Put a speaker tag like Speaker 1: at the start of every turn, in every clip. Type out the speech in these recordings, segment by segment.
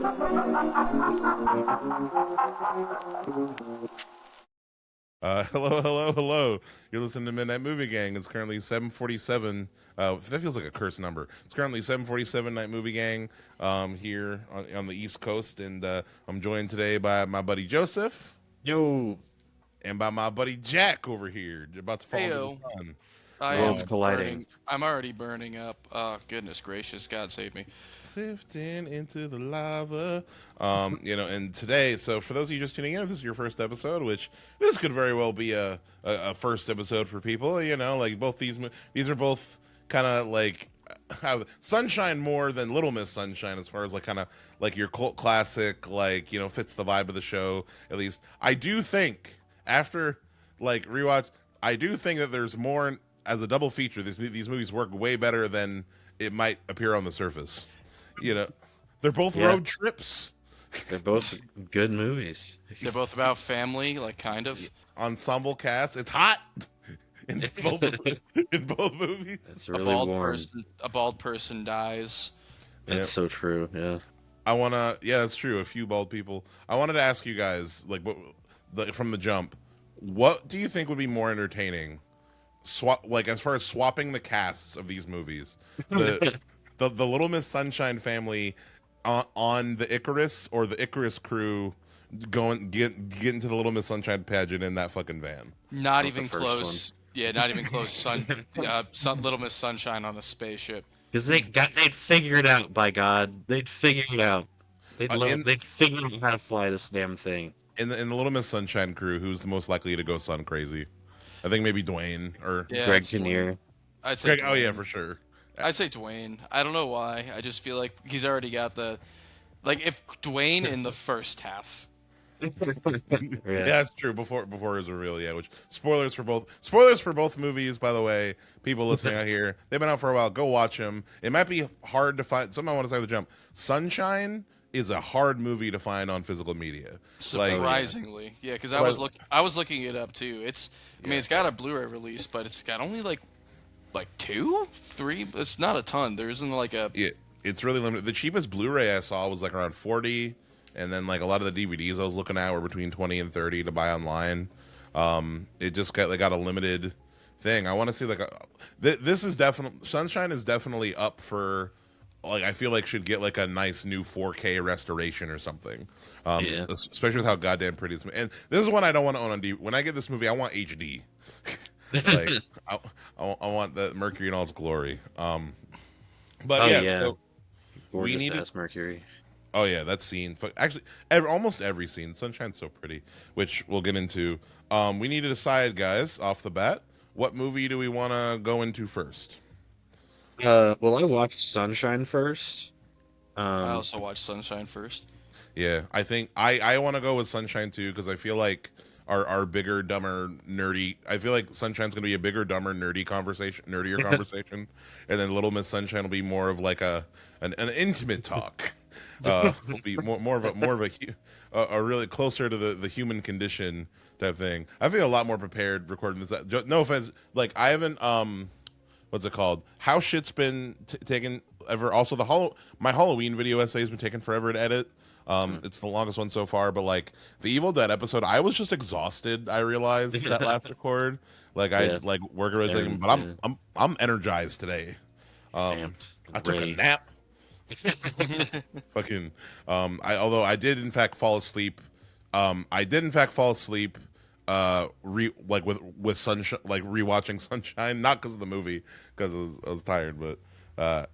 Speaker 1: Hello, hello, hello. You're listening to Midnight Movie Gang. It's currently 7:47. That feels like a cursed number. It's currently 7:47 Night Movie Gang here on the East Coast, and I'm joined today by my buddy Joseph
Speaker 2: Yo,
Speaker 1: and by my buddy Jack over here, about to fall into the
Speaker 3: Heyo,
Speaker 1: sun.
Speaker 3: I
Speaker 2: worlds
Speaker 3: am
Speaker 2: colliding.
Speaker 3: burning. I'm already burning up. Oh, goodness gracious. God save me.
Speaker 1: Sifting into the lava. And today, so for those of you just tuning in, if this is your first episode, which this could very well be a first episode for people, like both these are both kind of like how Sunshine more than Little Miss Sunshine as far as like kind of like your cult classic, like, fits the vibe of the show, at least. I do think after like rewatch, I do think that there's more as a double feature. These movies work way better than it might appear on the surface. You know, they're both
Speaker 2: Yeah.
Speaker 1: road trips,
Speaker 2: They're both good movies.
Speaker 3: They're both about family, like kind of.
Speaker 1: ensemble cast. It's hot in both in both movies.
Speaker 2: It's
Speaker 3: A
Speaker 2: really
Speaker 3: bald
Speaker 2: warm.
Speaker 3: person. A bald person dies.
Speaker 2: That's
Speaker 1: Yeah.
Speaker 2: so true. Yeah.
Speaker 1: Yeah, that's true. A few bald people. I wanted to ask you guys, like, from the jump, what do you think would be more entertaining? Like as far as swapping the casts of these movies, the Little Miss Sunshine family on the Icarus, or the Icarus crew get into the Little Miss Sunshine pageant in that fucking van.
Speaker 3: Not
Speaker 2: the
Speaker 3: even
Speaker 2: first
Speaker 3: close. Yeah, not even close. Little Miss Sunshine on a spaceship.
Speaker 2: Because they'd figure it out. By God, they'd figure it out. They'd figure out how to fly this damn thing.
Speaker 1: In the Little Miss Sunshine crew, who's the most likely to go sun crazy? I think maybe Dwayne or
Speaker 3: Yeah,
Speaker 2: Greg
Speaker 3: it's
Speaker 2: Kinnear.
Speaker 3: Dwayne. I'd say.
Speaker 1: Greg. Oh yeah,
Speaker 3: Dwayne.
Speaker 1: for sure.
Speaker 3: I'd say Dwayne. I don't know why. I just feel like he's already got the. Like if Dwayne in the first half.
Speaker 1: Yeah, that's true. Before his reveal, yeah. Which spoilers for both movies, by the way. People listening out here, they've been out for a while. Go watch them. It might be hard to find. Something I want to say at the jump. Sunshine is a hard movie to find on physical media.
Speaker 3: Surprisingly, yeah, because I was looking it up too. I mean, it's got a Blu-ray release, but it's got only like two, three. It's not a ton. There isn't like a.
Speaker 1: It's really limited. The cheapest Blu-ray I saw was like around 40, and then like a lot of the DVDs I was looking at were between 20 and 30 to buy online. It just got a limited thing. I want to see like this is definitely Sunshine is definitely up for. Like I feel like should get like a nice new 4K restoration or something.
Speaker 2: Yeah.
Speaker 1: Especially with how goddamn pretty it's. And this is one I don't want to own on DVD. When I get this movie, I want HD. Like I want the Mercury in all its glory. But
Speaker 2: Oh,
Speaker 1: yeah,
Speaker 2: yeah.
Speaker 1: so
Speaker 2: Gorgeous
Speaker 1: needed-
Speaker 2: ass Mercury.
Speaker 1: oh yeah, that scene. Actually, almost every scene. Sunshine's so pretty, which we'll get into. We need to decide, guys, off the bat, what movie do we want to go into first?
Speaker 2: Well, I watched Sunshine first.
Speaker 3: I also watched Sunshine first.
Speaker 1: Yeah, I think I want to go with Sunshine too, because I feel like our bigger, dumber, nerdy. I feel like Sunshine's gonna be a bigger, dumber, nerdier conversation, and then Little Miss Sunshine will be more of like an intimate talk. Will be more of a really closer to the human condition type thing. I feel a lot more prepared recording this. No offense, like I haven't what's it called? How shit's been taken ever. Also, my Halloween video essay has been taking forever to edit. It's the longest one so far, but like the Evil Dead episode, I was just exhausted. I realized that last record, like I like work everything, but I'm energized today.
Speaker 2: Stamped.
Speaker 1: I took
Speaker 2: Ready.
Speaker 1: a nap. Fucking. Although I did in fact fall asleep. I did in fact fall asleep. With Sunshine, like rewatching Sunshine, not because of the movie, because I was tired, but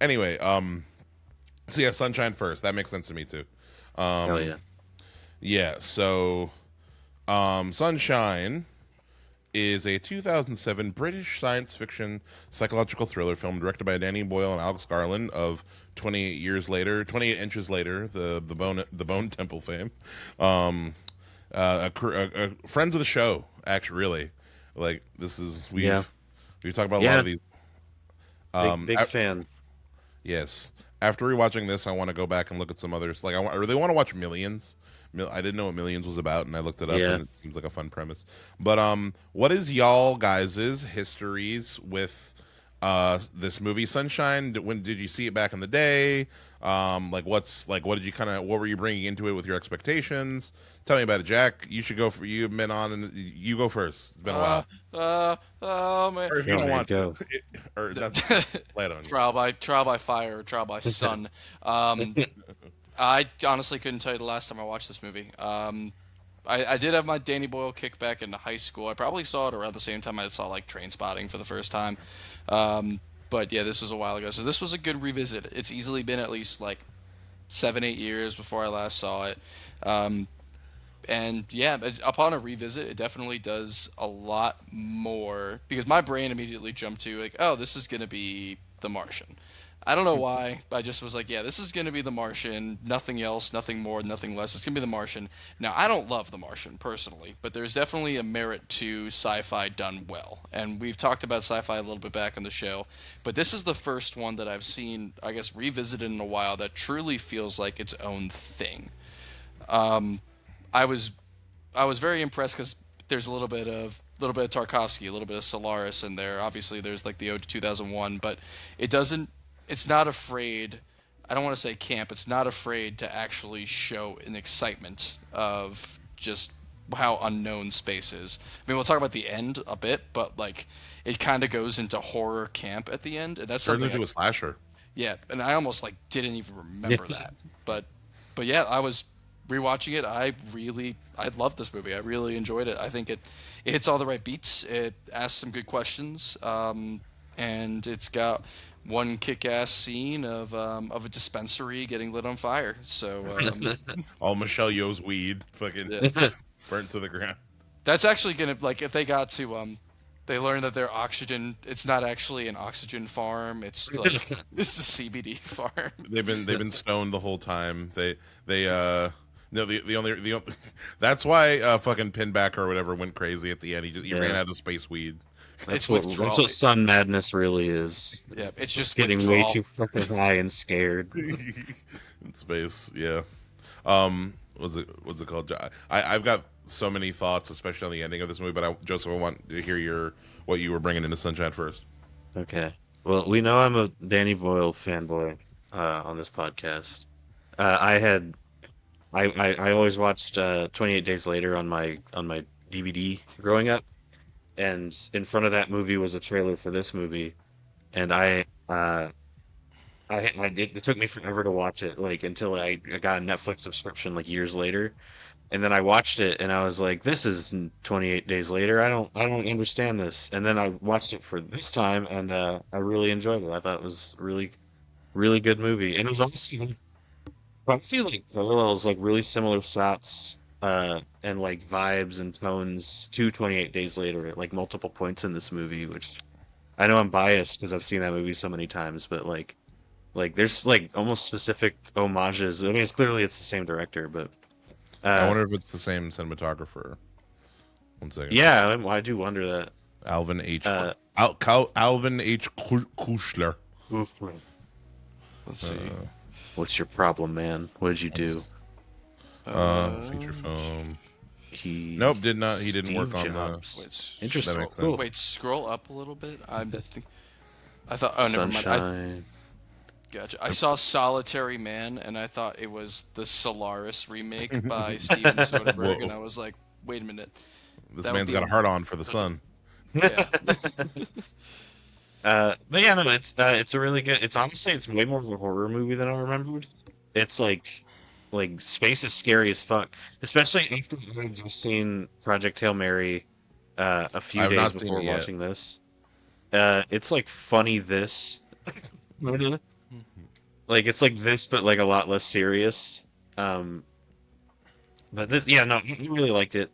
Speaker 1: anyway. So yeah, Sunshine first. That makes sense to me too.
Speaker 2: Hell yeah.
Speaker 1: Yeah, so Sunshine is a 2007 British science fiction psychological thriller film directed by Danny Boyle and Alex Garland of 28 Inches Later, the Bone Temple fame. Friends of the show, actually, really. Like this is we've talked about a lot of these.
Speaker 2: Big fan.
Speaker 1: Yes. After rewatching this, I want to go back and look at some others. Like I really want to watch Millions. I didn't know what Millions was about, and I looked it up, and it seems like a fun premise. But what is y'all guys' histories with this movie Sunshine? When did you see it back in the day? Like what did you what were you bringing into it with your expectations? Tell me about it, Jack. You should go for you've been on and you go first. It's been a while.
Speaker 3: Oh man.
Speaker 1: Or if you
Speaker 2: Go,
Speaker 1: don't
Speaker 2: man,
Speaker 1: want
Speaker 2: go.
Speaker 1: to, or that's flat on you.
Speaker 3: Trial by fire, or trial by sun. I honestly couldn't tell you the last time I watched this movie. I did have my Danny Boyle kick back in high school. I probably saw it around the same time I saw like Train Spotting for the first time. But yeah, this was a while ago, so this was a good revisit. It's easily been at least like 7-8 years before I last saw it. And yeah, upon a revisit, it definitely does a lot more because my brain immediately jumped to like, oh, this is gonna be The Martian. I don't know why, but I just was like, yeah, this is gonna be The Martian. Nothing else, nothing more, nothing less. It's gonna be The Martian. Now, I don't love The Martian personally, but there's definitely a merit to sci-fi done well, and we've talked about sci-fi a little bit back on the show. But this is the first one that I've seen, I guess, revisited in a while that truly feels like its own thing. I was very impressed because there's a little bit of Tarkovsky, a little bit of Solaris in there. Obviously, there's like the Ode to 2001, but it doesn't. It's not afraid. I don't want to say camp. It's not afraid to actually show an excitement of just how unknown space is. I mean, we'll talk about the end a bit, but like it kind of goes into horror camp at the end, and that's
Speaker 1: Turns
Speaker 3: something.
Speaker 1: into a slasher.
Speaker 3: Yeah, and I almost like didn't even remember
Speaker 2: Yeah.
Speaker 3: that. But yeah, I was rewatching it. I loved this movie. I really enjoyed it. I think it hits all the right beats. It asks some good questions, and it's got one kick-ass scene of a dispensary getting lit on fire. So
Speaker 1: All Michelle Yeoh's weed, fucking
Speaker 3: yeah.
Speaker 1: burnt to the ground.
Speaker 3: That's actually gonna like if they got to they learned that their oxygen it's not actually an oxygen farm. It's like it's a CBD farm.
Speaker 1: They've been stoned the whole time. No, the only that's why fucking Pinback or whatever went crazy at the end. He
Speaker 2: Yeah.
Speaker 1: ran out of space weed.
Speaker 3: It's
Speaker 2: That's
Speaker 3: withdrawal.
Speaker 2: what sun madness really is.
Speaker 3: Yeah, it's just
Speaker 2: getting
Speaker 3: withdrawal.
Speaker 2: way too fucking high and scared.
Speaker 1: In space, yeah. What's it called? I've got so many thoughts, especially on the ending of this movie. But Joseph, I want to hear what you were bringing into Sunshine first.
Speaker 2: Okay. Well, we know I'm a Danny Boyle fanboy on this podcast. I always watched 28 Days Later on my DVD growing up, and in front of that movie was a trailer for this movie, and it took me forever to watch it, like until I got a Netflix subscription like years later, and then I watched it and I was like, this is 28 Days Later. I don't understand this. And then I watched it for this time, and I really enjoyed it. I thought it was really good movie, and it was also I feel like parallels like really similar shots and like vibes and tones to 28 Days Later at like multiple points in this movie, which I know I'm biased because I've seen that movie so many times, but like there's like almost specific homages. I mean, it's the same director, but
Speaker 1: I
Speaker 2: uh,
Speaker 1: wonder if it's the same cinematographer. One second.
Speaker 2: yeah, I do wonder that.
Speaker 1: Alvin H.
Speaker 2: Uh,
Speaker 1: Alvin H. Kushler.
Speaker 2: Oof.
Speaker 3: Let's see.
Speaker 2: What's your problem, man? What did you do?
Speaker 1: Feature film.
Speaker 2: He
Speaker 1: Nope, did not. He didn't
Speaker 2: Steve
Speaker 1: work on
Speaker 2: Jobs.
Speaker 3: Wait,
Speaker 2: Interesting.
Speaker 1: That makes sense.
Speaker 2: Cool.
Speaker 3: wait, scroll up a little bit. I thought. Oh, never mind.
Speaker 2: Sunshine.
Speaker 3: Gotcha. I saw Solitary Man, and I thought it was the Solaris remake by Steven Soderbergh, and I was like, wait a minute.
Speaker 1: This
Speaker 3: That would
Speaker 1: man's
Speaker 3: be
Speaker 1: got a
Speaker 3: a-
Speaker 1: heart on for the sun.
Speaker 3: Yeah.
Speaker 2: But yeah, no, it's a really good. It's honestly it's way more of a horror movie than I remembered. It's like space is scary as fuck, especially after I've just seen Project Hail Mary a few
Speaker 1: I've
Speaker 2: days
Speaker 1: not seen
Speaker 2: before
Speaker 1: it yet.
Speaker 2: watching this. It's like funny this, kinda. Like it's like this, but like a lot less serious. But this, yeah, no, I really liked it.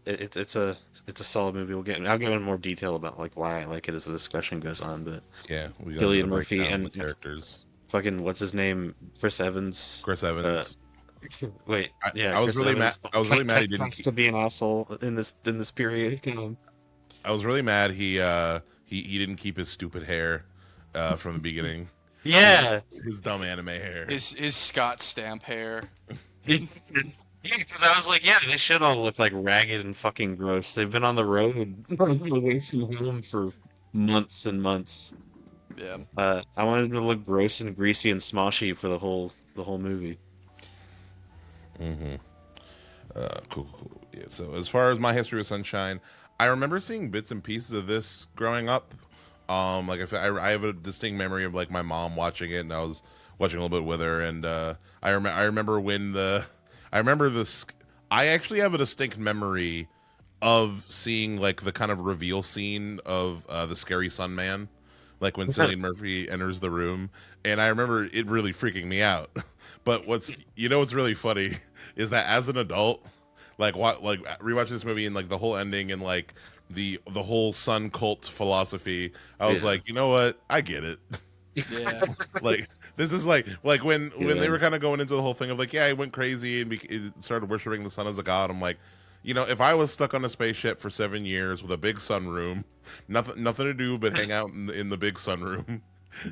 Speaker 2: It's a solid movie. I'll get into more detail about like why I like it as the discussion goes on. But
Speaker 1: Yeah, we got
Speaker 2: Cillian
Speaker 1: the
Speaker 2: Murphy
Speaker 1: breakdown of
Speaker 2: and
Speaker 1: the characters.
Speaker 2: fucking what's his name? Chris Evans.
Speaker 1: Chris Evans.
Speaker 2: Wait, yeah,
Speaker 1: I was
Speaker 2: Chris
Speaker 1: really
Speaker 2: Evans.
Speaker 1: mad. I was really mad he
Speaker 2: Typecast
Speaker 1: didn't.
Speaker 2: to be an asshole in this period.
Speaker 1: I was really mad he didn't keep his stupid hair from the beginning.
Speaker 2: Yeah,
Speaker 1: His dumb anime hair.
Speaker 3: His Scott Stamp hair.
Speaker 2: yeah, because I was like, yeah, they should all look like ragged and fucking gross. They've been on the road away from home for months and months.
Speaker 3: Yeah.
Speaker 2: I wanted him to look gross and greasy and smoshy for the whole movie.
Speaker 1: Cool. Yeah. So as far as my history with Sunshine, I remember seeing bits and pieces of this growing up. Like if I have a distinct memory of like my mom watching it, and I was watching a little bit with her, and I remember when I remember this. I actually have a distinct memory of seeing like the kind of reveal scene of the scary Sun Man, like when Cillian Murphy enters the room, and I remember it really freaking me out. But what's really funny is that as an adult, like rewatching this movie and like the whole ending and like the whole Sun cult philosophy, I was
Speaker 2: Yeah.
Speaker 1: like, you know what, I get it.
Speaker 3: Yeah.
Speaker 1: Like this is like when they
Speaker 2: Yeah.
Speaker 1: were kind of going into the whole thing of like, yeah, he went crazy and it started worshiping the sun as a god. I'm like, if I was stuck on a spaceship for 7 years with a big sunroom, nothing to do but hang out in the big sunroom.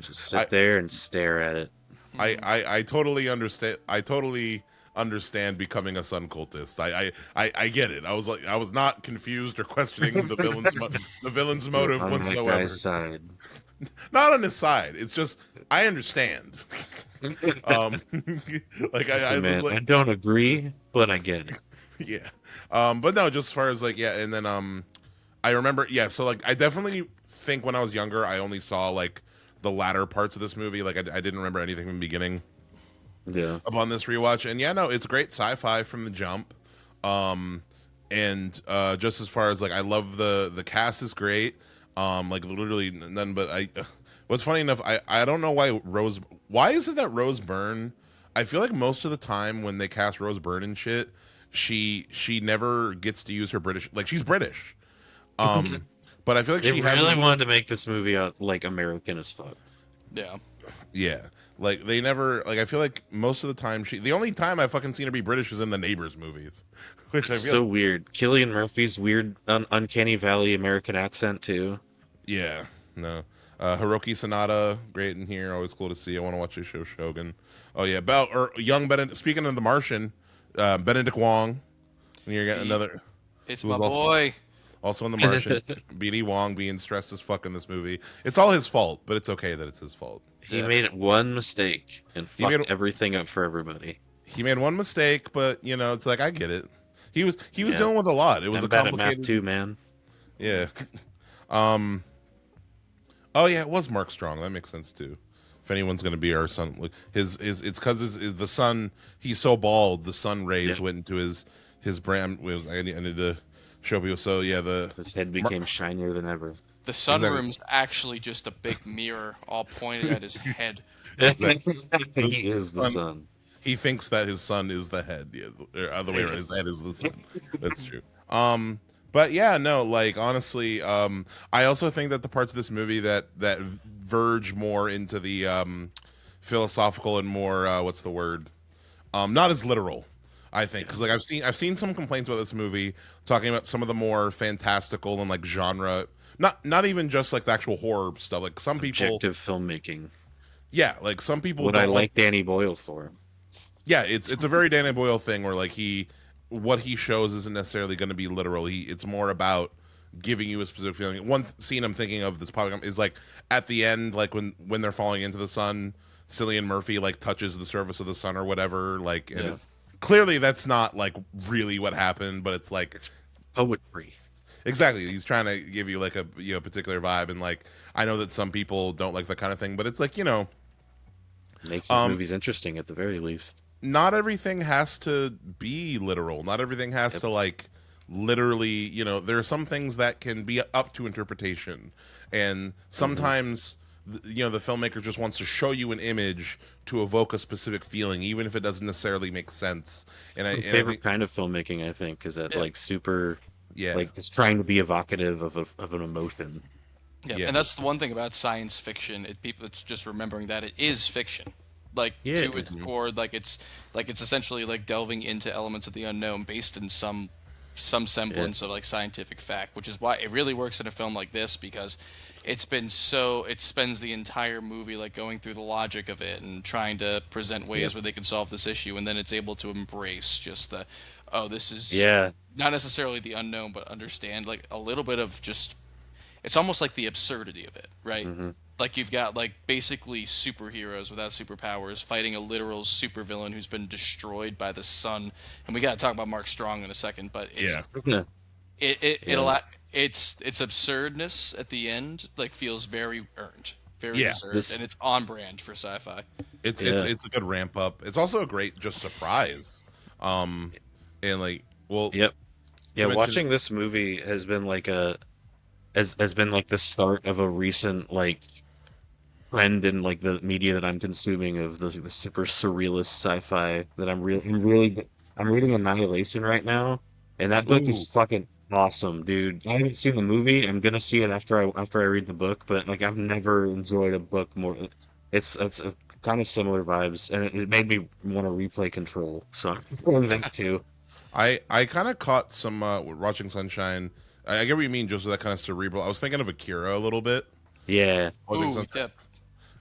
Speaker 2: Just
Speaker 1: I,
Speaker 2: sit there and stare at it.
Speaker 1: I totally understand. I totally understand becoming a sun cultist. I get it. I was not confused or questioning the villain's
Speaker 2: You're
Speaker 1: motive
Speaker 2: on that
Speaker 1: whatsoever.
Speaker 2: guy's side.
Speaker 1: Not on his side. It's just I understand. um, like I
Speaker 2: Listen, man, I
Speaker 1: like
Speaker 2: don't agree, but I get it.
Speaker 1: yeah. But no, just as far as like yeah, and then I remember yeah. So like I definitely think when I was younger, I only saw like the latter parts of this movie. Like I didn't remember anything from the beginning
Speaker 2: Yeah.
Speaker 1: upon this rewatch. And yeah, no, it's great sci-fi from the jump. Um, and just as far as like I love the cast is great. Like literally none but I. What's funny enough, I don't know why is it that Rose Byrne? I feel like most of the time when they cast Rose Byrne and shit, she never gets to use her British, like she's British. But I feel like
Speaker 2: They
Speaker 1: she
Speaker 2: really
Speaker 1: hasn't.
Speaker 2: wanted to make this movie out like American as fuck.
Speaker 3: Yeah.
Speaker 1: Yeah. Like they never like I feel like most of the time the only time I fucking seen her be British is in the Neighbors movies. Which I
Speaker 2: It's
Speaker 1: feel
Speaker 2: so weird. Killian Murphy's weird, uncanny valley American accent too.
Speaker 1: yeah, no. Hiroki Sanada, great in here, always cool to see. I want to watch his show Shogun. Oh yeah, young Benedict speaking of the Martian, Benedict Wong. And you're getting another
Speaker 3: It's
Speaker 1: who
Speaker 3: my
Speaker 1: was also
Speaker 3: boy.
Speaker 1: also in the Martian. BD Wong being stressed as fuck in this movie. It's all his fault, but it's okay that it's his fault.
Speaker 2: He
Speaker 3: Yeah.
Speaker 2: made one mistake and
Speaker 1: He made
Speaker 2: fucked everything up for everybody.
Speaker 1: he made one mistake, but it's like I get it. He was
Speaker 2: Yeah.
Speaker 1: dealing with a lot. It was
Speaker 2: I'm
Speaker 1: a
Speaker 2: bad at math
Speaker 1: complicated.
Speaker 2: too, man.
Speaker 1: Yeah. Um. Oh yeah, it was Mark Strong. That makes sense too. If anyone's gonna be our son, like it's because his the sun. He's so bald. The sun rays
Speaker 2: Yeah.
Speaker 1: went into his brand. I need to show people. So yeah,
Speaker 2: His head became shinier than ever.
Speaker 3: The
Speaker 1: Exactly.
Speaker 3: sunroom's actually just a big mirror all pointed at his head.
Speaker 2: He is the
Speaker 1: Sun-
Speaker 2: sun.
Speaker 1: he thinks that his son is the head. Yeah, or other way around. His head is the sun. That's true. But yeah, no, like honestly, I also think that the parts of this movie that verge more into the philosophical and more what's the word? Not as literal. I think because like I've seen some complaints about this movie talking about some of the more fantastical and like genre, not even just like the actual horror stuff. Like some people,
Speaker 2: Objective filmmaking.
Speaker 1: yeah, like some people
Speaker 2: What I
Speaker 1: don't like.
Speaker 2: like Danny Boyle for.
Speaker 1: Yeah, it's a very Danny Boyle thing where like what he shows isn't necessarily going to be literal. It's more about giving you a specific feeling. One scene I'm thinking of this probably is like at the end, like when they're falling into the sun, Cillian Murphy like touches the surface of the sun or whatever. Like, and
Speaker 3: Yeah.
Speaker 1: it's clearly that's not like really what happened, but it's like
Speaker 2: Poetry.
Speaker 1: exactly he's trying to give you like a particular vibe. And like I know that some people don't like that kind of thing, but it's like
Speaker 2: Makes his
Speaker 1: Um,
Speaker 2: movies interesting at the very least.
Speaker 1: not everything has to be literal. Not everything has
Speaker 2: Yep.
Speaker 1: to like literally, there are some things that can be up to interpretation. And sometimes the filmmaker just wants to show you an image to evoke a specific feeling even if it doesn't necessarily make sense. And
Speaker 2: My
Speaker 1: I
Speaker 2: favorite
Speaker 1: think
Speaker 2: kind of filmmaking, I think, is that
Speaker 3: Yeah.
Speaker 2: like super,
Speaker 1: yeah.
Speaker 2: like just trying to be evocative of an emotion.
Speaker 3: Yeah,
Speaker 1: Yeah.
Speaker 3: and that's the one thing about science fiction. It's just remembering that it is fiction, like
Speaker 2: Yeah.
Speaker 3: to its core. Like it's essentially like delving into elements of the unknown based in some semblance of like scientific fact, which is why it really works in a film like this because it spends the entire movie like going through the logic of it and trying to present ways where they can solve this issue, and then it's able to embrace just this is
Speaker 2: Yeah.
Speaker 3: not necessarily the unknown, but understand like a little bit of just it's almost like the absurdity of it, right?
Speaker 2: Hmm.
Speaker 3: Like you've got like basically superheroes without superpowers fighting a literal supervillain who's been destroyed by the sun. And we got to talk about Mark Strong in a second, but it's
Speaker 1: Yeah.
Speaker 2: Yeah.
Speaker 3: it
Speaker 2: Yeah.
Speaker 3: its absurdness at the end like feels very earned, very
Speaker 1: Yeah.
Speaker 3: deserved,
Speaker 2: This.
Speaker 3: and it's on brand for sci-fi.
Speaker 2: Yeah.
Speaker 1: It's a good ramp up. It's also a great just surprise. Um, and like, well,
Speaker 2: Yep. Yeah.
Speaker 1: you mentioned,
Speaker 2: Watching this movie has been like has been like the start of a recent like trend in like the media that I'm consuming of the super surrealist sci-fi that I'm reading Annihilation right now, and that book
Speaker 1: ooh,
Speaker 2: is fucking awesome, dude. I haven't seen the movie. I'm gonna see it after I read the book, but like I've never enjoyed a book more. It's kind of similar vibes, and it made me want to replay Control. So I'm doing that too.
Speaker 1: I kind of caught some watching Sunshine. I get what you mean, just with that kind of cerebral. I was thinking of Akira a little bit.
Speaker 2: Yeah,
Speaker 1: Watching
Speaker 3: Ooh,
Speaker 1: Sunshine.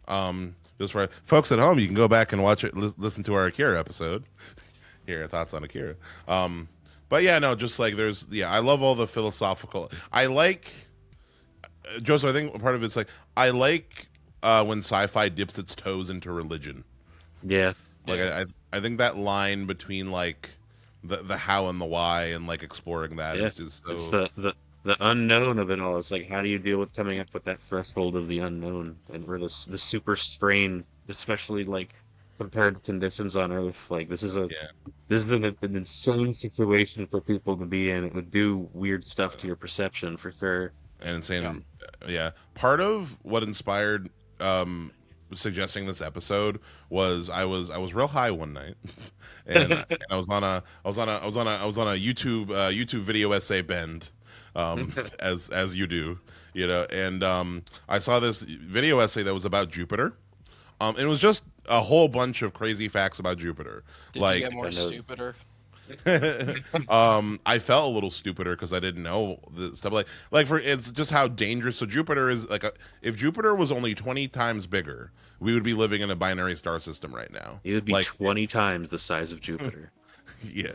Speaker 3: yeah.
Speaker 1: Just for folks at home, you can go back and watch it, listen to our Akira episode. Hear our thoughts on Akira. But yeah, no, just like there's, yeah, I love all the philosophical. I like Joseph. I think part of it's like I like when sci-fi dips its toes into religion.
Speaker 2: yeah,
Speaker 1: Like
Speaker 3: Yeah.
Speaker 1: I think that line between like the how and the why and like exploring that
Speaker 2: yeah.
Speaker 1: is just
Speaker 2: It's
Speaker 1: so
Speaker 2: the unknown of it all. It's like how do you deal with coming up with that threshold of the unknown and where the super strain, especially like compared to conditions on Earth. Like
Speaker 1: yeah.
Speaker 2: this is an insane situation for people to be in. It would do weird stuff to your perception for sure.
Speaker 1: And
Speaker 3: Yeah.
Speaker 1: insane. Yeah, part of what inspired suggesting this episode was I was real high one night, and I was on a I was on a YouTube YouTube video essay bend, as you do, you know, and I saw this video essay that was about Jupiter. It was just a whole bunch of crazy facts about Jupiter,
Speaker 3: Did you
Speaker 1: like
Speaker 3: get more
Speaker 2: I know.
Speaker 3: stupider?
Speaker 1: I felt a little stupider because I didn't know the stuff like for it's just how dangerous. So Jupiter is like if Jupiter was only 20 times bigger, we would be living in a binary star system right now.
Speaker 2: It would be
Speaker 1: Like
Speaker 2: 20 times the size of Jupiter.
Speaker 1: yeah,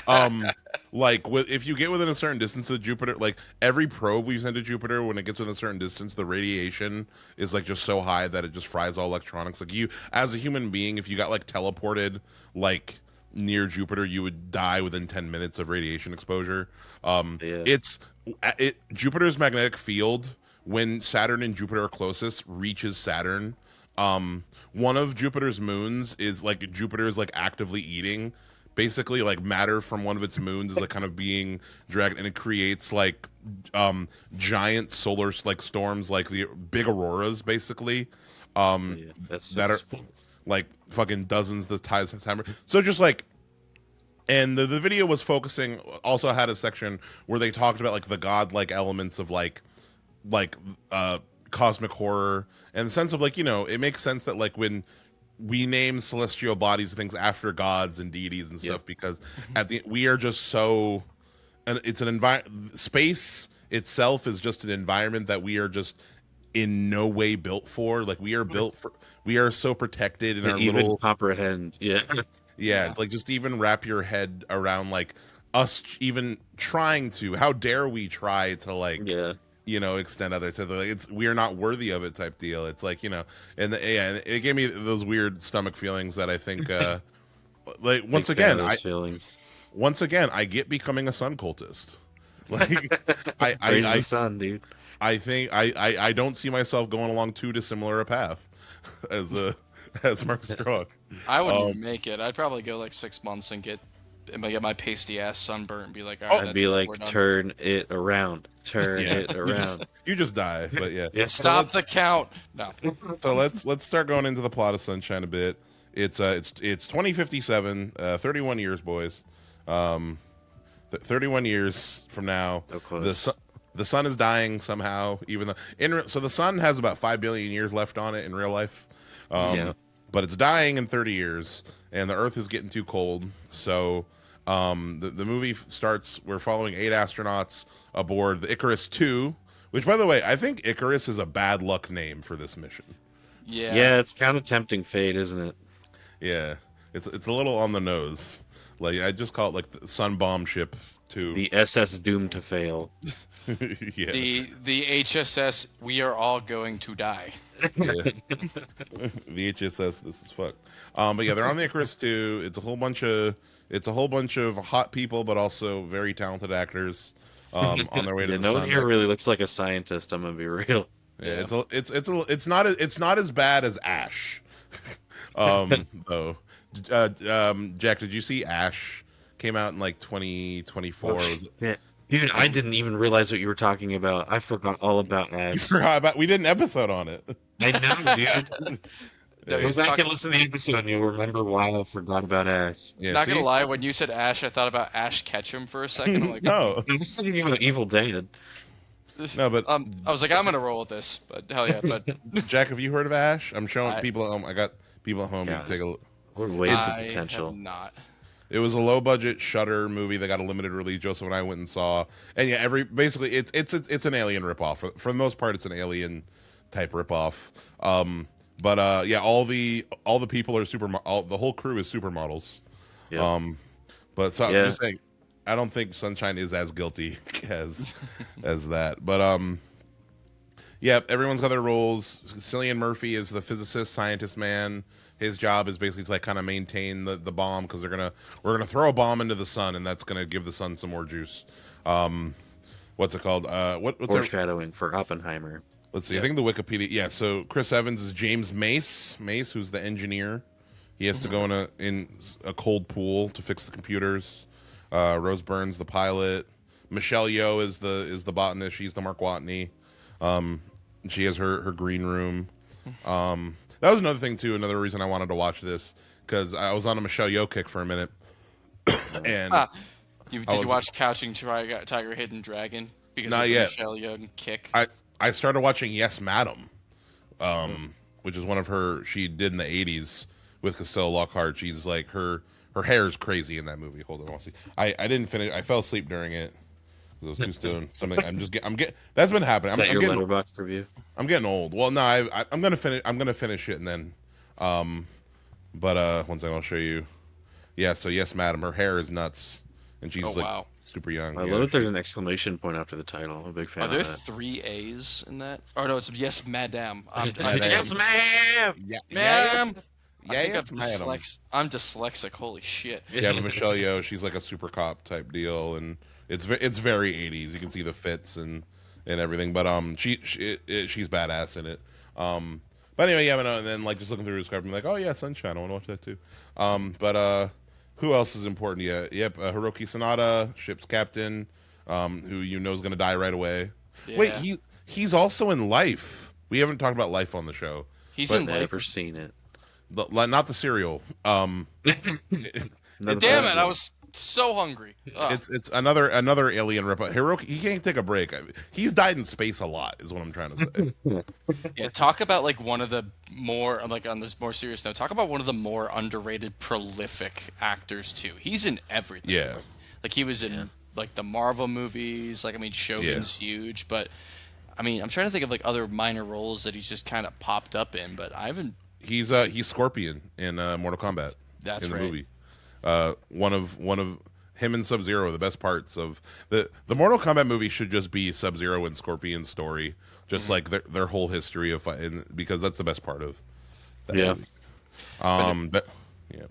Speaker 1: um, like if you get within a certain distance of Jupiter, like every probe we send to Jupiter, when it gets within a certain distance, the radiation is like just so high that it just fries all electronics. Like you, as a human being, if you got like teleported, like near Jupiter, you would die within 10 minutes of radiation exposure.
Speaker 2: Yeah.
Speaker 1: It's it Jupiter's magnetic field when Saturn and Jupiter are closest reaches Saturn. One of Jupiter's moons is like Jupiter is like actively eating. Basically, like matter from one of its moons is like kind of being dragged, and it creates like giant solar like storms, like the big auroras, basically. Um,
Speaker 2: Yeah, that's
Speaker 1: that are like fucking dozens the times timer. So just like and the video was focusing also had a section where they talked about like the godlike elements of like cosmic horror and the sense of like, you know, it makes sense that like when we name celestial bodies and things after gods and deities and stuff
Speaker 2: Yep.
Speaker 1: because at the we are just so and it's an environment space itself is just an environment that we are just in no way built for. Like we are built for we are so protected in
Speaker 2: to
Speaker 1: our
Speaker 2: even
Speaker 1: little
Speaker 2: comprehend. Yeah.
Speaker 1: yeah,
Speaker 3: Yeah.
Speaker 1: it's like just even wrap your head around like us even trying to. How dare we try to like,
Speaker 2: Yeah.
Speaker 1: you know, extend other to the like it's we are not worthy of it type deal. It's like, you know, and yeah, and it gave me those weird stomach feelings that I think like
Speaker 2: Big fan of those feelings.
Speaker 1: once again I get becoming a sun cultist. Like
Speaker 2: Praise the
Speaker 1: I
Speaker 2: sun, dude.
Speaker 1: I think I don't see myself going along too dissimilar a path as as Mark Strong.
Speaker 3: I wouldn't
Speaker 1: Um,
Speaker 3: even make it. I'd probably go like 6 months and get my pasty ass sunburnt and be like, all right,
Speaker 2: I'd
Speaker 3: that's
Speaker 2: be
Speaker 3: it,
Speaker 2: like,
Speaker 3: we're done.
Speaker 2: turn it around. Turn
Speaker 1: Yeah,
Speaker 2: it around.
Speaker 1: you just die, but yeah.
Speaker 2: Yeah.
Speaker 3: Stop the count. No.
Speaker 1: So let's start going into the plot of Sunshine a bit. It's 2057, 31 years, boys. 31 years from now,
Speaker 2: So close.
Speaker 1: the sun is dying somehow. Even though so the sun has about 5 billion years left on it in real life,
Speaker 2: Yeah.
Speaker 1: but it's dying in 30 years, and the Earth is getting too cold. So the movie starts. We're following 8 astronauts aboard the Icarus 2, which, by the way, I think Icarus is a bad luck name for this mission.
Speaker 3: Yeah.
Speaker 2: Yeah, it's kind of tempting fate, isn't it?
Speaker 1: Yeah, it's a little on the nose. Like I just call it like the Sun Bomb Ship Two.
Speaker 2: The SS doomed to fail.
Speaker 1: Yeah.
Speaker 3: The HSS, we are all going to die.
Speaker 1: Yeah. VHSS, this is fucked. But yeah, they're on the Icarus too. It's a whole bunch of hot people, but also very talented actors. On their way to
Speaker 2: Yeah,
Speaker 1: the
Speaker 2: no one
Speaker 1: sun.
Speaker 2: here really looks like a scientist. I'm gonna be real.
Speaker 1: Yeah, it's not as bad as Ash. Though. Jack, did you see Ash? Came out in like 2024.
Speaker 2: Yeah. Dude, I didn't even realize what you were talking about. I forgot all about
Speaker 1: You
Speaker 2: Ash.
Speaker 1: forgot about? We did an episode on it.
Speaker 2: I know, dude.
Speaker 3: No,
Speaker 2: Go
Speaker 3: he's
Speaker 2: back
Speaker 3: talking-
Speaker 2: and listen to the episode and you'll remember why I forgot about Ash.
Speaker 1: Yeah,
Speaker 3: Not
Speaker 1: see?
Speaker 3: gonna lie, when you said Ash, I thought about Ash Ketchum for a second. I'm like,
Speaker 1: No,
Speaker 2: I was thinking about Evil Dead.
Speaker 1: no, but
Speaker 3: I was like, I'm gonna roll with this, but hell yeah, but
Speaker 1: Jack, have you heard of Ash? I'm showing
Speaker 3: I-
Speaker 1: people at home. I got people at home. You
Speaker 2: Yeah.
Speaker 1: can take a look.
Speaker 2: What a waste of
Speaker 3: I
Speaker 2: potential.
Speaker 3: have not.
Speaker 1: It was a low budget Shutter movie that got a limited release. Joseph and I went and saw, and yeah, basically it's an Alien ripoff. For the most part, it's an Alien type ripoff. But yeah, all the people are the whole crew is supermodels.
Speaker 2: Yeah.
Speaker 1: But so
Speaker 2: Yeah.
Speaker 1: I'm just saying, I don't think Sunshine is as guilty as that. But yeah, everyone's got their roles. Cillian Murphy is the physicist, scientist man. His job is basically to like kind of maintain the bomb because we're gonna throw a bomb into the sun and that's gonna give the sun some more juice. What's it called? What's our,
Speaker 2: Foreshadowing for Oppenheimer.
Speaker 1: let's see. I think the Wikipedia. Yeah. So Chris Evans is James Mace. Mace, who's the engineer. He has to go in a cold pool to fix the computers. Rose Byrne's the pilot. Michelle Yeoh is the botanist. She's the Mark Watney. She has her green room. That was another thing too. Another reason I wanted to watch this because I was on a Michelle Yeoh kick for a minute, and
Speaker 3: Did
Speaker 1: I
Speaker 3: you
Speaker 1: was-
Speaker 3: watch Couching Tiger, Hidden Dragon? Because
Speaker 1: Not
Speaker 3: of the
Speaker 1: yet.
Speaker 3: Michelle Yeoh kick.
Speaker 1: I started watching Yes Madam, which is one of her she did in the '80s with Costello Lockhart. She's like her hair is crazy in that movie. Hold on, I'll see. I didn't finish. I fell asleep during it. I was too stoned. Something. I'm getting. That's been happening.
Speaker 2: Is that
Speaker 1: I'm
Speaker 2: your
Speaker 1: getting.
Speaker 2: letterbox review?
Speaker 1: I'm getting old. Well, no, I'm gonna finish. I'm gonna finish it and then, but one second, I'll show you. Yeah. So yes, madam, her hair is nuts, and she's
Speaker 3: Oh,
Speaker 1: like
Speaker 3: wow.
Speaker 1: super young.
Speaker 2: I
Speaker 1: yeah.
Speaker 2: love that there's an exclamation point after the title. I'm a big fan
Speaker 3: Are there
Speaker 2: of that.
Speaker 3: 3 A's in that? Oh no, it's yes, madam.
Speaker 2: Yes, ma'am.
Speaker 1: Yeah,
Speaker 3: Ma'am. I
Speaker 1: yeah,
Speaker 3: think
Speaker 1: yes, madam.
Speaker 3: I'm dyslexic. Holy shit.
Speaker 1: Yeah, but Michelle Yeoh, she's like a super cop type deal, and it's very 80s. You can see the fits and everything, but she's badass in it. But anyway, yeah, and then like just looking through his card, I'm like, oh yeah, Sunshine, I want to watch that too. But who else is important? Yeah, yep, Hiroki Sanada, ship's captain, who you know is gonna die right away.
Speaker 3: Yeah.
Speaker 1: Wait, he's also in Life. We haven't talked about Life on the show.
Speaker 3: He's
Speaker 1: But
Speaker 3: in Life.
Speaker 2: Never seen it.
Speaker 1: Not the cereal.
Speaker 2: None of
Speaker 3: Damn
Speaker 2: that.
Speaker 3: it! I was so hungry. Ugh.
Speaker 1: It's another alien ripoff. Hiroki, he can't take a break. He's died in space a lot, is what I'm trying to say.
Speaker 3: Yeah, talk about like one of the more like on this more serious note. Talk about one of the more underrated, prolific actors too. He's in everything.
Speaker 1: Yeah.
Speaker 3: like he was in like the Marvel movies. Like I mean, Shogun's huge, but I mean, I'm trying to think of like other minor roles that he's just kind of popped up in. But I haven't.
Speaker 1: He's Scorpion in Mortal Kombat.
Speaker 3: That's
Speaker 1: in the
Speaker 3: right.
Speaker 1: movie. One of him and Sub-Zero are the best parts of the Mortal Kombat movie. Should just be Sub-Zero and Scorpion's story, just like their whole history of fighting, because that's the best part of that
Speaker 2: Yeah.
Speaker 1: movie. But yeah.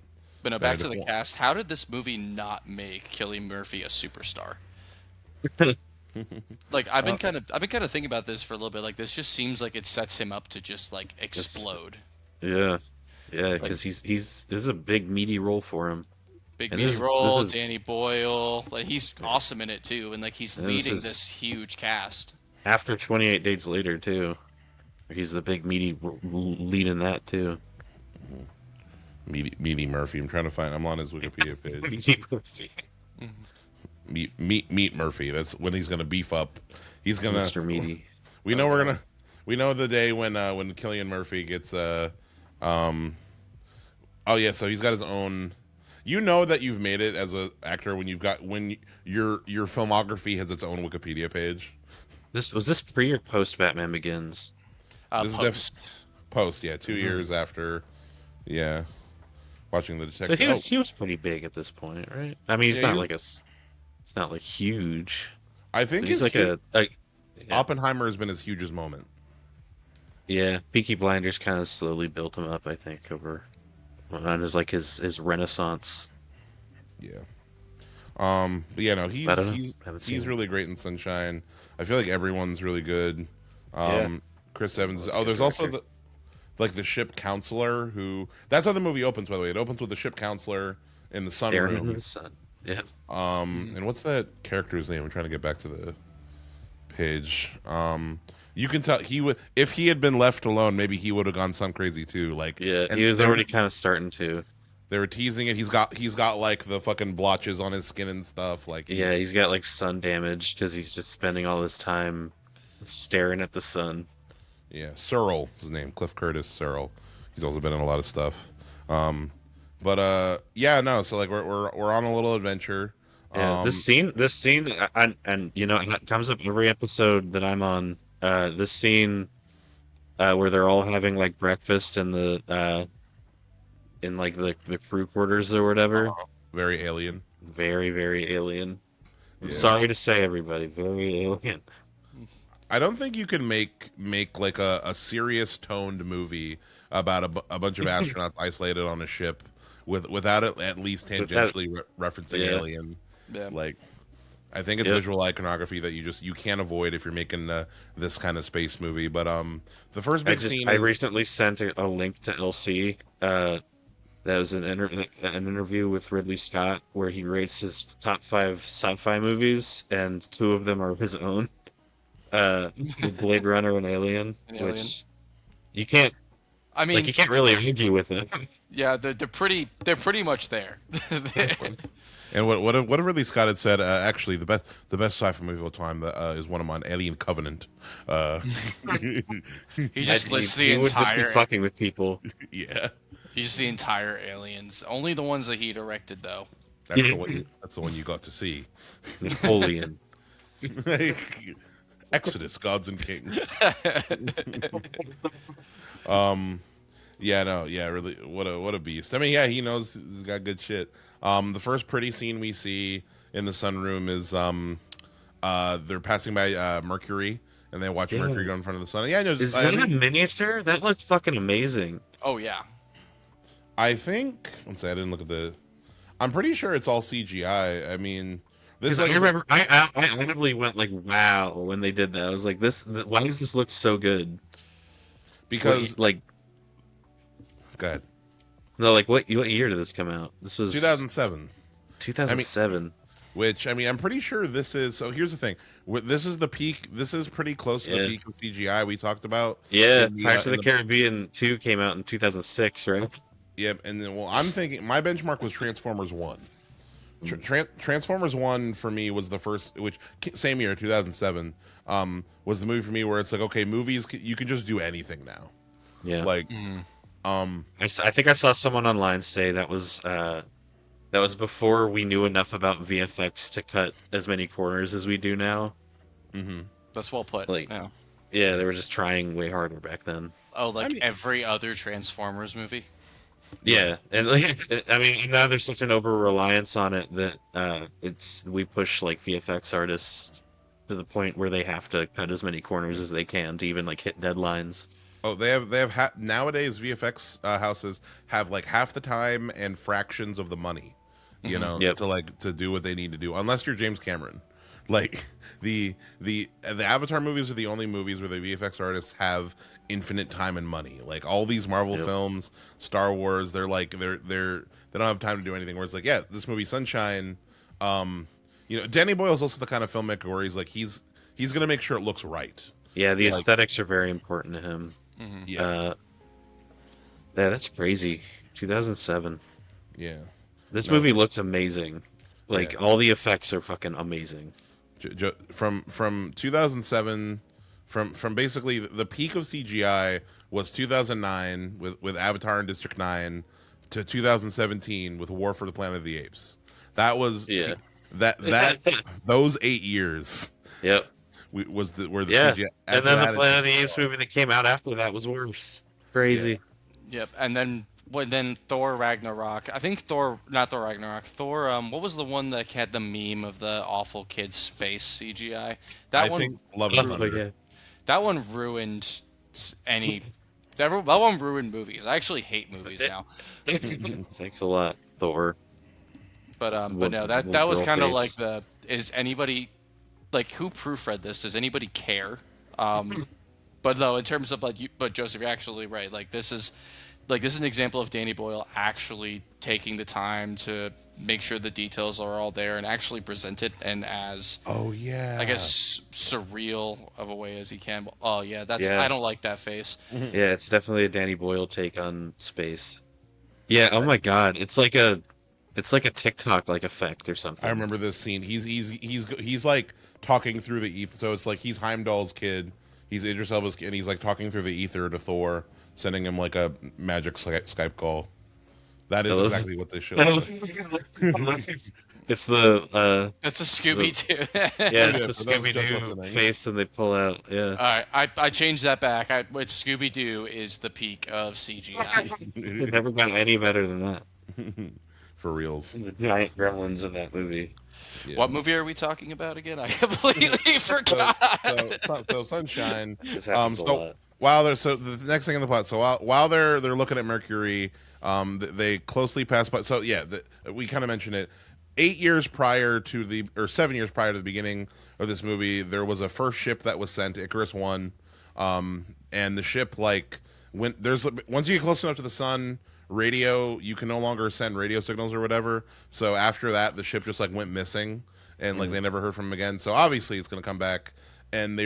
Speaker 3: But no, back to
Speaker 1: just
Speaker 3: the
Speaker 1: want-
Speaker 3: cast. How did this movie not make Cillian Murphy a superstar? Like I've been kind of thinking about this for a little bit. Like this just seems like it sets him up to just like explode.
Speaker 2: Yeah. Yeah, because this is a big meaty role for him.
Speaker 3: Big
Speaker 2: And
Speaker 3: meaty
Speaker 2: this
Speaker 3: role,
Speaker 2: is-
Speaker 3: Danny Boyle. Like he's awesome in it too, and like he's
Speaker 2: And
Speaker 3: leading
Speaker 2: this is-
Speaker 3: this huge cast.
Speaker 2: After 28 Days Later too, he's the big meaty lead in that too.
Speaker 1: Meaty Murphy. I'm trying to find. I'm on his Wikipedia page.
Speaker 2: Meaty Murphy.
Speaker 1: Meat Murphy. That's when he's gonna beef up. He's gonna.
Speaker 2: Mr. Meaty.
Speaker 1: We know we're gonna. We know the day when Cillian Murphy gets Oh yeah, so he's got his own. You know that you've made it as an actor when your filmography has its own Wikipedia page.
Speaker 2: Was this pre or post Batman Begins?
Speaker 1: This is
Speaker 3: Post.
Speaker 1: Post, yeah, 2 years after, yeah, watching the
Speaker 2: So
Speaker 1: detective.
Speaker 2: he was pretty big at this point, right? I mean, he's
Speaker 1: Yeah,
Speaker 2: not
Speaker 1: he-
Speaker 2: like It's not like huge.
Speaker 1: I think
Speaker 2: He's
Speaker 1: his
Speaker 2: like a yeah.
Speaker 1: Oppenheimer has been his hugest moment.
Speaker 2: Yeah, Peaky Blinders kind of slowly built him up, I think, over on his like his renaissance.
Speaker 1: Yeah. But yeah, no,
Speaker 2: I
Speaker 1: he's
Speaker 2: don't know.
Speaker 1: he's
Speaker 2: I haven't seen
Speaker 1: he's
Speaker 2: it.
Speaker 1: really great in Sunshine. I feel like everyone's really good.
Speaker 2: Yeah,
Speaker 1: Chris
Speaker 2: that
Speaker 1: Evans.
Speaker 2: was a
Speaker 1: Oh,
Speaker 2: good
Speaker 1: there's also
Speaker 2: director.
Speaker 1: the ship counselor who. That's how the movie opens. By the way, it opens with the ship counselor in the
Speaker 2: Staring into
Speaker 1: sunroom.
Speaker 2: the sun. Yeah,
Speaker 1: And what's that character's name? I'm trying to get back to the page. You can tell he would if he had been left alone, maybe he would have gone some crazy too. Like,
Speaker 2: yeah.
Speaker 1: and
Speaker 2: He was already kind of starting to.
Speaker 1: they were teasing it. He's got like the fucking blotches on his skin and stuff. Like
Speaker 2: Yeah, he's got like sun damage because he's just spending all his time staring at the sun.
Speaker 1: yeah, Searle, his name, Cliff Curtis Searle. He's also been in a lot of stuff. Um, but yeah, no. So like we're on a little adventure.
Speaker 2: Yeah,
Speaker 1: Um,
Speaker 2: this scene, and you know, it comes up every episode that I'm on. This scene, where they're all having like breakfast in the in like the crew quarters or whatever.
Speaker 1: very alien.
Speaker 2: Very, very alien. I'm
Speaker 1: Yeah.
Speaker 2: sorry to say, everybody, very alien.
Speaker 1: I don't think you can make like a serious toned movie about a bunch of astronauts isolated on a ship without it at least
Speaker 2: But that,
Speaker 1: tangentially referencing
Speaker 2: yeah,
Speaker 1: Alien.
Speaker 3: Yeah.
Speaker 1: Like I think it's
Speaker 2: yep.
Speaker 1: visual iconography that you can't avoid if you're making this kind of space movie. But the first big scene
Speaker 2: I
Speaker 1: is
Speaker 2: recently sent a link to LC. That was an interview with Ridley Scott where he rates his top five sci-fi movies, and two of them are his own. Blade Runner and Alien,
Speaker 3: An Alien.
Speaker 2: which you can't
Speaker 3: I mean,
Speaker 2: you can't really argue with it.
Speaker 3: yeah, they're pretty much there.
Speaker 1: and what Ridley Scott had said. Actually, the best sci-fi movie of all time is one of mine, Alien Covenant.
Speaker 3: He just lists the
Speaker 2: He would just be
Speaker 3: entire.
Speaker 2: fucking with people.
Speaker 1: Yeah,
Speaker 3: He's just the entire aliens. Only the ones that he directed, though.
Speaker 1: that's the one. That's the one you got to see.
Speaker 2: Napoleon.
Speaker 1: Exodus, Gods and Kings. Yeah, no, yeah, really, what a beast. I mean, yeah, he knows he's got good shit. The first pretty scene we see in the sunroom is they're passing by Mercury and they watch
Speaker 2: Yeah.
Speaker 1: Mercury go in front of the sun. Yeah, no,
Speaker 2: Is
Speaker 1: I
Speaker 2: that a
Speaker 1: think,
Speaker 2: miniature? That looks fucking amazing.
Speaker 3: Oh yeah.
Speaker 1: I think. Let's say I didn't look at the. I'm pretty sure it's all CGI. I mean, this
Speaker 2: Because
Speaker 1: like
Speaker 2: I remember, I audibly went like, "Wow!" when they did that. I was like, why does this look so good?"
Speaker 1: because
Speaker 2: Like,
Speaker 1: go ahead.
Speaker 2: no, like what year did this come out? This was
Speaker 1: 2007.
Speaker 2: 2007.
Speaker 1: Which I mean, I'm pretty sure this is. So here's the thing. This is the peak. This is pretty close to the
Speaker 2: Yeah.
Speaker 1: peak of CGI we talked about.
Speaker 2: Yeah,
Speaker 1: in the,
Speaker 2: Pirates of
Speaker 1: in
Speaker 2: the Caribbean 2 came out in 2006, right?
Speaker 1: Yep, and then I'm thinking my benchmark was Transformers One. Transformers One for me was the first, which same year 2007, was the movie for me where it's like, okay, movies you can just do anything now.
Speaker 2: Yeah.
Speaker 1: Like,
Speaker 2: I think I saw someone online say that was before we knew enough about VFX to cut as many corners as we do now.
Speaker 3: That's well put.
Speaker 2: Like,
Speaker 3: Yeah.
Speaker 2: yeah, they were just trying way harder back then.
Speaker 3: Oh, like
Speaker 1: I mean-
Speaker 3: every other Transformers movie.
Speaker 2: Yeah, and like, I mean, now there's such an over reliance on it that we push like VFX artists to the point where they have to cut as many corners as they can to even like hit deadlines.
Speaker 1: oh, they have nowadays VFX houses have like half the time and fractions of the money, you know,
Speaker 2: Yep.
Speaker 1: to do what they need to do. Unless you're James Cameron, like the Avatar movies are the only movies where the VFX artists have infinite time and money. Like all these Marvel
Speaker 2: Yep.
Speaker 1: films, Star Wars, they don't have time to do anything. Where it's like, yeah, this movie Sunshine, Danny Boyle's also the kind of filmmaker where he's like he's gonna make sure it looks right.
Speaker 2: Yeah, the
Speaker 1: Like-
Speaker 2: aesthetics are very important to him.
Speaker 1: Yeah,
Speaker 2: Yeah, that's crazy. 2007.
Speaker 1: yeah.
Speaker 2: This
Speaker 1: No.
Speaker 2: movie looks amazing. Like
Speaker 1: Yeah.
Speaker 2: all the effects are fucking amazing.
Speaker 1: From 2007, from basically the peak of CGI was 2009 with Avatar and District 9 to 2017 with War for the Planet of the Apes. That was
Speaker 2: Yeah.
Speaker 1: that those 8 years
Speaker 2: Yep.
Speaker 1: were the
Speaker 2: Yeah.
Speaker 1: CGI.
Speaker 2: And
Speaker 1: After
Speaker 2: then the
Speaker 1: that,
Speaker 2: Planet of the Apes movie that came out after that was worse. Crazy.
Speaker 3: Yep. And then then Thor Ragnarok. I think not Thor Ragnarok. Thor. What was the one that had the meme of the awful kid's face CGI?
Speaker 1: I
Speaker 3: That one.
Speaker 1: think Love and
Speaker 2: Oh,
Speaker 1: Thunder.
Speaker 2: yeah.
Speaker 3: That one ruined any. That one ruined movies. I actually hate movies now.
Speaker 2: Thanks a lot, Thor.
Speaker 3: But no, that
Speaker 2: Little
Speaker 3: was
Speaker 2: girl
Speaker 3: kind of
Speaker 2: face.
Speaker 3: like is anybody like who proofread this? Does anybody care? But no, in terms of but Joseph, you're actually right. This is an example of Danny Boyle actually taking the time to make sure the details are all there and actually present it and as
Speaker 1: Oh yeah.
Speaker 3: I guess surreal of a way as he can. Oh yeah,
Speaker 2: Yeah.
Speaker 3: I don't like that face.
Speaker 2: Yeah, it's definitely a Danny Boyle take on space. Yeah, oh my God. It's like a TikTok like effect or something.
Speaker 1: I remember this scene. He's like talking through the ether. So it's like he's Heimdall's kid. He's Idris Elba's kid, and he's like talking through the ether to Thor, sending him like a magic Skype call. That is
Speaker 2: Those-
Speaker 1: exactly what this show is.
Speaker 2: It's the
Speaker 3: That's a Scooby Doo.
Speaker 2: yeah,
Speaker 1: Yeah,
Speaker 2: it's the
Speaker 1: for those just
Speaker 2: Scooby-Doo
Speaker 1: listening.
Speaker 2: face and they pull out. Yeah.
Speaker 3: All right, I changed that back. Scooby Doo is the peak of CGI.
Speaker 2: It never got any better than that.
Speaker 1: For reals.
Speaker 2: The giant gremlins in that movie.
Speaker 1: Yeah.
Speaker 3: What movie are we talking about again? I completely forgot.
Speaker 1: So Sunshine.
Speaker 2: This happens a
Speaker 1: So
Speaker 2: lot.
Speaker 1: while they're the next thing in the plot. So while they're looking at Mercury, they closely pass by. So yeah, we kind of mentioned it. 7 years prior to the beginning of this movie, there was a first ship that was sent, Icarus One, and the ship once you get close enough to the sun, you can no longer send radio signals or whatever. So after that, the ship just like went missing, and like they never heard from him again. So obviously it's going to come back, and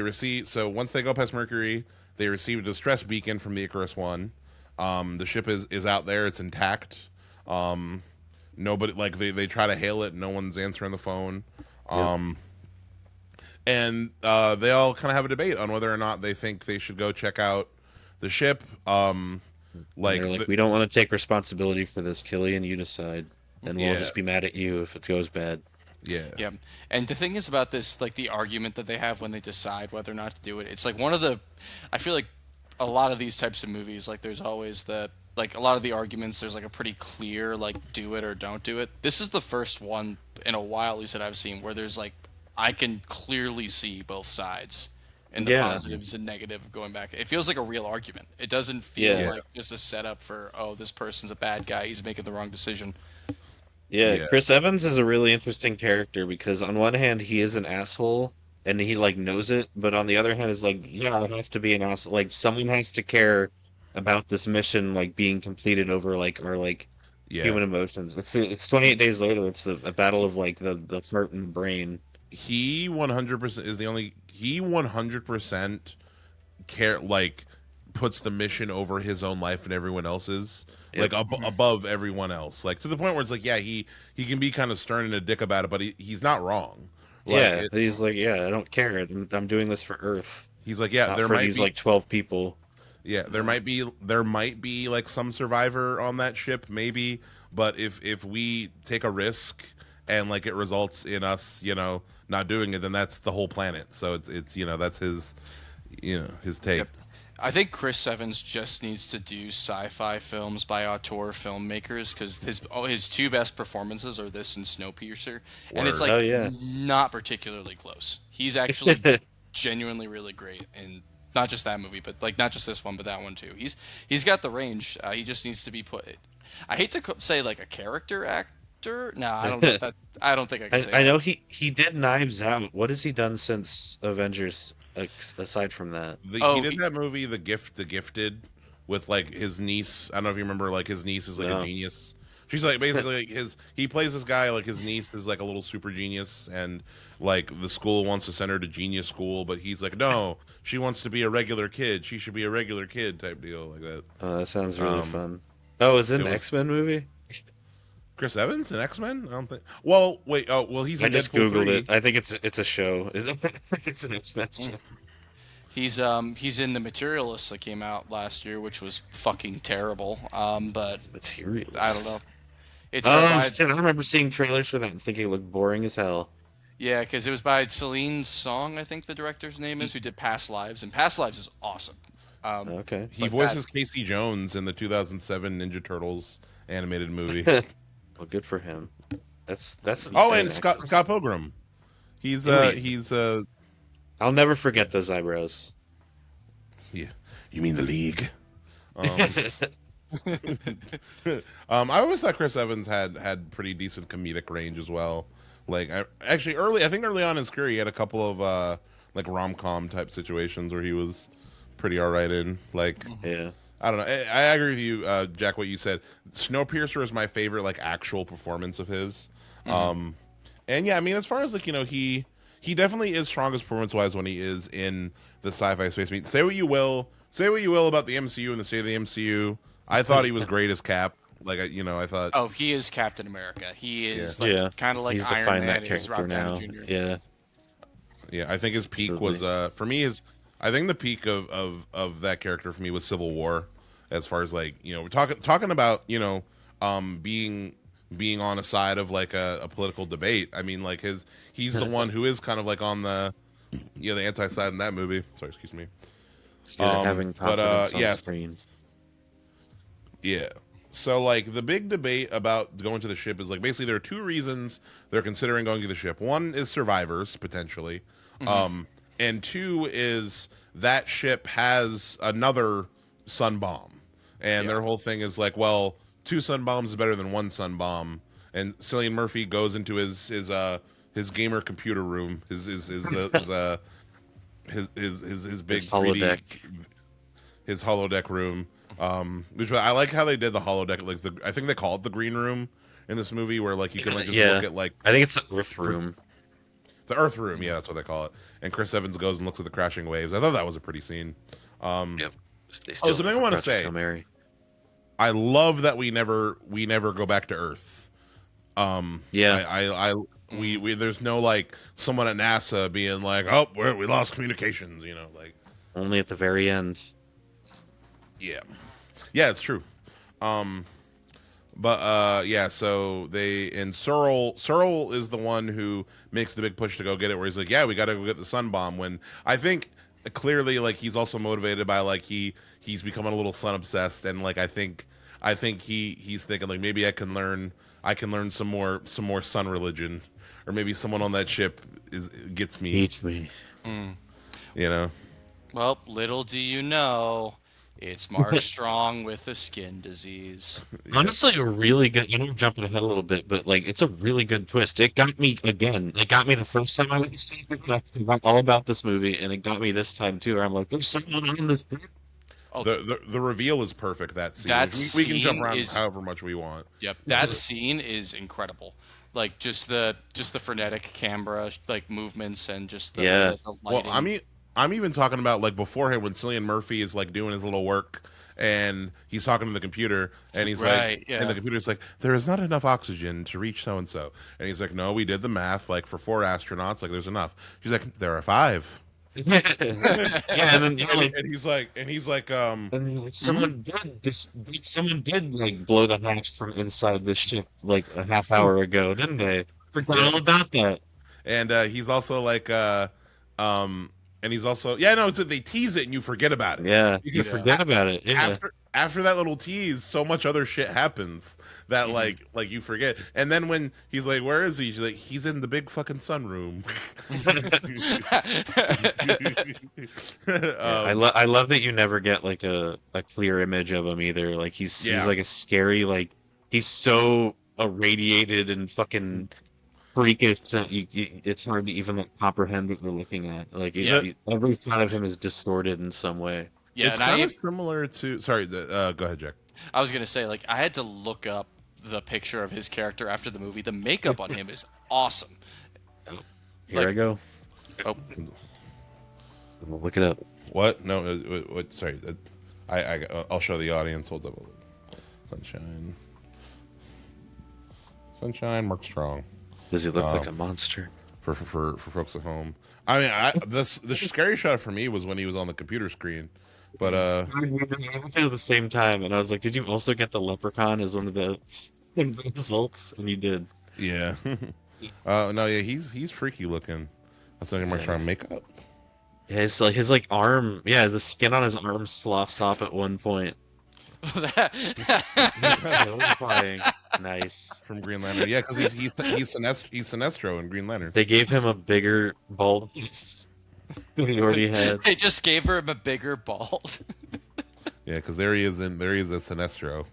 Speaker 1: so once they go past Mercury, they receive a distress beacon from the Icarus One. The ship is out there, it's intact. Nobody they try to hail it, no one's answering the phone. And they all kind of have a debate on whether or not they think they should go check out the ship.
Speaker 2: They're like, we don't want to take responsibility for this, Killian. You decide, and we'll
Speaker 1: Yeah.
Speaker 2: just be mad at you if it goes bad.
Speaker 1: yeah.
Speaker 3: Yeah, and the thing is about this, like the argument that they have when they decide whether or not to do it, it's like one of the, I feel like a lot of these types of movies, like there's always like a lot of the arguments, there's like a pretty clear, like do it or don't do it. This is the first one in a while, at least that I've seen, where there's like, I can clearly see both sides and the
Speaker 2: Yeah.
Speaker 3: positives and negative of going back. It feels like a real argument. It doesn't feel
Speaker 2: Yeah.
Speaker 3: like just a setup for, oh, this person's a bad guy, he's making the wrong decision.
Speaker 2: Yeah,
Speaker 1: Yeah.
Speaker 2: Chris Evans is a really interesting character because on one hand he is an asshole and he like knows it, but on the other hand is like, yeah, I have to be an asshole. Like someone has to care about this mission like being completed over like our like
Speaker 1: Yeah.
Speaker 2: human emotions. It's 28 days later. It's a battle of like the heart and brain.
Speaker 1: He 100% is the only. He 100% puts the mission over his own life and everyone else's,
Speaker 2: Yep.
Speaker 1: above everyone else, like to the point where it's like, yeah, he can be kind of stern and a dick about it, but he's not wrong.
Speaker 2: Yeah, he's like, yeah, I don't care. I'm doing this for Earth,
Speaker 1: He's like, yeah,
Speaker 2: not
Speaker 1: there
Speaker 2: for
Speaker 1: might
Speaker 2: these
Speaker 1: be
Speaker 2: like 12 people.
Speaker 1: yeah, there might be like some survivor on that ship, maybe, but if we take a risk and like it results in us, not doing it, then that's the whole planet. So it's that's his his take.
Speaker 3: Yep. I think Chris Evans just needs to do sci-fi films by auteur filmmakers because his two best performances are this and Snowpiercer, and it's
Speaker 1: Word.
Speaker 3: like
Speaker 2: Oh, yeah.
Speaker 3: not particularly close. He's actually genuinely really great, and not just that movie, but like not just this one, but that one too. He's got the range. He just needs to be put. I hate to say like a character actor. No, I don't. I don't think I can say.
Speaker 2: I
Speaker 3: that.
Speaker 2: know he did Knives Out. What has he done since Avengers aside from that?
Speaker 1: He did that movie, The Gifted, with like his niece. I don't know if you remember, like his niece is like
Speaker 2: No.
Speaker 1: a genius. She's like basically he plays this guy, like his niece is like a little super genius, and like the school wants to send her to genius school, but he's like, no, she wants to be a regular kid. She should be a regular kid type deal like that.
Speaker 2: Oh, that sounds really
Speaker 1: Um,
Speaker 2: fun. Oh, is it an
Speaker 1: it was-
Speaker 2: X-Men movie?
Speaker 1: Chris Evans in X-Men? I don't think. Well, wait. Oh, well, he's
Speaker 2: I
Speaker 1: in
Speaker 2: just
Speaker 1: Deadpool
Speaker 2: googled
Speaker 1: 3.
Speaker 2: it. I think it's a show. It's an X-Men show.
Speaker 3: He's in The Materialist that came out last year, which was fucking terrible. But
Speaker 2: Materials.
Speaker 3: I don't know. It's
Speaker 2: Oh
Speaker 3: by,
Speaker 2: shit! I remember seeing trailers for that and thinking it looked boring as hell.
Speaker 3: yeah, because it was by Celine Song, I think the director's name is, who did Past Lives, and Past Lives is awesome.
Speaker 2: Okay.
Speaker 1: He
Speaker 3: But
Speaker 1: voices Casey Jones in the 2007 Ninja Turtles animated movie.
Speaker 2: Well, good for him. That's
Speaker 1: Oh,
Speaker 2: insane,
Speaker 1: and Scott
Speaker 2: actually.
Speaker 1: Scott Pilgrim. He's
Speaker 2: Wait,
Speaker 1: he's
Speaker 2: I'll never forget
Speaker 1: yes.
Speaker 2: those eyebrows.
Speaker 1: Yeah. You mean the League? Um, I always thought Chris Evans had pretty decent comedic range as well. Like I think early on in his career he had a couple of like rom-com type situations where he was pretty all right in. Like
Speaker 2: Yeah.
Speaker 1: I don't know. I agree with you, Jack. What you said. Snowpiercer is my favorite like actual performance of his. And yeah, I mean, as far as like he definitely is strongest performance wise when he is in the sci-fi space. I mean, say what you will about the MCU and the state of the MCU. I thought he was great as Cap. Like I thought.
Speaker 3: Oh, he is Captain America. He is
Speaker 1: Yeah.
Speaker 3: like
Speaker 2: Yeah.
Speaker 3: kind of like
Speaker 2: He's
Speaker 3: Iron
Speaker 2: defined
Speaker 3: Man
Speaker 2: that
Speaker 3: is
Speaker 2: character
Speaker 3: Robert
Speaker 2: now.
Speaker 3: Downey Jr.
Speaker 2: Yeah.
Speaker 1: Yeah, I think his peak was
Speaker 2: Absolutely.
Speaker 1: for me is I think the peak of that character for me was Civil War, as far as like we're talking about being on a side of like a political debate. I mean like he's the one who is kind of like on the the anti side in that movie. Sorry, excuse me.
Speaker 2: It's good at having
Speaker 1: But
Speaker 2: confidence on
Speaker 1: yes,
Speaker 2: screen.
Speaker 1: yeah. So like the big debate about going to the ship is like basically there are two reasons they're considering going to the ship. One is survivors potentially, and two is that ship has another sun bomb, and their whole thing is like, well, two sun bombs is better than one sun bomb. And Cillian Murphy goes into his gamer computer room, his big
Speaker 2: His
Speaker 1: 3D
Speaker 2: holodeck.
Speaker 1: his holodeck room. Which I like how they did the holodeck. Like I think they call it the green room in this movie, where like you can like just
Speaker 2: Yeah.
Speaker 1: look at like
Speaker 2: I think it's an Earth room.
Speaker 1: the Earth room. Yeah, that's what they call it. And Chris Evans goes and looks at the crashing waves. I thought that was a pretty scene.
Speaker 2: Yep. They
Speaker 1: Oh,
Speaker 2: still
Speaker 1: something I want to say.
Speaker 2: Mary.
Speaker 1: I love that we never go back to Earth.
Speaker 2: Yeah.
Speaker 1: We there's no like someone at NASA being like, oh, we lost communications. Like
Speaker 2: Only at the very end.
Speaker 1: yeah, yeah, it's true. But yeah, so Searle is the one who makes the big push to go get it, where he's like, yeah, we got to go get the sun bomb. When I think clearly like he's also motivated by like he's becoming a little sun obsessed, and like I think he's thinking like maybe I can learn some more sun religion, or maybe someone on that ship gets me,
Speaker 2: Teach me.
Speaker 1: you know.
Speaker 3: Well, little do you know, it's Mark Strong with a skin disease.
Speaker 2: Honestly, a really good. I know I'm jumping ahead a little bit, but like, it's a really good twist. It got me again. It got me the first time I went to see it. I forgot all about this movie, and it got me this time too. Where I'm like, there's someone on this.
Speaker 3: Oh,
Speaker 1: The reveal is perfect. That scene.
Speaker 3: That
Speaker 1: We can jump
Speaker 3: scene
Speaker 1: around
Speaker 3: is-
Speaker 1: however much we want.
Speaker 3: yep, that scene is incredible. Like just the frenetic camera like movements and just
Speaker 2: Yeah.
Speaker 3: the
Speaker 1: Well,
Speaker 3: lighting.
Speaker 1: I'm even talking about like beforehand when Cillian Murphy is like doing his little work and he's talking to the computer and he's
Speaker 3: Right,
Speaker 1: like,
Speaker 3: yeah.
Speaker 1: and the computer's like, there is not enough oxygen to reach so and so, and he's like, no, we did the math, like for 4 astronauts, like there's enough. She's like, there are 5.
Speaker 2: Yeah, and then you know, like,
Speaker 1: And he's like,
Speaker 2: and someone did like blow the hatch from inside the ship like a half hour ago, didn't they? Forgot all about that.
Speaker 1: and he's also like, and he's also, yeah, no, they tease it and you forget about it.
Speaker 2: Yeah, you
Speaker 1: Because
Speaker 2: forgot about it. Yeah.
Speaker 1: after that little tease, so much other shit happens that like you forget. And then when he's like, "Where is he?" She's like, "He's in the big fucking sunroom."
Speaker 2: I love that you never get like a clear image of him either. Like he's
Speaker 1: Yeah.
Speaker 2: like a scary, like he's so irradiated and fucking freakish that it's hard to even like comprehend what we're looking at. Like every side of him is distorted in some way.
Speaker 3: Yeah,
Speaker 1: It's
Speaker 3: and
Speaker 1: kind of similar to. Sorry, go ahead, Jack.
Speaker 3: I was gonna say, like, I had to look up the picture of his character after the movie. The makeup on him is awesome.
Speaker 2: Here
Speaker 3: Like-
Speaker 2: I go.
Speaker 3: Oh,
Speaker 2: Look it up.
Speaker 1: What? No, what? Sorry, I'll show the audience. Hold up. Sunshine, Mark Strong.
Speaker 2: Does he look like a monster?
Speaker 1: For folks at home. I mean, the scary shot for me was when he was on the computer screen, but
Speaker 2: I went to at the same time, and I was like, "Did you also get the leprechaun as one of the results?" And you did.
Speaker 1: yeah. No, yeah, he's freaky looking. That's like Mark Strong makeup.
Speaker 2: his like arm, yeah, the skin on his arm sloughs off at one point. He's terrifying. Nice.
Speaker 1: from Green Lantern. Yeah, because he's Sinestro in Green Lantern.
Speaker 2: They gave him a bigger bald than he already had.
Speaker 3: They just gave her a bigger bald.
Speaker 1: Yeah, because there he is as Sinestro.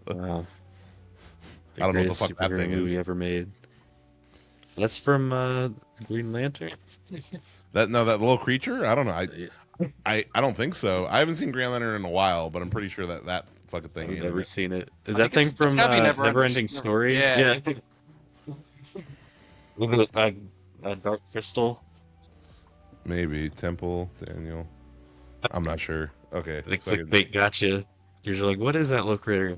Speaker 2: Wow.
Speaker 1: I don't know what the
Speaker 2: Greatest
Speaker 1: fuck that
Speaker 2: superhero
Speaker 1: thing
Speaker 2: movie
Speaker 1: is.
Speaker 2: ever made. That's from Green Lantern.
Speaker 1: That little creature? I don't know.
Speaker 2: Yeah,
Speaker 1: I don't think so. I haven't seen Green Lantern in a while, but I'm pretty sure that fucking thing.
Speaker 2: I've never seen it. Is
Speaker 3: I
Speaker 2: that
Speaker 3: think
Speaker 2: thing
Speaker 3: it's
Speaker 2: from
Speaker 3: gotta be
Speaker 2: Neverending Story?
Speaker 3: Yeah.
Speaker 2: Yeah. Look at Dark Crystal.
Speaker 1: Maybe Temple Daniel. I'm not sure. Okay,
Speaker 2: The
Speaker 1: so I can-
Speaker 2: clickbait gotcha. You're like, what is that little critter?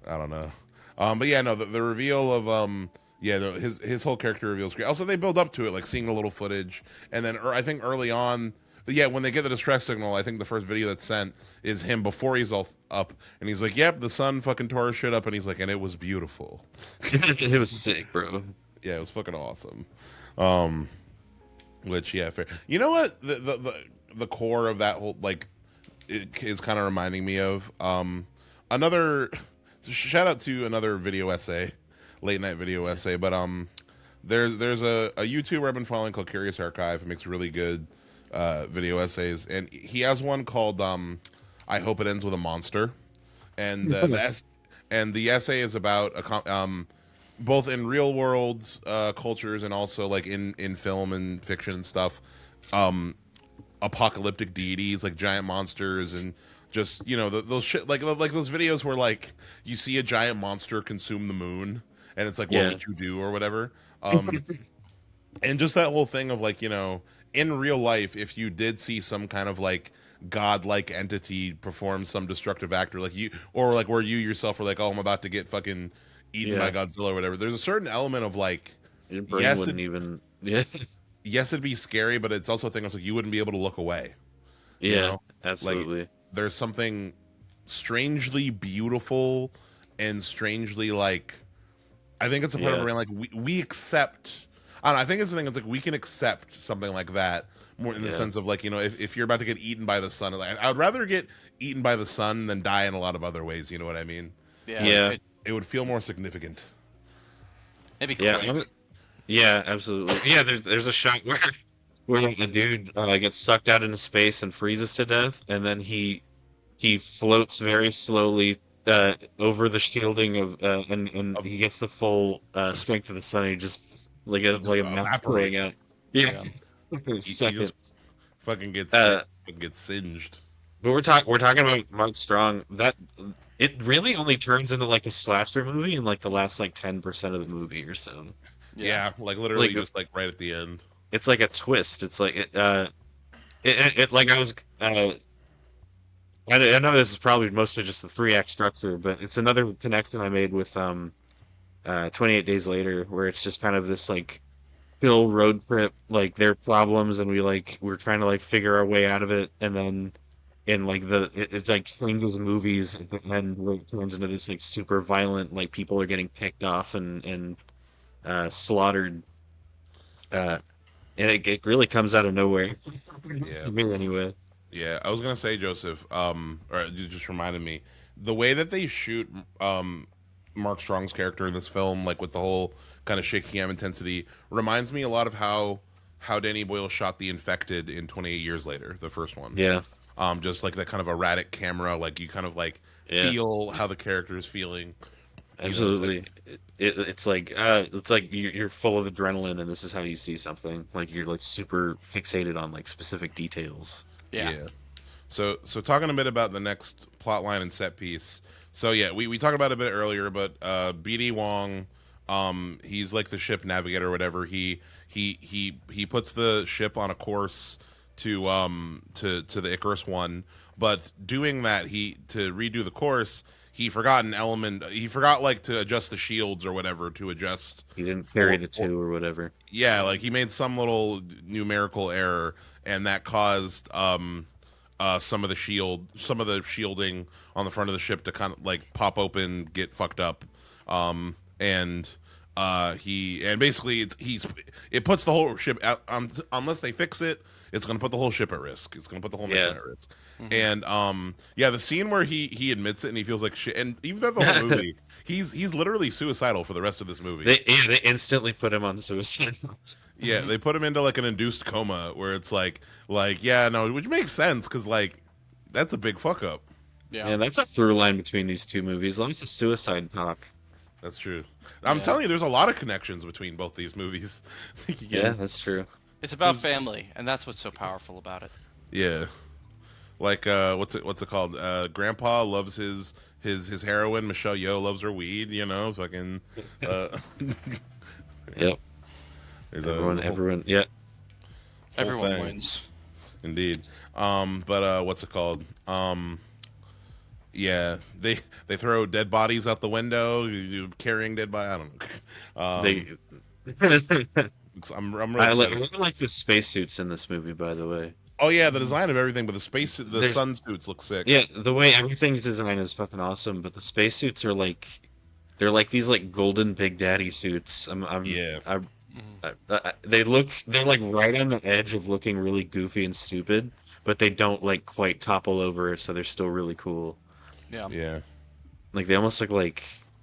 Speaker 1: I don't know. But yeah, no, the reveal of yeah, his whole character reveal is great. Also, they build up to it, like seeing a little footage, and then I think early on, yeah, when they get the distress signal, I think the first video that's sent is him before he's all up, and he's like, "Yep, the sun fucking tore his shit up," and he's like, "And it was beautiful."
Speaker 2: It was sick, bro.
Speaker 1: Yeah, it was fucking awesome. Which yeah, fair. You know what? The core of that whole like it is kind of reminding me of another shout out to another video essay, late night video essay. But there's a YouTuber I've been following called Curious Archive who makes really good video essays, and he has one called I hope it ends with a monster, and the essay is about both in real world cultures and also like in film and fiction and stuff, apocalyptic deities like giant monsters and just those shit like those videos where like you see a giant monster consume the moon and it's like what
Speaker 2: Yeah.
Speaker 1: would you do or whatever, and just that whole thing of like in real life if you did see some kind of like godlike entity perform some destructive act or like you or like where you yourself were like, oh, I'm about to get fucking eaten by
Speaker 2: Yeah.
Speaker 1: Godzilla or whatever, there's a certain element of like
Speaker 2: Your brain
Speaker 1: yes
Speaker 2: wouldn't even. Yeah.
Speaker 1: yes it'd be scary, but it's also a thing of like you wouldn't be able to look away.
Speaker 2: Yeah.
Speaker 1: know,
Speaker 2: Absolutely.
Speaker 1: There's something strangely beautiful and strangely like I think it's a part of
Speaker 2: Yeah.
Speaker 1: our brain like we accept. I don't know, I think it's the thing. It's like we can accept something like that more in the
Speaker 2: Yeah.
Speaker 1: sense of like if you're about to get eaten by the sun, like I would rather get eaten by the sun than die in a lot of other ways. You know what I mean?
Speaker 2: Yeah.
Speaker 1: It would feel more significant.
Speaker 3: Maybe
Speaker 2: Yeah.
Speaker 3: quick.
Speaker 2: Yeah. Absolutely. Yeah. There's a shot where the dude gets sucked out into space and freezes to death, and then he floats very slowly over the shielding of and he gets the full strength of the sun. He just like a mouth flowing out. Yeah.
Speaker 1: He
Speaker 2: Second.
Speaker 1: just fucking gets fucking gets singed.
Speaker 2: But we're talking about Mark Strong. That it really only turns into like a slasher movie in like the last like 10% of the movie or so.
Speaker 1: Yeah, like literally
Speaker 2: Like,
Speaker 1: just like right at the end.
Speaker 2: It's like a twist. It's like it like I was I know this is probably mostly just the 3 act structure, but it's another connection I made with 28 Days Later, where it's just kind of this like chill road trip, like their problems, and we're trying to like figure our way out of it, and then in like it's like changes movies at the end where it turns into this like super violent, like people are getting picked off and slaughtered, uh, and it really comes out of nowhere.
Speaker 1: Yeah.
Speaker 2: For me anyway.
Speaker 1: Yeah, I was gonna say, Joseph. Or you just reminded me the way that they shoot Mark Strong's character in this film, like with the whole kind of shaky cam intensity, reminds me a lot of how Danny Boyle shot The Infected in 28 Years Later, the first one.
Speaker 2: Yeah,
Speaker 1: Just like that kind of erratic camera, like you kind of like
Speaker 2: Yeah.
Speaker 1: feel how the character is feeling.
Speaker 2: absolutely. It's like you're full of adrenaline, and this is how you see something. Like you're like super fixated on like specific details.
Speaker 3: Yeah.
Speaker 1: So talking a bit about the next plot line and set piece. So yeah, we talked about it a bit earlier, but BD Wong, he's like the ship navigator or whatever. He puts the ship on a course to the Icarus One, but doing that to redo the course, he forgot an element. He forgot like to adjust the shields or whatever to adjust.
Speaker 2: He didn't carry the 2 or whatever.
Speaker 1: Yeah, like he made some little numerical error, and that caused some of the shielding on the front of the ship to kind of like pop open, get fucked up, and Basically it puts the whole ship out, unless they fix it. It's going to put the whole ship at risk. It's going to put the whole mission at risk. And yeah, the scene where he admits it and he feels like shit, and even throughout the whole movie, he's literally suicidal for the rest of this movie.
Speaker 2: They instantly put him on suicide.
Speaker 1: Yeah, they put him into like an induced coma where it's like yeah, no, which makes sense because like that's a big fuck up.
Speaker 2: Yeah, that's a through line between these two movies. Lots of suicide talk.
Speaker 1: That's true. I'm telling you, there's a lot of connections between both these movies.
Speaker 2: Yeah, that's true.
Speaker 3: It's about family, and that's what's so powerful about it.
Speaker 1: Yeah, like what's it called? Grandpa loves his heroin. Michelle Yeoh loves her weed. You know, fucking.
Speaker 2: Yep. Everyone. Yeah.
Speaker 3: Everyone
Speaker 1: thing.
Speaker 3: wins.
Speaker 1: Indeed. But what's it called? Yeah, they throw dead bodies out the window. You carrying dead body. I don't know. I'm really
Speaker 2: I
Speaker 1: excited.
Speaker 2: like the spacesuits in this movie, by the way.
Speaker 1: Oh yeah, the design of everything, but the
Speaker 2: There's-
Speaker 1: sun suits look sick.
Speaker 2: Yeah, the way everything's designed is fucking awesome, but the spacesuits are they're like these like golden Big Daddy suits.
Speaker 1: Yeah.
Speaker 2: They're like right on the edge of looking really goofy and stupid, but they don't like quite topple over, so they're still really cool.
Speaker 3: Yeah.
Speaker 1: Yeah.
Speaker 2: Like they almost look like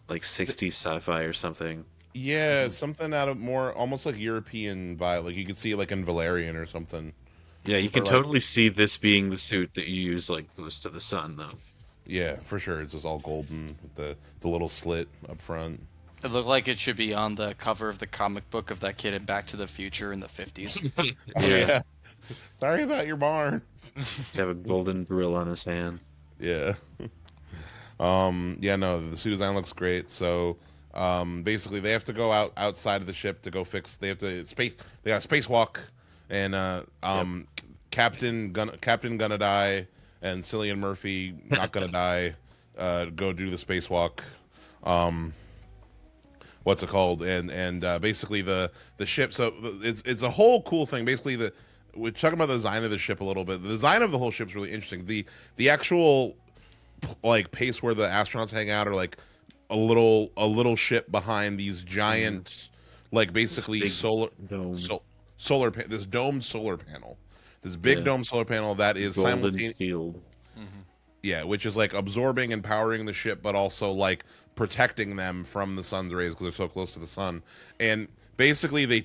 Speaker 2: 60s sci-fi or something.
Speaker 1: Yeah, something out of more almost like European vibe. Like you could see it like in Valerian or something.
Speaker 2: Yeah, you can
Speaker 1: Or like-
Speaker 2: totally see this being the suit that you use like close to the sun, though.
Speaker 1: Yeah, for sure. It's just all golden with the little slit up front.
Speaker 3: It looked like it should be on the cover of the comic book of that kid in Back to the Future in the 50s.
Speaker 1: Oh, yeah. Sorry about your barn.
Speaker 2: To have a golden grill on his hand.
Speaker 1: Yeah. Yeah, no, the suit design looks great. So, basically they have to go outside of the ship to go fix. They got a spacewalk, and Captain gonna die, and Cillian Murphy not gonna die. Go do the spacewalk. What's it called? And basically the ship. So it's a whole cool thing. Basically we're talking about the design of the ship a little bit. The design of the whole ship is really interesting. The actual like pace where the astronauts hang out are like a little ship behind these giant like basically
Speaker 2: big
Speaker 1: solar
Speaker 2: dome.
Speaker 1: this domed solar panel, this big dome solar panel that is
Speaker 2: Golden
Speaker 1: simultaneous,
Speaker 2: field.
Speaker 1: which is like absorbing and powering the ship but also like protecting them from the sun's rays because they're so close to the sun. And basically they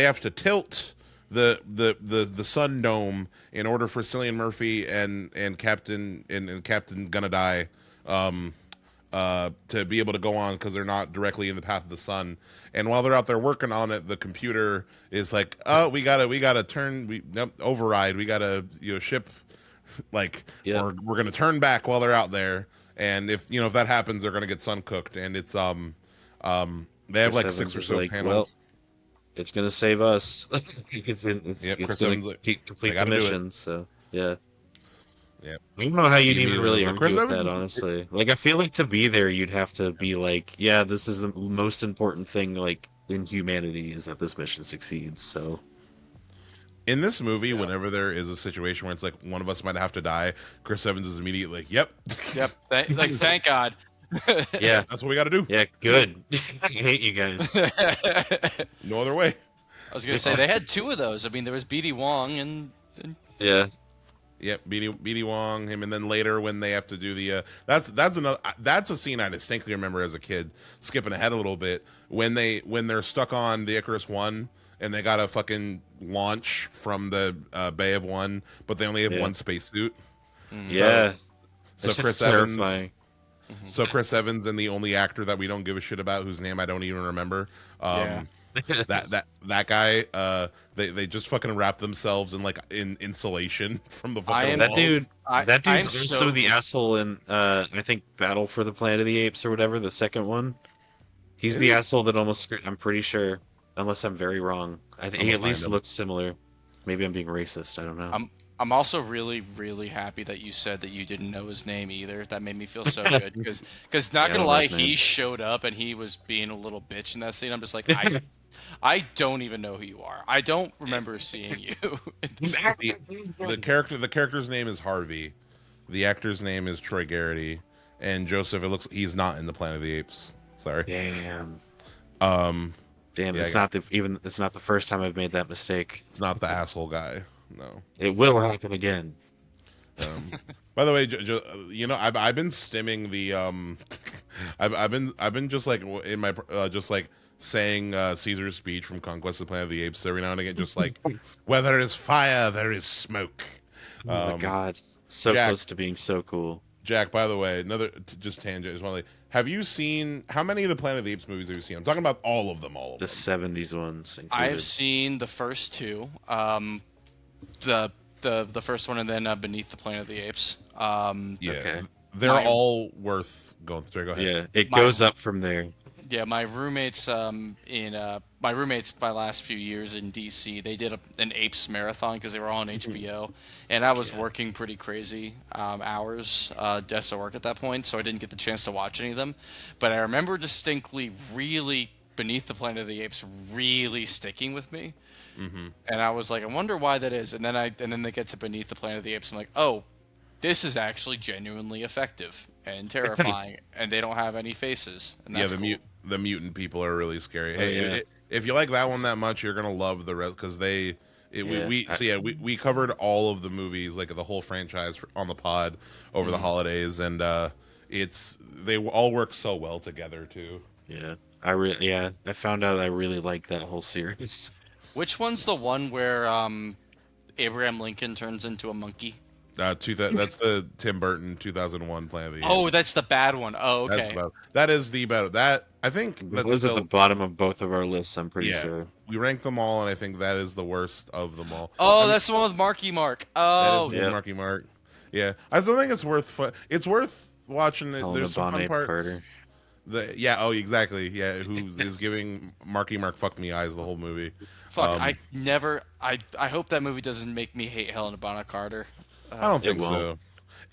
Speaker 1: have to tilt the sun dome in order for Cillian Murphy and Captain Gonna Die to be able to go on because they're not directly in the path of the sun. And while they're out there working on it, the computer is like, oh, we gotta turn override. We gotta ship like or we're gonna turn back while they're out there. And if that happens, they're gonna get sun cooked. And it's they have like
Speaker 2: Chris
Speaker 1: 6
Speaker 2: Evans
Speaker 1: or
Speaker 2: is
Speaker 1: so
Speaker 2: like,
Speaker 1: panels.
Speaker 2: well, it's gonna save us. It's
Speaker 1: Chris
Speaker 2: gonna
Speaker 1: Evans like,
Speaker 2: complete
Speaker 1: "I
Speaker 2: the
Speaker 1: gotta do it."
Speaker 2: mission. So yeah.
Speaker 1: Yeah.
Speaker 2: I don't know how you'd
Speaker 1: You
Speaker 2: even
Speaker 1: mean
Speaker 2: really
Speaker 1: so
Speaker 2: argue
Speaker 1: Chris
Speaker 2: with
Speaker 1: Evans
Speaker 2: that,
Speaker 1: is-
Speaker 2: honestly. Like, I feel like to be there, you'd have to be like, yeah, this is the most important thing, like, in humanity is that this mission succeeds. So,
Speaker 1: In this movie, whenever there is a situation where it's like one of us might have to die, Chris Evans is immediately like, "Yep,
Speaker 3: Yep. Thank God.
Speaker 2: yeah,
Speaker 1: that's what we got to do.
Speaker 2: yeah, good. I hate you guys.
Speaker 1: No other way."
Speaker 3: I was gonna say they had 2 of those. I mean, there was BD Wong and
Speaker 2: Yeah,
Speaker 1: Yep, BD Wong, him, and then later when they have to do the that's a scene I distinctly remember as a kid. Skipping ahead a little bit, when they're stuck on the Icarus One and they gotta fucking launch from the Bay of One, but they only have one spacesuit.
Speaker 2: yeah.
Speaker 1: So
Speaker 2: That's
Speaker 1: Chris
Speaker 2: just
Speaker 1: Evans,
Speaker 2: terrifying.
Speaker 1: Chris Evans, and the only actor that we don't give a shit about, whose name I don't even remember.
Speaker 3: Yeah.
Speaker 1: That guy, they just fucking wrap themselves in like in insulation from the
Speaker 3: I
Speaker 1: fucking
Speaker 3: am-
Speaker 2: That
Speaker 1: walls.
Speaker 2: dude,
Speaker 3: I
Speaker 2: that
Speaker 3: am
Speaker 2: dude's
Speaker 3: so-
Speaker 2: also the asshole in, I think, Battle for the Planet of the Apes or whatever, the second one. He's the asshole that almost screwed. I'm pretty sure, unless I'm very wrong. I think
Speaker 1: I'm
Speaker 2: he
Speaker 1: gonna
Speaker 2: at least
Speaker 1: find him.
Speaker 2: looks similar. Maybe I'm being racist. I don't know.
Speaker 3: I'm also really, really happy that you said that you didn't know his name either. That made me feel so good because not
Speaker 2: Yeah, I
Speaker 3: gonna
Speaker 2: don't know
Speaker 3: lie,
Speaker 2: his name.
Speaker 3: he showed up and he was being a little bitch in that scene. I'm just like, I don't even know who you are. I don't remember seeing you. in this movie.
Speaker 1: The character's name is Harvey. The actor's name is Troy Garrity, and Joseph. It looks he's not in the Planet of the Apes. Sorry.
Speaker 2: Damn.
Speaker 1: Um,
Speaker 2: Damn,
Speaker 1: yeah,
Speaker 2: it's not the first time I've made that mistake.
Speaker 1: it's not the asshole guy. No.
Speaker 2: It will happen again.
Speaker 1: Um, by the way, you know, I've been stimming the I've been just like in my just like saying Caesar's speech from Conquest of the Planet of the Apes every now and again, just like where there is fire, there is smoke.
Speaker 2: Oh my God. So
Speaker 1: Jack,
Speaker 2: close to being so cool.
Speaker 1: Jack. By the way, another just tangent. Just want to have you seen how many of the Planet of the Apes movies have you seen? I'm talking about all of them, all of
Speaker 2: The
Speaker 1: them.
Speaker 2: 70s ones
Speaker 3: I have
Speaker 2: included.
Speaker 3: seen the first two, the the first one, and then Beneath the Planet of the Apes.
Speaker 1: Yeah,
Speaker 2: Okay.
Speaker 1: they're
Speaker 3: My-
Speaker 1: all worth going through. Go ahead.
Speaker 2: Yeah, it
Speaker 3: My-
Speaker 2: goes up from there.
Speaker 3: Yeah, my roommates my roommates my last few years in DC, they did an Apes marathon because they were all on HBO, and I was working pretty crazy hours just to work at that point, so I didn't get the chance to watch any of them. But I remember distinctly, really Beneath the Planet of the Apes really sticking with me, and I was like, I wonder why that is. And then they get to Beneath the Planet of the Apes, I'm like, oh, this is actually genuinely effective and terrifying, and they don't have any faces. And
Speaker 1: Yeah,
Speaker 3: that's cool.
Speaker 1: the mutant people are really scary.
Speaker 2: Oh,
Speaker 1: Hey,
Speaker 2: yeah.
Speaker 1: if you like that one that much, you're gonna love the rest because
Speaker 2: Yeah.
Speaker 1: we covered all of the movies, like the whole franchise on the pod over the holidays, and they all work so well together too.
Speaker 2: Yeah. I found out I really like that whole series.
Speaker 3: Which one's the one where Abraham Lincoln turns into a monkey?
Speaker 1: That's the Tim Burton 2001 Planet of the Apes.
Speaker 3: Oh, that's the bad one. Oh,
Speaker 1: That's
Speaker 3: okay.
Speaker 1: that is the better. That I think
Speaker 2: That
Speaker 1: that's
Speaker 2: was at
Speaker 1: still
Speaker 2: the bottom of both of our lists, I'm pretty
Speaker 1: yeah.
Speaker 2: sure.
Speaker 1: We ranked them all, and I think that is the worst of them all.
Speaker 3: Oh, that's the one with Marky Mark. Oh,
Speaker 1: That is
Speaker 2: yeah.
Speaker 1: Marky Mark. Yeah, I still think it's it's worth watching.
Speaker 2: Helena
Speaker 1: There's some fun
Speaker 2: Bonham
Speaker 1: parts.
Speaker 2: Carter.
Speaker 1: Oh, exactly. Yeah, who is giving Marky Mark fuck me eyes the whole movie.
Speaker 3: fuck!
Speaker 1: Um,
Speaker 3: I hope that movie doesn't make me hate Helena Bonham Carter.
Speaker 1: I don't
Speaker 2: It
Speaker 1: think
Speaker 2: won't.
Speaker 1: so.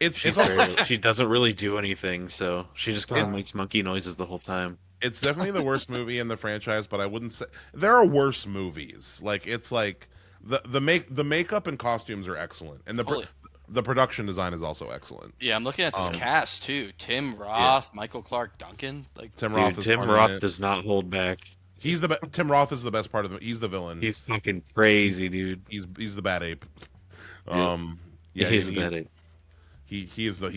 Speaker 1: It's
Speaker 2: She's
Speaker 1: also
Speaker 2: barely- she doesn't really do anything, so she just kind of
Speaker 1: It-
Speaker 2: makes monkey noises the whole time.
Speaker 1: it's definitely the worst movie in the franchise, but I wouldn't say there are worse movies. Like it's like the makeup and costumes are excellent, and
Speaker 3: Holy-
Speaker 1: the production design is also excellent.
Speaker 3: Yeah, I'm looking at this cast too. Tim Roth, Michael Clark Duncan. Like,
Speaker 1: Tim
Speaker 2: Dude,
Speaker 1: Roth is
Speaker 2: Tim
Speaker 1: part of
Speaker 2: Roth
Speaker 1: it.
Speaker 2: does not hold back.
Speaker 1: He's Tim Roth is the best part of the. He's the villain.
Speaker 2: He's fucking crazy, dude.
Speaker 1: He's the bad ape.
Speaker 2: Yeah.
Speaker 1: Yeah,
Speaker 2: He's
Speaker 1: he,
Speaker 2: about it.
Speaker 1: he's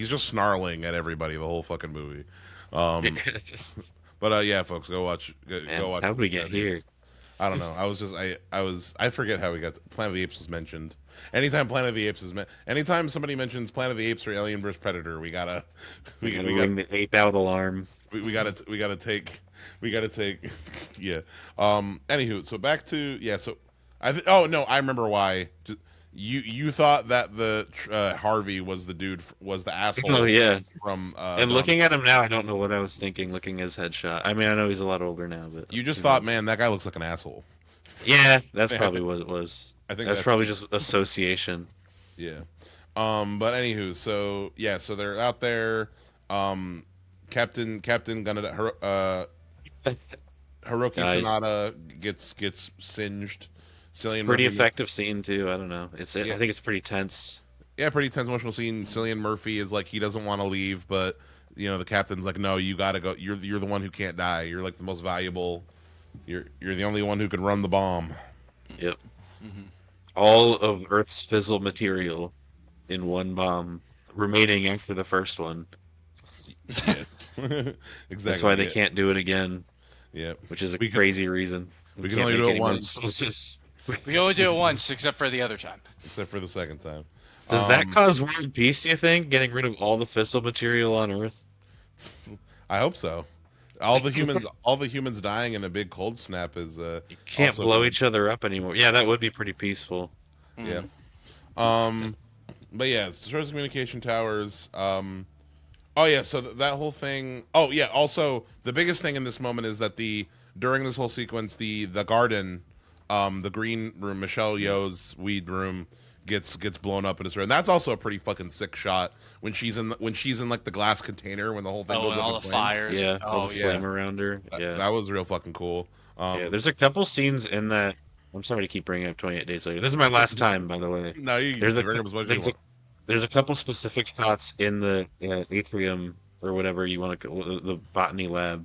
Speaker 1: just snarling at everybody the whole fucking movie. But yeah, folks, go watch. Go watch.
Speaker 2: How did we get here?
Speaker 1: I don't know. I forget how we got. Planet of the Apes was mentioned. Anytime Planet of the Apes is anytime somebody mentions Planet of the Apes or Alien vs Predator, we gotta
Speaker 2: We gotta ring the ape out alarm.
Speaker 1: we gotta take yeah. Anywho, so back to yeah. So oh no, I remember why. You thought that the Harvey was the dude was the asshole.
Speaker 2: Oh yeah.
Speaker 1: From
Speaker 2: And looking at him now, I don't know what I was thinking. Looking at his headshot. I mean, I know he's a lot older now, but
Speaker 1: you just thought, man, that guy looks like an asshole.
Speaker 2: yeah, that's probably what it was.
Speaker 1: I think
Speaker 2: that's
Speaker 1: that's-
Speaker 2: probably just association.
Speaker 1: Yeah. But anywho, so yeah, so they're out there. Captain Hiroki
Speaker 2: Guys.
Speaker 1: Sanada gets singed. Cillian
Speaker 2: Pretty
Speaker 1: Murphy,
Speaker 2: effective scene too. I don't know.
Speaker 1: Yeah.
Speaker 2: I think it's pretty tense.
Speaker 1: Yeah, pretty tense emotional scene. Cillian Murphy is like he doesn't want to leave, but you know the captain's like, no, you gotta go. You're the one who can't die. You're like the most valuable. You're the only one who can run the bomb.
Speaker 2: Yep. All of Earth's fissile material in one bomb remaining after the first one.
Speaker 1: Exactly.
Speaker 2: That's why they
Speaker 1: yeah.
Speaker 2: can't do it again,
Speaker 1: Yeah.
Speaker 2: which is a
Speaker 1: We can-
Speaker 2: crazy reason.
Speaker 1: we can
Speaker 2: can't
Speaker 1: only
Speaker 2: make
Speaker 1: do it
Speaker 2: any more
Speaker 1: once.
Speaker 2: excuses.
Speaker 3: we only do it once, except for the other time.
Speaker 1: Except for the second time.
Speaker 2: Does that cause world peace, do you think? Getting rid of all the fissile material on Earth?
Speaker 1: I hope so. All the humans dying in a big cold snap is
Speaker 2: Can't
Speaker 1: also
Speaker 2: blow
Speaker 1: good.
Speaker 2: each other up anymore. Yeah, that would be pretty peaceful.
Speaker 1: Yeah. But yeah, source communication towers. Oh yeah, so that whole thing. Oh yeah. Also, the biggest thing in this moment is that during this whole sequence, the garden, the green room, Michelle Yeoh's weed room, gets blown up in his room. And that's also a pretty fucking sick shot when she's in like the glass container when the whole thing
Speaker 3: Oh,
Speaker 1: goes
Speaker 3: and
Speaker 1: up
Speaker 3: all
Speaker 1: in
Speaker 3: the
Speaker 1: flames.
Speaker 3: fires.
Speaker 2: Yeah,
Speaker 3: Oh,
Speaker 2: all the
Speaker 3: yeah.
Speaker 2: flame around her. Yeah.
Speaker 1: That was real fucking cool.
Speaker 2: Yeah, there's a couple scenes in that. I'm sorry to keep bringing up 28 Days Later. This is my last time, by the way.
Speaker 1: No, you
Speaker 2: There's
Speaker 1: can
Speaker 2: a,
Speaker 1: bring up as much as
Speaker 2: there's,
Speaker 1: you
Speaker 2: a, there's a couple specific shots in the atrium or whatever you want to call the botany lab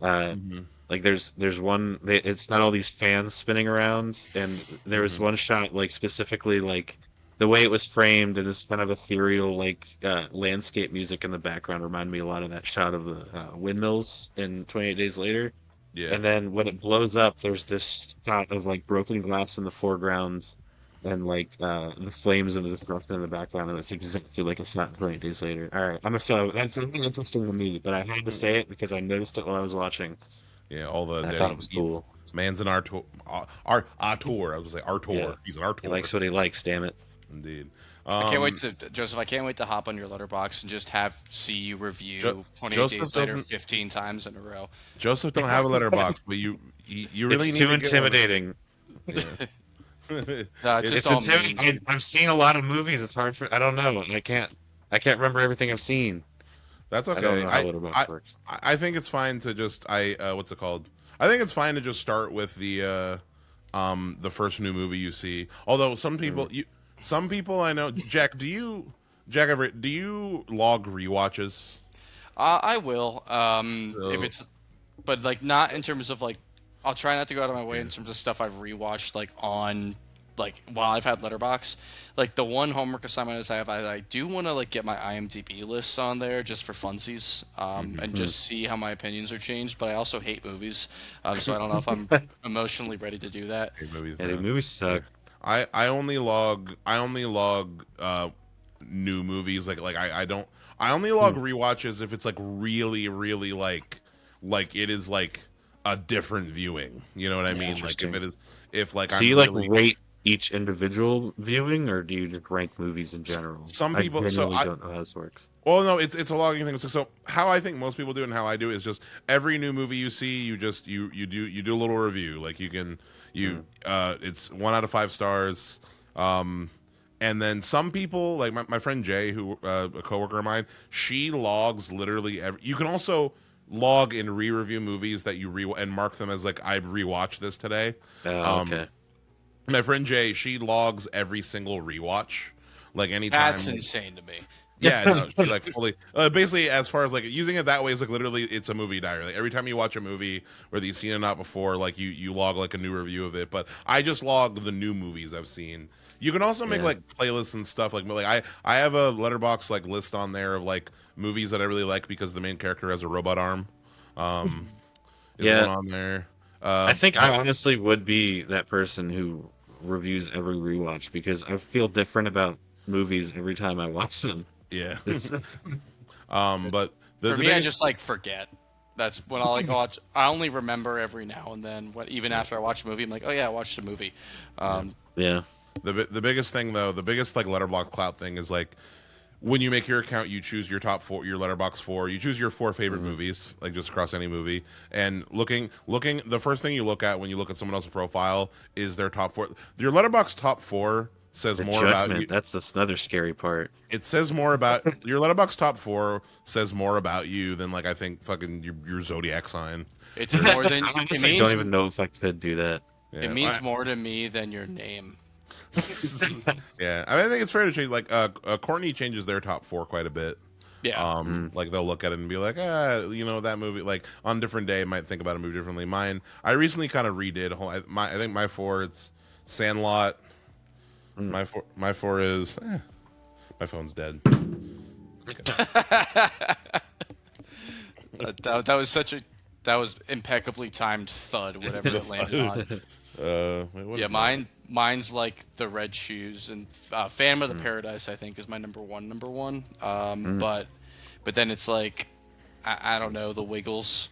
Speaker 1: Hmm.
Speaker 2: Like there's one. It's got all these fans spinning around, and there was
Speaker 1: Hmm.
Speaker 2: one shot like specifically like the way it was framed and this kind of ethereal like landscape music in the background reminded me a lot of that shot of the windmills in 28 Days Later.
Speaker 1: Yeah.
Speaker 2: And then when it blows up, there's this shot of like broken glass in the foreground and like the flames and the destruction in the background, and it's exactly like a shot 28 Days Later. All right, I'm a fellow. That's something interesting to me, but I had to say it because I noticed it while I was watching.
Speaker 1: Yeah, all the
Speaker 2: And I
Speaker 1: that
Speaker 2: thought it was cool.
Speaker 1: man's an Artur, Artur. I was gonna say
Speaker 2: Yeah,
Speaker 1: Artur. He's an
Speaker 2: he
Speaker 1: Artur,
Speaker 2: likes what he likes. Damn it.
Speaker 1: indeed.
Speaker 3: I can't wait
Speaker 1: Um,
Speaker 3: to Joseph. I can't wait to hop on your letterbox and just have see you
Speaker 1: jo-
Speaker 3: review 28
Speaker 1: Joseph
Speaker 3: Days Later
Speaker 1: doesn't.
Speaker 3: 15 times in a row.
Speaker 1: Joseph don't have a letterbox, but you really
Speaker 2: It's
Speaker 1: need
Speaker 2: too
Speaker 1: to get one.
Speaker 2: intimidating.
Speaker 1: Yeah.
Speaker 3: It's just
Speaker 2: It's
Speaker 3: all
Speaker 2: intimidating.
Speaker 3: memes.
Speaker 2: I've seen a lot of movies. It's hard for. I don't know. I can't remember everything I've seen.
Speaker 1: That's
Speaker 2: I don't
Speaker 1: okay.
Speaker 2: know how
Speaker 1: I
Speaker 2: Letterboxd works.
Speaker 1: I think it's fine to just what's it called? I think it's fine to just start with the first new movie you see. Although some people I know, Jack Everett, do you log rewatches?
Speaker 3: I will. If
Speaker 1: So,
Speaker 3: it's, but like not in terms of like, I'll try not to go out of my way in terms of stuff I've rewatched like on, like while I've had Letterbox. Like the one homework assignment is I do want to like get my IMDb lists on there just for funsies, and just see how my opinions are changed. But I also hate movies, so I don't know if I'm emotionally ready to do that.
Speaker 1: okay, movies
Speaker 2: Yeah, dude,
Speaker 1: now.
Speaker 2: movies suck.
Speaker 1: I only log new movies I don't I only log rewatches if it's like really really like it is like a different viewing. You know what I mean? Like if
Speaker 2: Interesting.
Speaker 1: it is if like
Speaker 2: So
Speaker 1: I'm
Speaker 2: you like
Speaker 1: really
Speaker 2: rate each individual viewing, or do you just rank movies in general?
Speaker 1: some
Speaker 2: I
Speaker 1: people so
Speaker 2: genuinely
Speaker 1: I
Speaker 2: don't know how this works.
Speaker 1: well no it's a logging thing. So how I think most people do it and how I do it is just every new movie you see you just you do a little review like you can you it's 1 out of 5 stars. And then some people, like my friend Jay, who a coworker of mine, she logs literally every. You can also log and re-review movies that you and mark them as like I rewatched this today.
Speaker 2: Oh,
Speaker 1: Um,
Speaker 2: okay.
Speaker 1: my friend Jay, she logs every single rewatch, like anytime.
Speaker 3: That's insane to me.
Speaker 1: Yeah, no, she like fully. Basically, as far as like using it that way is like literally it's a movie diary. Like every time you watch a movie, whether you've seen it or not before, like you log like a new review of it. But I just log the new movies I've seen. You can also make
Speaker 2: Yeah.
Speaker 1: like playlists and stuff. Like I have a letterbox like list on there of like movies that I really like because the main character has a robot arm. Um, is
Speaker 2: Yeah.
Speaker 1: one on there.
Speaker 2: I think I honestly would be that person who reviews every rewatch because I feel different about movies every time I watch them.
Speaker 1: Yeah.
Speaker 2: It's
Speaker 1: But
Speaker 3: For
Speaker 1: the
Speaker 3: me, I
Speaker 1: biggest
Speaker 3: just like forget. That's when I like watch. I only remember every now and then. Even after I watch a movie, I'm like, oh yeah, I watched a movie.
Speaker 2: yeah.
Speaker 1: the biggest thing though, the biggest like letterbox clout thing is like when you make your account, you choose your top four, your letterbox four. You choose your 4 favorite movies, like just across any movie. And looking, the first thing you look at when you look at someone else's profile is their top four. Your letterbox top four says
Speaker 2: The
Speaker 1: more about
Speaker 2: judgment.
Speaker 1: you.
Speaker 2: That's another scary part.
Speaker 1: It says more about your letterbox top four says more about you than like I think fucking your zodiac sign.
Speaker 3: It's more than
Speaker 2: I
Speaker 3: it
Speaker 2: honestly
Speaker 3: means.
Speaker 2: don't even know if I could do that.
Speaker 1: Yeah,
Speaker 3: It means more to me than your name.
Speaker 1: yeah. I think it's fair to change. Like Courtney changes their top four quite a bit.
Speaker 3: Yeah.
Speaker 1: Like they'll look at it and be like, that movie. Like on a different day, might think about a movie differently. Mine, I recently kind of redid. I think my four it's Sandlot. My four is my phone's dead.
Speaker 3: That was impeccably timed thud, whatever it landed on.
Speaker 1: Wait, what
Speaker 3: Yeah,
Speaker 1: is that?
Speaker 3: mine's like the Red Shoes and Phantom of the Paradise. I think is my number one. But then it's like I don't know, the Wiggles.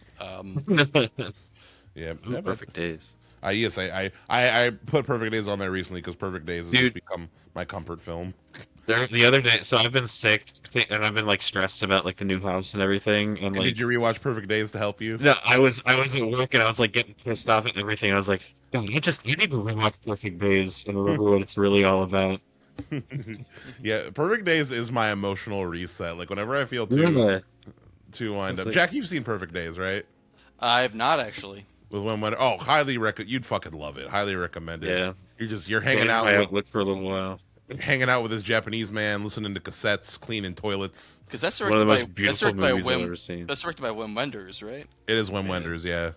Speaker 1: Yeah,
Speaker 2: Ooh,
Speaker 1: but
Speaker 2: perfect days.
Speaker 1: I put Perfect Days on there recently because Perfect Days has
Speaker 2: Dude.
Speaker 1: just become my comfort film.
Speaker 2: The other day, so I've been sick and I've been like stressed about like the new house and everything, and
Speaker 1: And
Speaker 2: like
Speaker 1: did you rewatch Perfect Days to help you?
Speaker 2: no, I was at work and I was like getting pissed off at everything. I was like, "God, I need to rewatch Perfect Days and remember what it's really all about."
Speaker 1: Yeah, Perfect Days is my emotional reset. Like whenever I feel
Speaker 2: Yeah.
Speaker 1: too wind
Speaker 2: It's
Speaker 1: up.
Speaker 2: like-
Speaker 1: Jack, you've seen Perfect Days, right?
Speaker 3: I have not actually.
Speaker 1: With highly recommend. You'd fucking love it. Highly recommend it.
Speaker 2: Yeah.
Speaker 1: You're hanging
Speaker 2: Changed
Speaker 1: out
Speaker 2: my
Speaker 1: with
Speaker 2: outlook for a little while.
Speaker 1: hanging out with his Japanese man, listening to cassettes, cleaning toilets.
Speaker 3: Because that's
Speaker 2: One of the
Speaker 3: directed by
Speaker 2: most beautiful movies I've ever seen.
Speaker 3: That's directed by Wim Wenders, right?
Speaker 1: It is Wim
Speaker 2: Yeah.
Speaker 1: Wenders, yeah.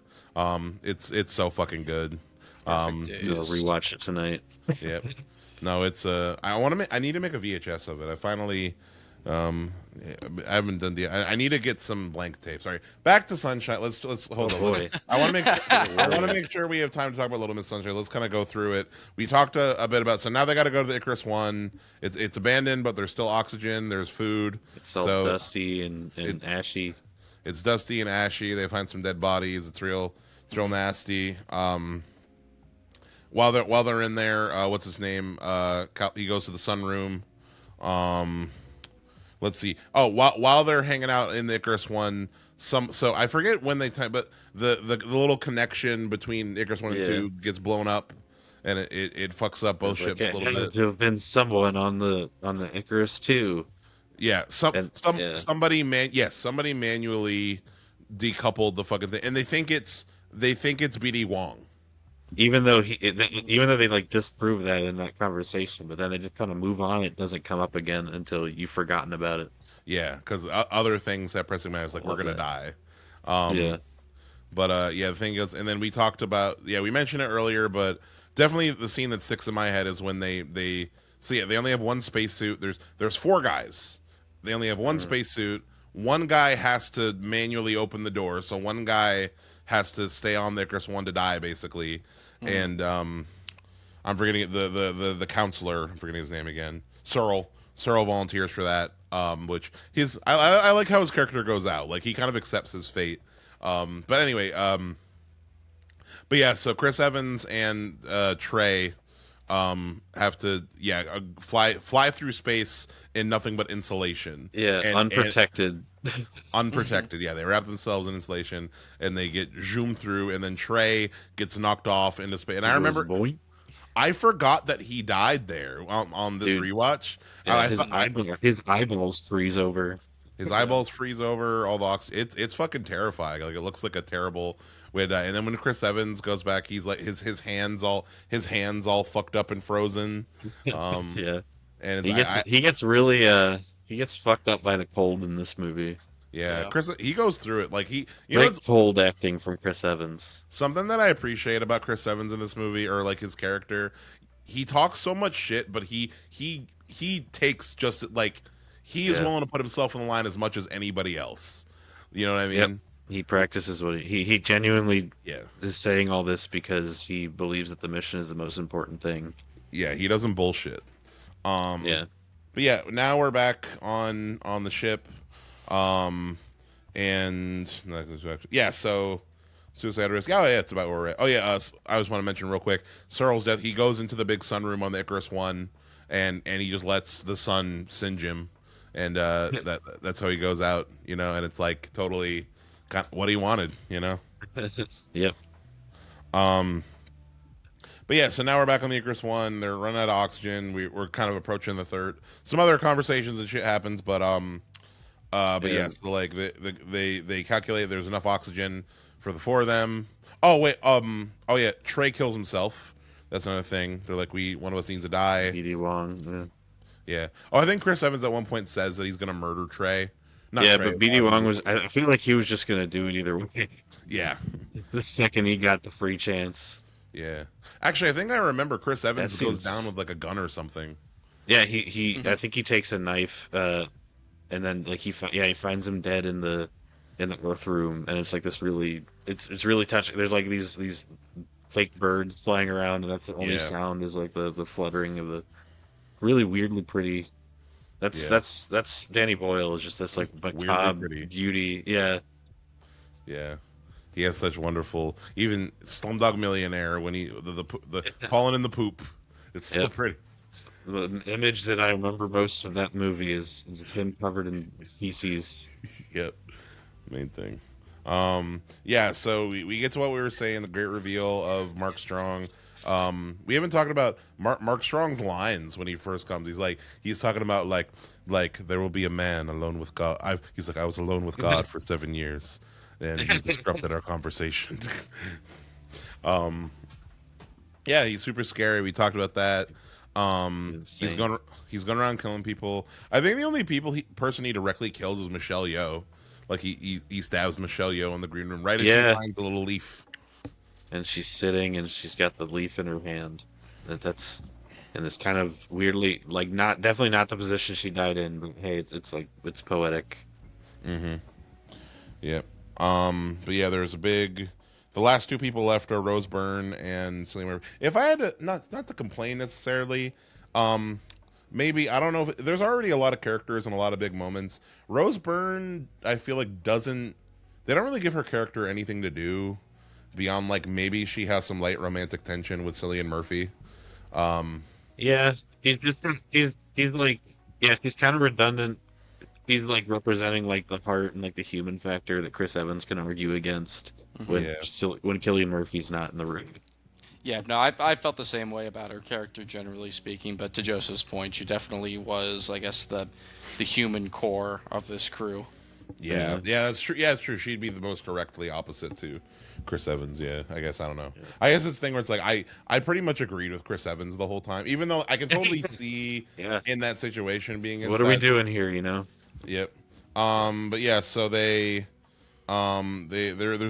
Speaker 1: It's so fucking good.
Speaker 3: Perfect
Speaker 2: I'll
Speaker 3: days.
Speaker 2: rewatch it tonight.
Speaker 1: Yep. No, it's I need to make a VHS of it. I finally I haven't done the I need to get some blank tape. Sorry. Back to Sunshine. Let's hold on.
Speaker 2: boy.
Speaker 1: I want to make sure we have time to talk about Little Miss Sunshine. Let's kind of go through it. We talked a bit about, so now they got to go to the Icarus one. It's abandoned, but there's still oxygen, there's food.
Speaker 2: It's all
Speaker 1: So
Speaker 2: dusty and ashy.
Speaker 1: it's dusty and ashy. They find some dead bodies. It's real nasty. While they're in there, what's his name? He goes to the sunroom. Let's see. Oh, while they're hanging out in the Icarus one, so I forget when they time, but the little connection between Icarus 1 and
Speaker 2: Yeah.
Speaker 1: 2 gets blown up, and it fucks up both
Speaker 2: It's
Speaker 1: ships
Speaker 2: like,
Speaker 1: a
Speaker 2: it
Speaker 1: little
Speaker 2: had
Speaker 1: bit.
Speaker 2: to have been someone on the Icarus too.
Speaker 1: Yeah,
Speaker 2: And- yeah.
Speaker 1: somebody manually decoupled the fucking thing, and they think it's BD Wong.
Speaker 2: Even though they like disprove that in that conversation, but then they just kind of move on. It doesn't come up again until you've forgotten about it.
Speaker 1: Yeah, because other things that pressing matters, like we're
Speaker 2: Love
Speaker 1: gonna
Speaker 2: that.
Speaker 1: die.
Speaker 2: Yeah,
Speaker 1: But yeah, the thing is, and then we talked about, we mentioned it earlier, but definitely the scene that sticks in my head is when they see it. They only have one spacesuit. There's four guys. They only have one spacesuit. One guy has to manually open the door, so one guy has to stay on the Icarus one to die, basically. And I'm forgetting it, the counselor. I'm forgetting his name again. Searle volunteers for that. Which I like how his character goes out. Like he kind of accepts his fate. But anyway, but yeah, so Chris Evans and Trey have to fly through space in nothing but insulation.
Speaker 2: yeah,
Speaker 1: And-
Speaker 2: unprotected.
Speaker 1: unprotected. Yeah, they wrap themselves in insulation and they get zoomed through, and then Trey gets knocked off into space. And I remember,
Speaker 2: Boing.
Speaker 1: I forgot that he died there on this
Speaker 2: Dude.
Speaker 1: rewatch.
Speaker 2: Yeah,
Speaker 1: I
Speaker 2: his
Speaker 1: thought-
Speaker 2: his eyeballs freeze over.
Speaker 1: his eyeballs freeze over. All the it's fucking terrifying. Like it looks like a terrible way to die. And then when Chris Evans goes back, he's like his hands all fucked up and frozen.
Speaker 2: Yeah,
Speaker 1: And
Speaker 2: he gets really he gets fucked up by the cold in this movie.
Speaker 1: yeah,
Speaker 3: Yeah.
Speaker 1: Chris, he goes through it like you know,
Speaker 2: Great cold acting from Chris Evans.
Speaker 1: something that I appreciate about Chris Evans in this movie, or like his character, he talks so much shit, but he takes just like he is
Speaker 2: Yeah.
Speaker 1: willing to put himself on the line as much as anybody else. You know what I mean?
Speaker 2: Yep. He practices what he genuinely
Speaker 1: Yeah.
Speaker 2: is saying all this because he believes that the mission is the most important thing.
Speaker 1: Yeah, he doesn't bullshit.
Speaker 2: Yeah.
Speaker 1: But yeah, now we're back on the ship. And yeah, so suicide risk. Oh yeah, it's about where we're at. Oh yeah, I just want to mention real quick, Searle's death. He goes into the big sunroom on the Icarus one, and he just lets the sun singe him, and that's how he goes out. You know, and it's like totally kind of what he wanted. You know.
Speaker 2: Yep.
Speaker 1: But yeah, so now we're back on the Icarus one. They're running out of oxygen. We're kind of approaching the third. Some other conversations and shit happens, but yeah, so like they calculate there's enough oxygen for the four of them. Oh wait, oh yeah, Trey kills himself. That's another thing. They're like, one of us needs to die.
Speaker 2: BD Wong.
Speaker 1: Yeah. Oh, I think Chris Evans at one point says that he's gonna murder Trey. Not
Speaker 2: Yeah,
Speaker 1: Trey,
Speaker 2: but BD Wong was. I feel like he was just gonna do it either way.
Speaker 1: Yeah,
Speaker 2: The second he got the free chance.
Speaker 1: yeah. Actually, I think I remember Chris Evans
Speaker 2: That
Speaker 1: goes
Speaker 2: seems-
Speaker 1: down with like a gun or something.
Speaker 2: Yeah, he I think he takes a knife, and then like he finds him dead in the earth room, and it's like this really it's really touching. There's like these fake birds flying around, and that's the only
Speaker 1: Yeah.
Speaker 2: sound is like the fluttering of the really weirdly pretty.
Speaker 1: Yeah.
Speaker 2: That's Danny Boyle is just this like
Speaker 1: Weirdly
Speaker 2: macabre
Speaker 1: pretty.
Speaker 2: beauty. Yeah,
Speaker 1: Yeah, he has such wonderful. Even Slumdog Millionaire when he the falling in the poop. It's so
Speaker 2: Yep.
Speaker 1: pretty.
Speaker 2: the image that I remember most of that movie is him covered in feces.
Speaker 1: Yep, main thing. Yeah, so we get to what we were saying, the great reveal of Mark Strong. We haven't talked about Mark Strong's lines when he first comes. He's talking about like there will be a man alone with God. He's like, I was alone with God for 7 years, and he disrupted our conversation. Yeah, he's super scary. We talked about that. He's
Speaker 2: Insane.
Speaker 1: going around killing people. I think the only person he directly kills is Michelle Yeoh. Like he stabs Michelle Yeoh in the green room right as she
Speaker 2: Yeah,
Speaker 1: finds the little leaf.
Speaker 2: and she's sitting and she's got the leaf in her hand. That's in this kind of weirdly like not definitely not the position she died in, but hey, it's like it's poetic.
Speaker 1: Mm-hmm. Yep. But yeah, there's a big. The last two people left are Rose Byrne and Cillian Murphy. If I had to, not to complain necessarily, um, maybe I don't know. If, there's already a lot of characters and a lot of big moments. Rose Byrne, I feel like doesn't. They don't really give her character anything to do beyond like maybe she has some light romantic tension with Cillian Murphy. Um,
Speaker 2: Yeah, she's just she's like yeah, she's kind of redundant. She's like representing like the heart and like the human factor that Chris Evans can argue against when
Speaker 1: yeah,
Speaker 2: when Cillian Murphy's not in the room.
Speaker 3: Yeah, no, I felt the same way about her character, generally speaking. But to Joseph's point, she definitely was, I guess, the human core of this crew.
Speaker 1: yeah, yeah. That's true. Yeah, it's true. She'd be the most directly opposite to Chris Evans. Yeah, I guess I don't know. I guess it's the thing where it's like I pretty much agreed with Chris Evans the whole time, even though I can totally see
Speaker 2: Yeah.
Speaker 1: in that situation being in
Speaker 2: What are we
Speaker 1: that.
Speaker 2: doing here, you know?
Speaker 1: Yep. But yeah, so there's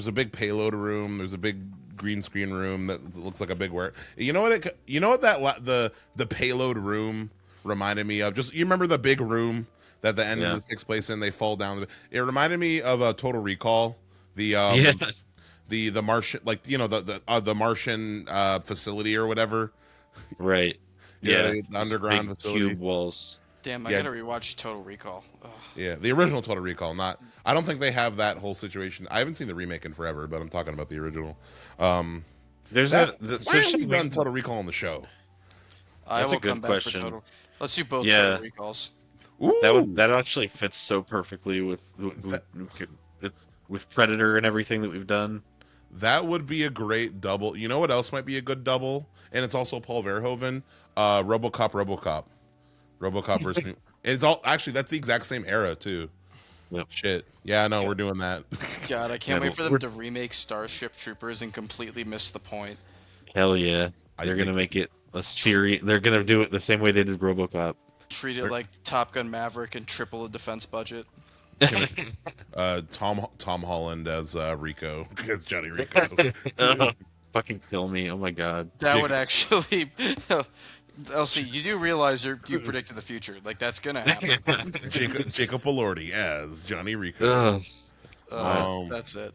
Speaker 1: a big payload room. There's a big green screen room that looks like a big where. You know what? You know what the payload room reminded me of? Just you remember the big room that the end of
Speaker 2: Yeah.
Speaker 1: this takes place in? They fall down. It reminded me of a Total Recall. The
Speaker 2: Yeah.
Speaker 1: the Martian, like you know the Martian facility or whatever.
Speaker 2: Right.
Speaker 1: Yeah,
Speaker 2: Yeah.
Speaker 1: the
Speaker 2: Just
Speaker 1: underground
Speaker 2: big
Speaker 1: facility.
Speaker 2: cube walls.
Speaker 3: Damn, I
Speaker 1: Yeah.
Speaker 3: gotta rewatch Total Recall. Ugh.
Speaker 1: Yeah, the original Total Recall. Not, I don't think they have that whole situation. I haven't seen the remake in forever, but I'm talking about the original. Um,
Speaker 2: There's
Speaker 1: that
Speaker 2: so
Speaker 1: why haven't we
Speaker 2: should
Speaker 1: done Total Recall on the show?
Speaker 3: I
Speaker 2: That's a
Speaker 3: will
Speaker 2: good
Speaker 3: come back
Speaker 2: question.
Speaker 3: for Total. Let's do both
Speaker 2: Yeah.
Speaker 3: Total Recalls.
Speaker 1: Ooh,
Speaker 2: that actually fits so perfectly with Predator and everything that we've done.
Speaker 1: that would be a great double. You know what else might be a good double? And it's also Paul Verhoeven. RoboCop versus. It's all actually that's the exact same era too.
Speaker 2: Yep.
Speaker 1: Shit. Yeah, no,
Speaker 3: Yeah.
Speaker 1: we're doing that.
Speaker 3: God, I
Speaker 2: Yeah,
Speaker 3: can't wait
Speaker 2: but
Speaker 3: for them
Speaker 2: we're-
Speaker 3: to remake Starship Troopers and completely miss the point.
Speaker 2: Hell yeah.
Speaker 1: I
Speaker 2: They're gonna
Speaker 1: think-
Speaker 2: make it a series. They're gonna do it the same way they did RoboCop.
Speaker 3: Treat it like Top Gun Maverick and triple the defense budget.
Speaker 1: Tom Holland as Rico. It's Johnny Rico.
Speaker 2: Oh, fucking kill me! Oh my god.
Speaker 3: That
Speaker 1: Jake-
Speaker 3: would actually. Elsie, you do realize you predicted the future. Like that's gonna happen.
Speaker 1: Jacob Elordi as Johnny Rico.
Speaker 2: Ugh,
Speaker 3: That's it.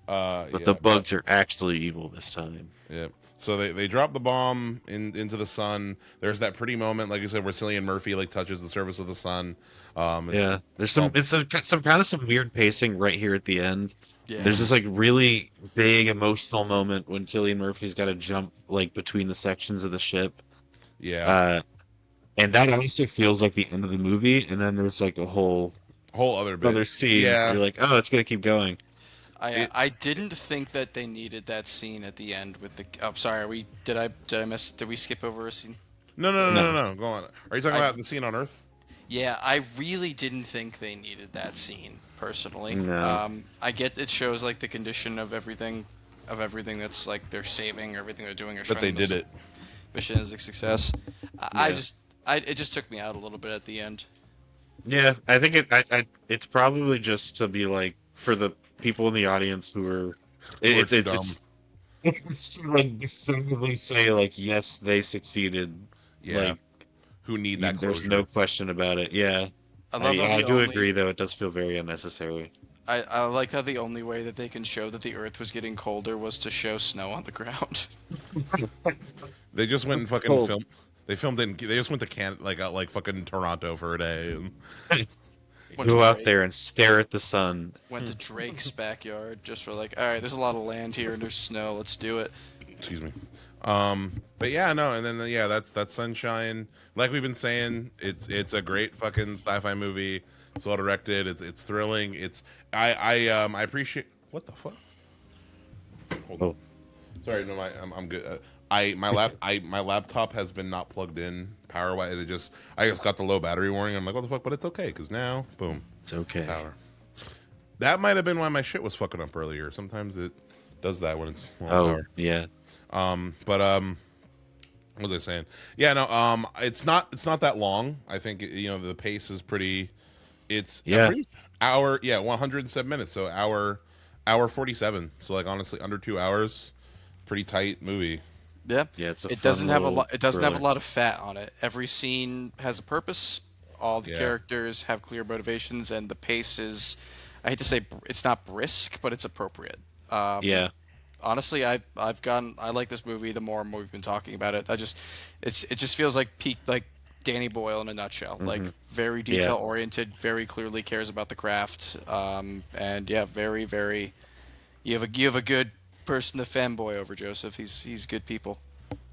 Speaker 2: but
Speaker 1: Yeah,
Speaker 2: the bugs are actually evil this time.
Speaker 1: yeah. So they drop the bomb into the sun. There's that pretty moment, like you said, where Cillian Murphy like touches the surface of the sun.
Speaker 2: Yeah, there's some some kind of some weird pacing right here at the end.
Speaker 3: Yeah.
Speaker 2: There's this like really big emotional moment when Cillian Murphy's got to jump like between the sections of the ship.
Speaker 1: Yeah,
Speaker 2: And that honestly feels like the end of the movie, and then there's like a whole
Speaker 1: whole other bit.
Speaker 2: other scene.
Speaker 1: Yeah.
Speaker 2: You're like, oh, it's gonna keep going.
Speaker 3: I didn't think that they needed that scene at the end with the. I'm sorry. Did I miss? Did we skip over a scene?
Speaker 1: No. Go on. Are you talking
Speaker 3: I-
Speaker 1: about the scene on Earth?
Speaker 3: Yeah, I really didn't think they needed that scene personally.
Speaker 2: No.
Speaker 3: I get it shows like the condition of everything that's like they're saving, everything they're doing, or
Speaker 1: But they
Speaker 3: trying
Speaker 1: did
Speaker 3: this
Speaker 1: it.
Speaker 3: mission is a success. I
Speaker 2: Yeah.
Speaker 3: just it just took me out a little bit at the end.
Speaker 2: Yeah, I think it's probably just to be like for the people in the audience who are it's
Speaker 1: too
Speaker 2: it's to like definitively say like yes they succeeded.
Speaker 1: Yeah.
Speaker 2: Like
Speaker 1: Who need that
Speaker 2: there's
Speaker 1: closure?
Speaker 2: no question about it. Yeah,
Speaker 3: I love how
Speaker 2: I
Speaker 3: the
Speaker 2: do
Speaker 3: only-
Speaker 2: agree though. It does feel very unnecessary.
Speaker 3: I like how the only way that they can show that the Earth was getting colder was to show snow on the ground.
Speaker 1: They just went and
Speaker 2: It's
Speaker 1: fucking
Speaker 2: cold.
Speaker 1: filmed. They filmed in. They just went to like fucking Toronto for a day. And,
Speaker 3: Went
Speaker 2: Go
Speaker 3: to
Speaker 2: out
Speaker 3: Drake-
Speaker 2: there and stare at the sun.
Speaker 3: Went to Drake's backyard just for like, all right, there's a lot of land here and there's snow. Let's do it.
Speaker 1: excuse me. But yeah, no, and then yeah, that's Sunshine. Like we've been saying, it's a great fucking sci-fi movie. It's well directed. It's thrilling. I appreciate. What the fuck? Hold on.
Speaker 2: Oh.
Speaker 1: Sorry, no, I'm good. My laptop has been not plugged in power wise. I just got the low battery warning. I'm like, what the fuck? But it's okay because now, boom,
Speaker 2: It's okay.
Speaker 1: power. That might have been why my shit was fucking up earlier. Sometimes it does that when it's low
Speaker 2: Oh
Speaker 1: power.
Speaker 2: yeah.
Speaker 1: What was I saying? Yeah, no, it's not that long. I think the pace is pretty. It's I'm
Speaker 2: Yeah,
Speaker 1: pretty hour, yeah, 107 minutes, so hour 47. So like honestly, under 2 hours, pretty tight movie.
Speaker 3: Yeah,
Speaker 2: yeah, it's a
Speaker 3: it
Speaker 2: fun
Speaker 3: doesn't have a
Speaker 2: little
Speaker 3: lot. It doesn't have a
Speaker 2: thriller.
Speaker 3: lot of fat on it. Every scene has a purpose. All the
Speaker 1: Yeah,
Speaker 3: characters have clear motivations, and the pace is. I hate to say it's not brisk, but it's appropriate. Um,
Speaker 2: Yeah.
Speaker 3: Honestly, I like this movie the more and more we've been talking about it. It just feels like peak like Danny Boyle in a nutshell. Like
Speaker 2: Hmm.
Speaker 3: very
Speaker 2: Yeah.
Speaker 3: detail oriented, very clearly cares about the craft. And yeah, very. You have a good person to fanboy over, Joseph. He's good people.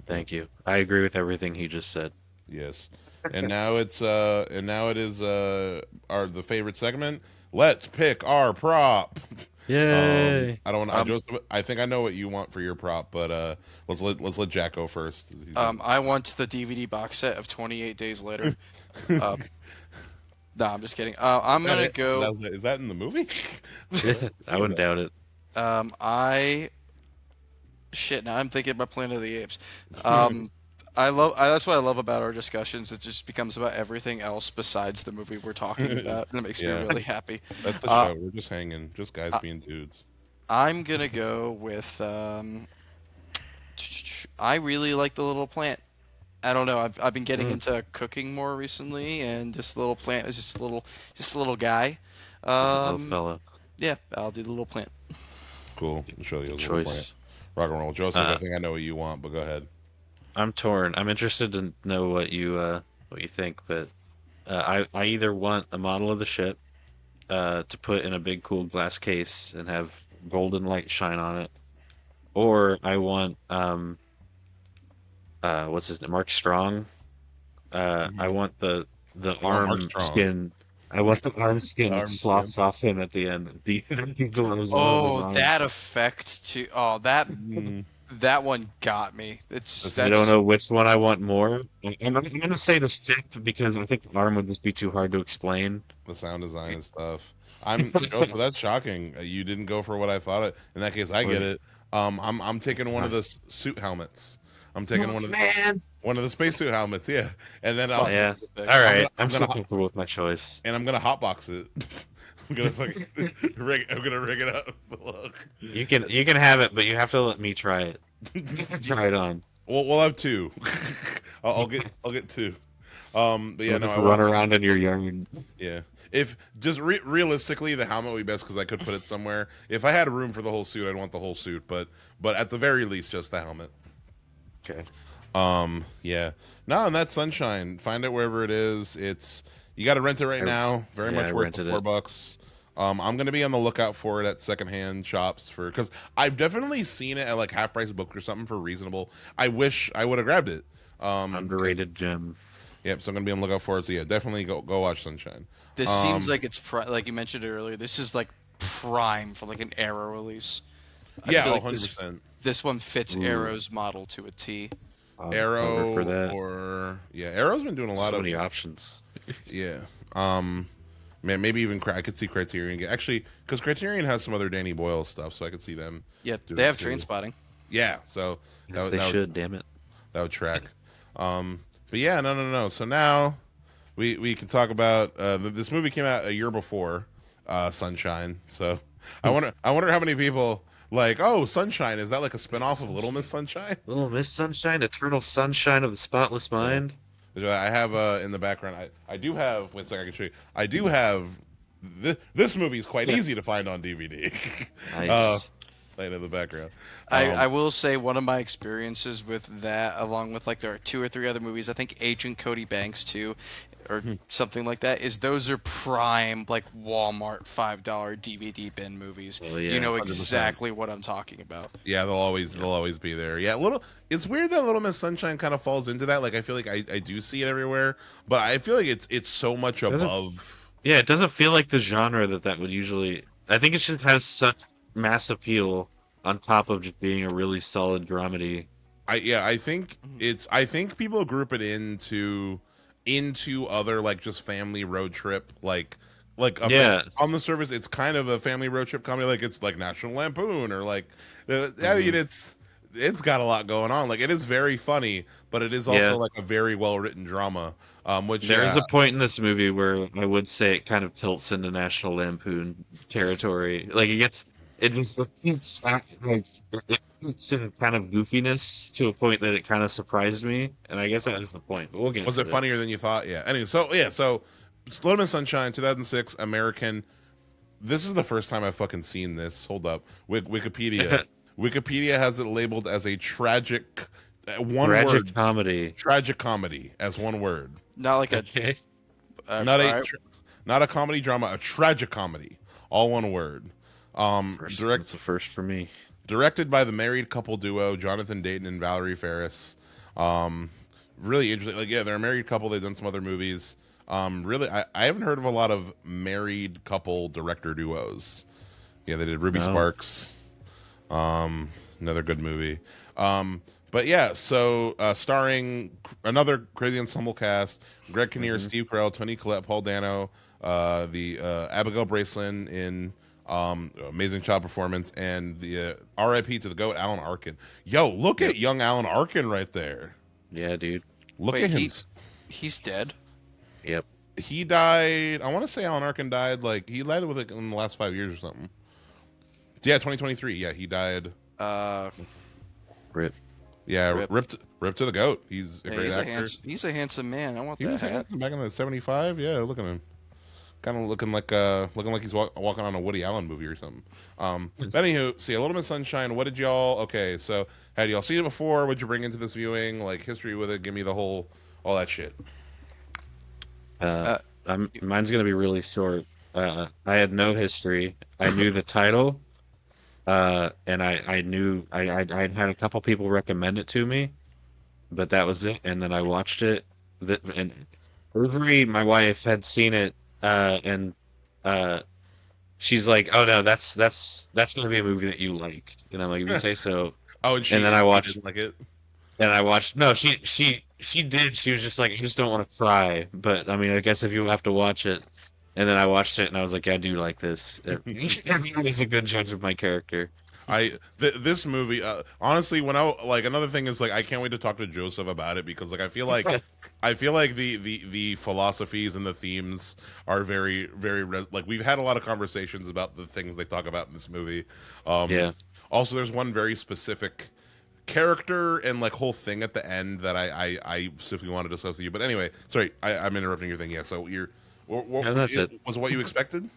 Speaker 2: Thank you. I agree with everything he just said.
Speaker 1: yes. And now it is our the favorite segment. Let's pick our prop.
Speaker 2: Yay!
Speaker 1: I don't want.
Speaker 3: Um,
Speaker 1: Joseph, I think I know what you want for your prop, but let's let Jack go first. He's been-
Speaker 3: I want the DVD box set of 28 Days Later. Uh, nah, I'm just kidding. I'm
Speaker 1: Is that
Speaker 3: gonna
Speaker 1: it?
Speaker 3: go.
Speaker 1: Is that in the movie?
Speaker 2: I wouldn't doubt it.
Speaker 3: I shit. Now I'm thinking about Planet of the Apes. Um, that's what I love about our discussions. It just becomes about everything else besides the movie we're talking about, and it makes me
Speaker 1: Yeah.
Speaker 3: really happy.
Speaker 1: That's the
Speaker 3: Uh,
Speaker 1: show. We're just hanging, just guys being dudes.
Speaker 3: I'm gonna go with. I really like the little plant. I don't know. I've been getting
Speaker 2: Mm.
Speaker 3: into cooking more recently, and this little plant is just a little guy.
Speaker 2: Just a little
Speaker 3: Um,
Speaker 2: fellow.
Speaker 3: yeah, I'll do the little plant.
Speaker 1: Cool. I'll show you a
Speaker 2: Good
Speaker 1: little plant.
Speaker 2: choice.
Speaker 1: Rock and roll, Joseph. I
Speaker 2: Uh,
Speaker 1: think I know what you want, but go ahead.
Speaker 2: I'm torn. I'm interested to know what you think, but I either want a model of the ship to put in a big cool glass case and have golden light shine on it, or I want what's his name, Mark Strong. I want the
Speaker 1: You want Mark
Speaker 2: arm
Speaker 1: Strong,
Speaker 2: skin. I want the arm skin that
Speaker 1: arm skin.
Speaker 2: slots off him at the end. The gloves on his
Speaker 3: Oh,
Speaker 2: arm.
Speaker 3: that effect too. Oh, that
Speaker 1: Mm,
Speaker 3: that one got me. It's
Speaker 2: I don't
Speaker 3: that's
Speaker 2: know which one I want more. I'm gonna say the ship because I think the arm would just be too hard to explain.
Speaker 1: the sound design and stuff. Joseph. That's shocking. You didn't go for what I thought. In that case, I get
Speaker 2: Wait.
Speaker 1: it. I'm taking one of the suit helmets. I'm taking
Speaker 2: Oh, man.
Speaker 1: one of the spacesuit helmets. Yeah, and then
Speaker 3: fucking
Speaker 2: Yeah.
Speaker 3: epic.
Speaker 2: All
Speaker 1: I'm
Speaker 2: right.
Speaker 1: gonna
Speaker 2: I'm
Speaker 1: I'm
Speaker 2: still
Speaker 1: gonna
Speaker 2: comfortable with my choice.
Speaker 1: and I'm gonna hotbox it. I'm gonna fucking I'm gonna rig it up. Look.
Speaker 2: You can have it, but you have to let me try it. Try it on.
Speaker 1: We'll have two. I'll get two. But yeah,
Speaker 2: We'll
Speaker 1: no,
Speaker 2: just
Speaker 1: I
Speaker 2: run
Speaker 1: want.
Speaker 2: around in your yard.
Speaker 1: Yeah, if just realistically, the helmet would be best because I could put it somewhere. If I had room for the whole suit, I'd want the whole suit. But at the very least, just the helmet.
Speaker 2: Okay.
Speaker 1: Yeah. No, and that's Sunshine. Find it wherever it is. You got to rent it right now. Very
Speaker 2: Yeah,
Speaker 1: much
Speaker 2: I
Speaker 1: worth
Speaker 2: rented
Speaker 1: the
Speaker 2: it.
Speaker 1: $4. I'm gonna be on the lookout for it at secondhand shops because I've definitely seen it at like half price book or something for reasonable. I wish I would have grabbed it. 'Cause-
Speaker 2: Underrated gem.
Speaker 1: Yep. So I'm gonna be on the lookout for it. So yeah, definitely go watch Sunshine.
Speaker 3: This seems
Speaker 1: Um,
Speaker 3: like like you mentioned it earlier. This is like prime for like an Arrow release. I
Speaker 1: yeah,
Speaker 3: feel like
Speaker 1: 100%.
Speaker 3: this one fits
Speaker 2: Ooh.
Speaker 3: Arrow's model to a T.
Speaker 2: I'll
Speaker 1: Arrow
Speaker 2: for that.
Speaker 1: or yeah, Arrow's been doing a lot
Speaker 2: So
Speaker 1: of
Speaker 2: many options.
Speaker 1: yeah. Man, maybe even I could see Criterion actually because Criterion has some other Danny Boyle stuff, so I could see them.
Speaker 3: Yeah,
Speaker 1: do
Speaker 3: they
Speaker 1: it
Speaker 3: have
Speaker 1: too.
Speaker 3: Train Spotting.
Speaker 1: Yeah, so
Speaker 2: Yes, they
Speaker 1: that
Speaker 2: should. Damn it.
Speaker 1: would track. But yeah, no. So now we can talk about this movie came out a year before Sunshine. So I wonder how many people like Sunshine is that like a spinoff of Little Miss Sunshine?
Speaker 2: Little Miss Sunshine, eternal sunshine of the spotless mind.
Speaker 1: I have in the background. I do have. Wait a second, I can show you. I do have. This movie is quite easy to find on DVD.
Speaker 2: Nice.
Speaker 1: Playing in the background.
Speaker 3: I will say one of my experiences with that, along with like there are two or three other movies. I think Agent Cody Banks too, or something like that. Is those are prime like Walmart $5 DVD bin movies.
Speaker 2: Well, yeah,
Speaker 3: You know
Speaker 1: 100%.
Speaker 3: exactly what I'm talking about.
Speaker 1: Yeah, they'll always be there. Yeah, it's weird that Little Miss Sunshine kind of falls into that. Like I feel like I do see it everywhere, but I feel like it's so much
Speaker 2: Doesn't-
Speaker 1: above.
Speaker 2: Yeah, it doesn't feel like the genre that would usually. I think it just has such mass appeal on top of just being a really solid dramedy.
Speaker 1: I think I think people group it into other like just family road trip
Speaker 2: Yeah.
Speaker 1: on the surface it's kind of a family road trip comedy like it's like National Lampoon or like I mean it's got a lot going on. Like it is very funny, but it is
Speaker 2: Yeah.
Speaker 1: also like a very well written drama. Which
Speaker 2: There is
Speaker 1: yeah,
Speaker 2: a point in this movie where I would say it kind of tilts into National Lampoon territory. Like it's in kind of goofiness to a point that it kind of surprised me, and I guess that is the point. But we'll get
Speaker 1: was it
Speaker 2: to it.
Speaker 1: funnier than you thought? Yeah. Anyway, so Little Miss Sunshine, 2006, American. This is the first time I've fucking seen this. Hold up, Wikipedia. Wikipedia has it labeled as a tragic, one
Speaker 2: Tragic
Speaker 1: word,
Speaker 2: comedy.
Speaker 1: tragic comedy as one word.
Speaker 3: Not like a
Speaker 2: Okay.
Speaker 1: Not a
Speaker 3: alright.
Speaker 1: not a comedy drama, a tragic comedy, all one word.
Speaker 2: That's a first for me.
Speaker 1: Directed by the married couple duo Jonathan Dayton and Valerie Ferris. Really interesting. Like, yeah, they're a married couple. They've done some other movies. Really, I haven't heard of a lot of married couple director duos. Yeah, they did Ruby
Speaker 2: No.
Speaker 1: Sparks. Another good movie. But yeah, so starring another crazy ensemble cast: Greg Kinnear, Steve Carell, Tony Collette, Paul Dano, the Abigail Bracelin in amazing child performance, and the R.I.P. to the GOAT, Alan Arkin. Yo, look at young Alan Arkin right there.
Speaker 2: Yeah, dude.
Speaker 1: Look
Speaker 3: Wait,
Speaker 1: at him.
Speaker 3: he's dead.
Speaker 2: Yep.
Speaker 1: He died. I want to say Alan Arkin died like he died with it in the last 5 years or something. Yeah, 2023. Yeah, he died.
Speaker 2: Rip.
Speaker 1: Yeah,
Speaker 3: Rip.
Speaker 1: ripped to the GOAT. He's a
Speaker 3: Hey,
Speaker 1: great actor.
Speaker 3: he's a handsome man. I want
Speaker 1: He
Speaker 3: that
Speaker 1: was
Speaker 3: hat.
Speaker 1: handsome back in the 75. Yeah, look at him. Kind of looking like he's walking on a Woody Allen movie or something. But anywho, see, A Little Miss Sunshine. What did y'all? Okay, so had y'all seen it before? What'd you bring into this viewing? Like history with it? Give me the whole, all that shit.
Speaker 2: Mine's gonna be really short. I had no history. I knew the title, and I knew I'd had a couple people recommend it to me, but that was it. And then I watched it. And Avery, my wife, had seen it, and uh, she's like, "Oh no, that's gonna be a movie that you like." And I'm like, "If you say so."
Speaker 1: Oh,
Speaker 2: And then I
Speaker 1: she
Speaker 2: watched.
Speaker 1: didn't like it.
Speaker 2: And I watched. No, she did. She was just like, I just don't want to cry. But I mean, I guess if you have to watch it. And then I watched it, and I was like, I do like this. He's a good judge of my character.
Speaker 1: This movie honestly when I like another thing is like I can't wait to talk to Joseph about it because like I feel like the philosophies and the themes are very like we've had a lot of conversations about the things they talk about in this movie.
Speaker 2: Yeah.
Speaker 1: Also, there's one very specific character and like whole thing at the end that I specifically want to discuss with you. But anyway, sorry, I'm interrupting your thing. Yeah, so
Speaker 2: No, that's it.
Speaker 1: was what you expected?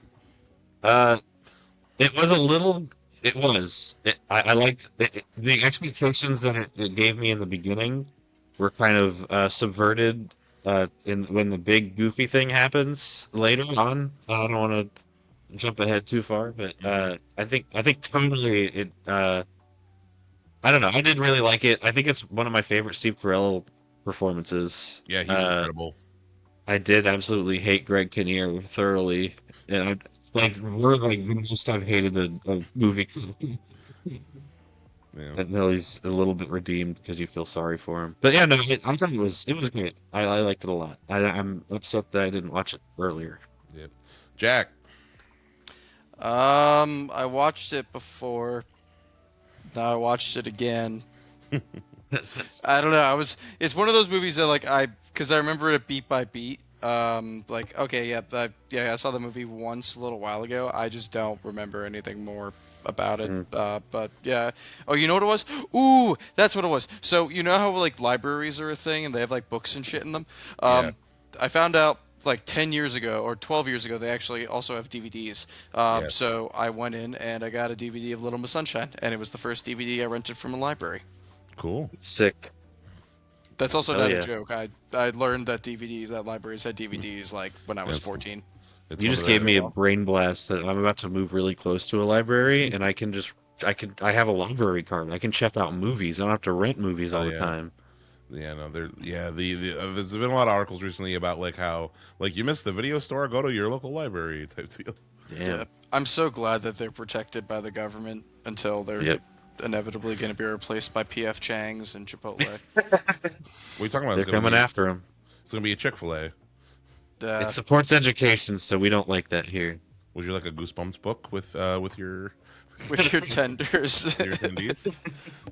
Speaker 2: Uh, it was a little. It was. I liked the expectations that it gave me in the beginning were kind of subverted in when the big goofy thing happens later on. I don't want to jump ahead too far, but I think totally it. I don't know. I did really like it. I think it's one of my favorite Steve Carell performances.
Speaker 1: Yeah, he's incredible.
Speaker 2: I did absolutely hate Greg Kinnear thoroughly, and we're like the most I've hated a movie.
Speaker 1: Yeah.
Speaker 2: Until he's a little bit redeemed because you feel sorry for him. But yeah, no, I thought it was great. I liked it a lot. I'm upset that I didn't watch it earlier.
Speaker 1: Yeah. Jack.
Speaker 3: I watched it before. Now I watched it again. I don't know. It's one of those movies that because I remember it beat by beat. Like okay, I saw the movie once a little while ago. I just don't remember anything more about it. But yeah. Oh, you know what it was? Ooh, that's what it was. So you know how like libraries are a thing and they have like books and shit in them.
Speaker 1: Yeah.
Speaker 3: I found out like 10 years ago or 12 years ago they actually also have DVDs.
Speaker 1: Yes.
Speaker 3: So I went in and I got a DVD of Little Miss Sunshine, and it was the first DVD I rented from a library.
Speaker 1: Cool.
Speaker 2: Sick.
Speaker 3: That's also
Speaker 2: Hell
Speaker 3: not
Speaker 2: yeah.
Speaker 3: a joke. I learned that libraries had DVDs like when I was
Speaker 1: Yes.
Speaker 3: 14.
Speaker 1: It's
Speaker 2: You
Speaker 1: one
Speaker 2: just
Speaker 1: of
Speaker 2: gave
Speaker 1: the-
Speaker 2: me a brain blast that I'm about to move really close to a library, and I have a library card. I can check out movies. I don't have to rent movies all the
Speaker 1: yeah.
Speaker 2: time.
Speaker 1: Yeah, no, there's been a lot of articles recently about like how like you missed the video store, go to your local library type deal.
Speaker 2: Yeah.
Speaker 3: I'm so glad that they're protected by the government until they're
Speaker 2: Yep.
Speaker 3: inevitably going to be replaced by P.F. Chang's and Chipotle.
Speaker 1: What are you talking about?
Speaker 2: They're coming after him.
Speaker 1: It's gonna be a Chick-fil-A.
Speaker 2: It supports education, so we don't like that here.
Speaker 1: Would you like a Goosebumps book with your
Speaker 3: with your tenders.
Speaker 1: Your attendees.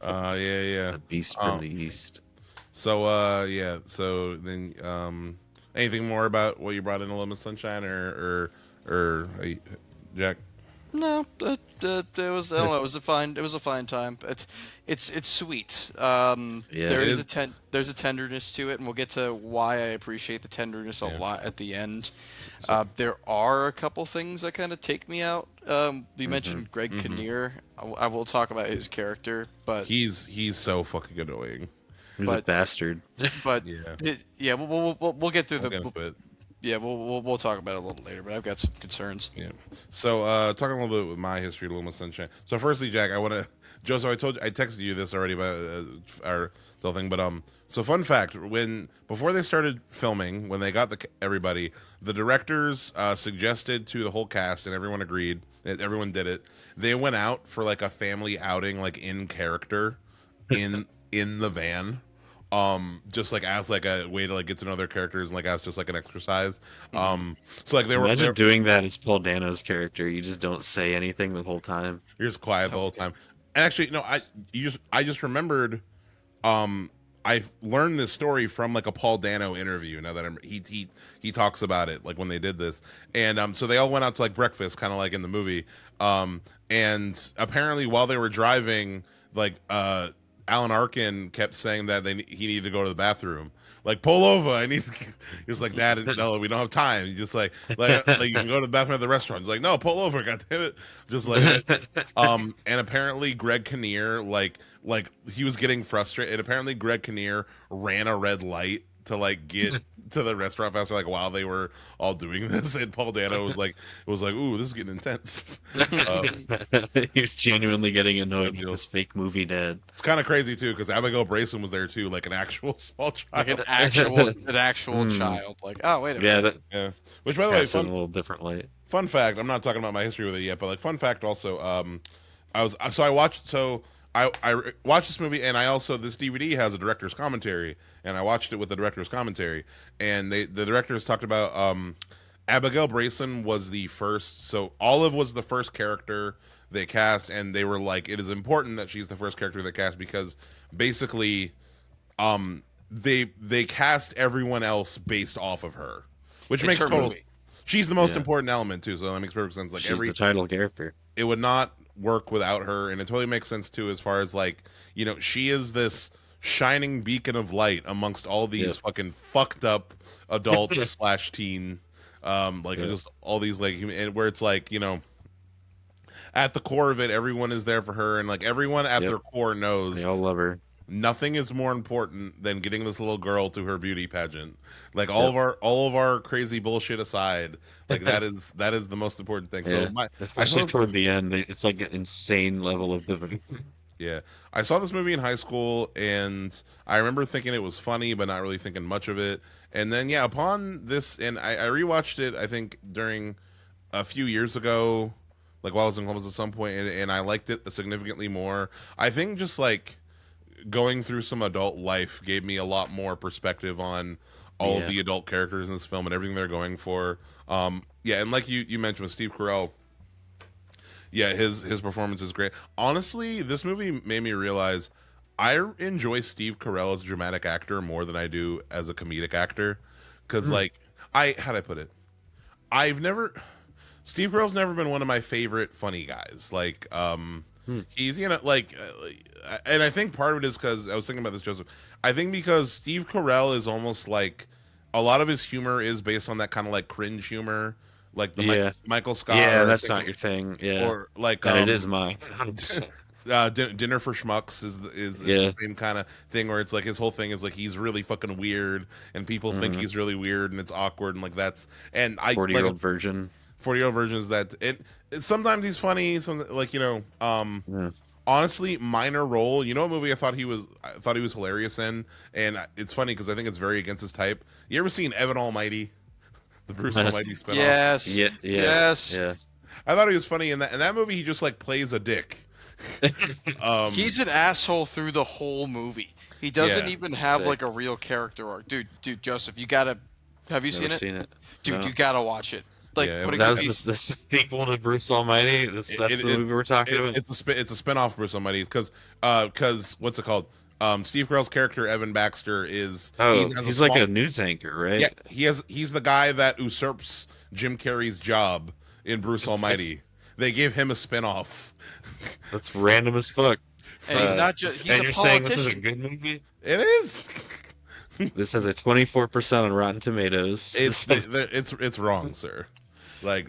Speaker 1: Yeah.
Speaker 2: The beast from
Speaker 1: Um,
Speaker 2: the east.
Speaker 1: So yeah. So then anything more about what you brought in, Little Miss Sunshine, or Jack?
Speaker 3: No, there was, I don't know. It was a fine time. It's sweet.
Speaker 2: Yeah.
Speaker 3: There
Speaker 1: It
Speaker 3: is
Speaker 1: is.
Speaker 3: there's a tenderness to it, and we'll get to why I appreciate the tenderness a
Speaker 1: Yeah.
Speaker 3: lot at the end.
Speaker 1: So-
Speaker 3: There are a couple things that kind of take me out. You mentioned Greg
Speaker 1: Mhm.
Speaker 3: Kinnear. I will talk about his character, but
Speaker 1: He's so fucking annoying.
Speaker 2: He's a
Speaker 3: but-
Speaker 2: bastard.
Speaker 1: Yeah.
Speaker 3: yeah, we'll get through
Speaker 1: We'll
Speaker 3: the
Speaker 1: get into it.
Speaker 3: yeah we'll talk about it a little later. But I've got some concerns.
Speaker 1: Yeah. So, talking a little bit with my history of Little Miss Sunshine. So, firstly, Jack, I want to, Joseph, I texted you this already about our whole thing, but so fun fact: before they started filming, when they got everybody, the directors suggested to the whole cast, and everyone agreed. Everyone did it. They went out for like a family outing, like in character, in the van. Just like as like a way to like get to know their characters and like as just like an exercise. So like they were
Speaker 2: Imagine doing that as Paul Dano's character. You just don't say anything the whole time.
Speaker 1: you're just quiet the whole time. And actually, no, I just remembered. I learned this story from like a Paul Dano interview. Now that he talks about it like when they did this, and so they all went out to like breakfast, kind of like in the movie. And apparently while they were driving, like Alan Arkin kept saying that he needed to go to the bathroom. Like, pull over. I need. He's like, Dad, no, we don't have time. He's just like you can go to the bathroom at the restaurant. He's like, no, pull over. God damn it. Just like, and apparently Greg Kinnear, like he was getting frustrated. And apparently Greg Kinnear ran a red light to like get to the restaurant faster, like while they were all doing this. And Paul Dano was like, ooh, this is getting intense.
Speaker 2: He was genuinely getting annoyed with this fake movie dad.
Speaker 1: It's kind of crazy too, because Abigail Brayson was there too, like an actual small child.
Speaker 3: Like an actual child. Like, oh wait a minute.
Speaker 2: Yeah, that
Speaker 1: Yeah. Which, by the way,
Speaker 2: casts it in a little different light.
Speaker 1: fun fact. I'm not talking about my history with it yet, but like fun fact also. I watched this movie, and I also this DVD has a director's commentary, and I watched it with the director's commentary, and the directors talked about Abigail Brayson was the first. So Olive was the first character they cast, and they were like, it is important that she's the first character they cast because basically, they cast everyone else based off of her, which
Speaker 3: It's
Speaker 1: makes
Speaker 3: her
Speaker 1: total.
Speaker 3: movie.
Speaker 1: She's the most
Speaker 2: Yeah.
Speaker 1: important element too, so that makes perfect sense. Like
Speaker 2: She's the title character.
Speaker 1: it would not work without her, and it totally makes sense too as far as like, she is this shining beacon of light amongst all these
Speaker 2: Yep.
Speaker 1: fucking fucked up adults slash teen, like
Speaker 2: Yeah.
Speaker 1: just all these like and where it's like, at the core of it, everyone is there for her, and like everyone at
Speaker 2: Yep.
Speaker 1: their core knows
Speaker 2: They all love her.
Speaker 1: nothing is more important than getting this little girl to her beauty pageant. Like all of our crazy bullshit aside, like that is the most important thing.
Speaker 2: Yeah.
Speaker 1: So
Speaker 2: Especially
Speaker 1: saw-
Speaker 2: toward the end, it's like an insane level of divinity.
Speaker 1: yeah, I saw this movie in high school, and I remember thinking it was funny, but not really thinking much of it. And then yeah, upon this, and I rewatched it, I think during a few years ago, like while I was in Columbus at some point, and I liked it significantly more. I think just like going through some adult life gave me a lot more perspective on all of
Speaker 2: Yeah.
Speaker 1: the adult characters in this film and everything they're going for. Yeah, and like you mentioned with Steve Carell, yeah, his performance is great. Honestly, this movie made me realize I enjoy Steve Carell as a dramatic actor more than I do as a comedic actor. Because like how'd I put it? Steve Carell's never been one of my favorite funny guys. Like, he's and I think part of it is because I was thinking about this, Joseph. I think because Steve Carell is almost like a lot of his humor is based on that kind of like cringe humor, like the
Speaker 2: Yeah.
Speaker 1: Michael Scott.
Speaker 2: Yeah,
Speaker 1: or
Speaker 2: that's
Speaker 1: thing-
Speaker 2: not your thing. Yeah.
Speaker 1: Or like
Speaker 2: But it is mine. 100%.
Speaker 1: Dinner for Schmucks is
Speaker 2: Yeah.
Speaker 1: the same kind of thing where it's like his whole thing is like he's really fucking weird and people think he's really weird and it's awkward and like that's and I
Speaker 2: 40-year-old virgin.
Speaker 1: 40-year-old versions that sometimes he's funny, some like
Speaker 2: Yeah.
Speaker 1: honestly minor role. You know what movie I thought he was hilarious in, and it's funny because I think it's very against his type. You ever seen Evan Almighty, the Bruce Almighty spinoff?
Speaker 3: Yes.
Speaker 2: Yeah.
Speaker 3: Yes.
Speaker 2: Yeah.
Speaker 1: I thought he was funny in that movie. He just like plays a dick.
Speaker 3: He's an asshole through the whole movie. He doesn't
Speaker 1: Yeah.
Speaker 3: even have
Speaker 2: Sick.
Speaker 3: like a real character arc. Dude, Joseph, you gotta. Have you
Speaker 2: Never
Speaker 3: seen it?
Speaker 2: seen it.
Speaker 3: Dude,
Speaker 2: No.
Speaker 3: you gotta watch it. like
Speaker 1: Yeah,
Speaker 3: putting
Speaker 2: That
Speaker 3: the
Speaker 2: was
Speaker 3: piece.
Speaker 2: the sequel to Bruce Almighty. That's the movie we're talking about.
Speaker 1: it's a spin off Bruce Almighty because what's it called? Steve Carell's character Evan Baxter is he
Speaker 2: Oh,
Speaker 1: has a
Speaker 2: he's like
Speaker 1: small
Speaker 2: a news anchor,
Speaker 1: yeah
Speaker 2: right?
Speaker 1: he's the guy that usurps Jim Carrey's job in Bruce Almighty. They gave him a spin off.
Speaker 2: That's random as fuck.
Speaker 3: And he's not just he's
Speaker 2: And
Speaker 3: a
Speaker 2: you're saying this is a
Speaker 3: politician.
Speaker 2: good movie?
Speaker 1: It is.
Speaker 2: This has a 24% on Rotten Tomatoes.
Speaker 1: It's wrong, sir. Like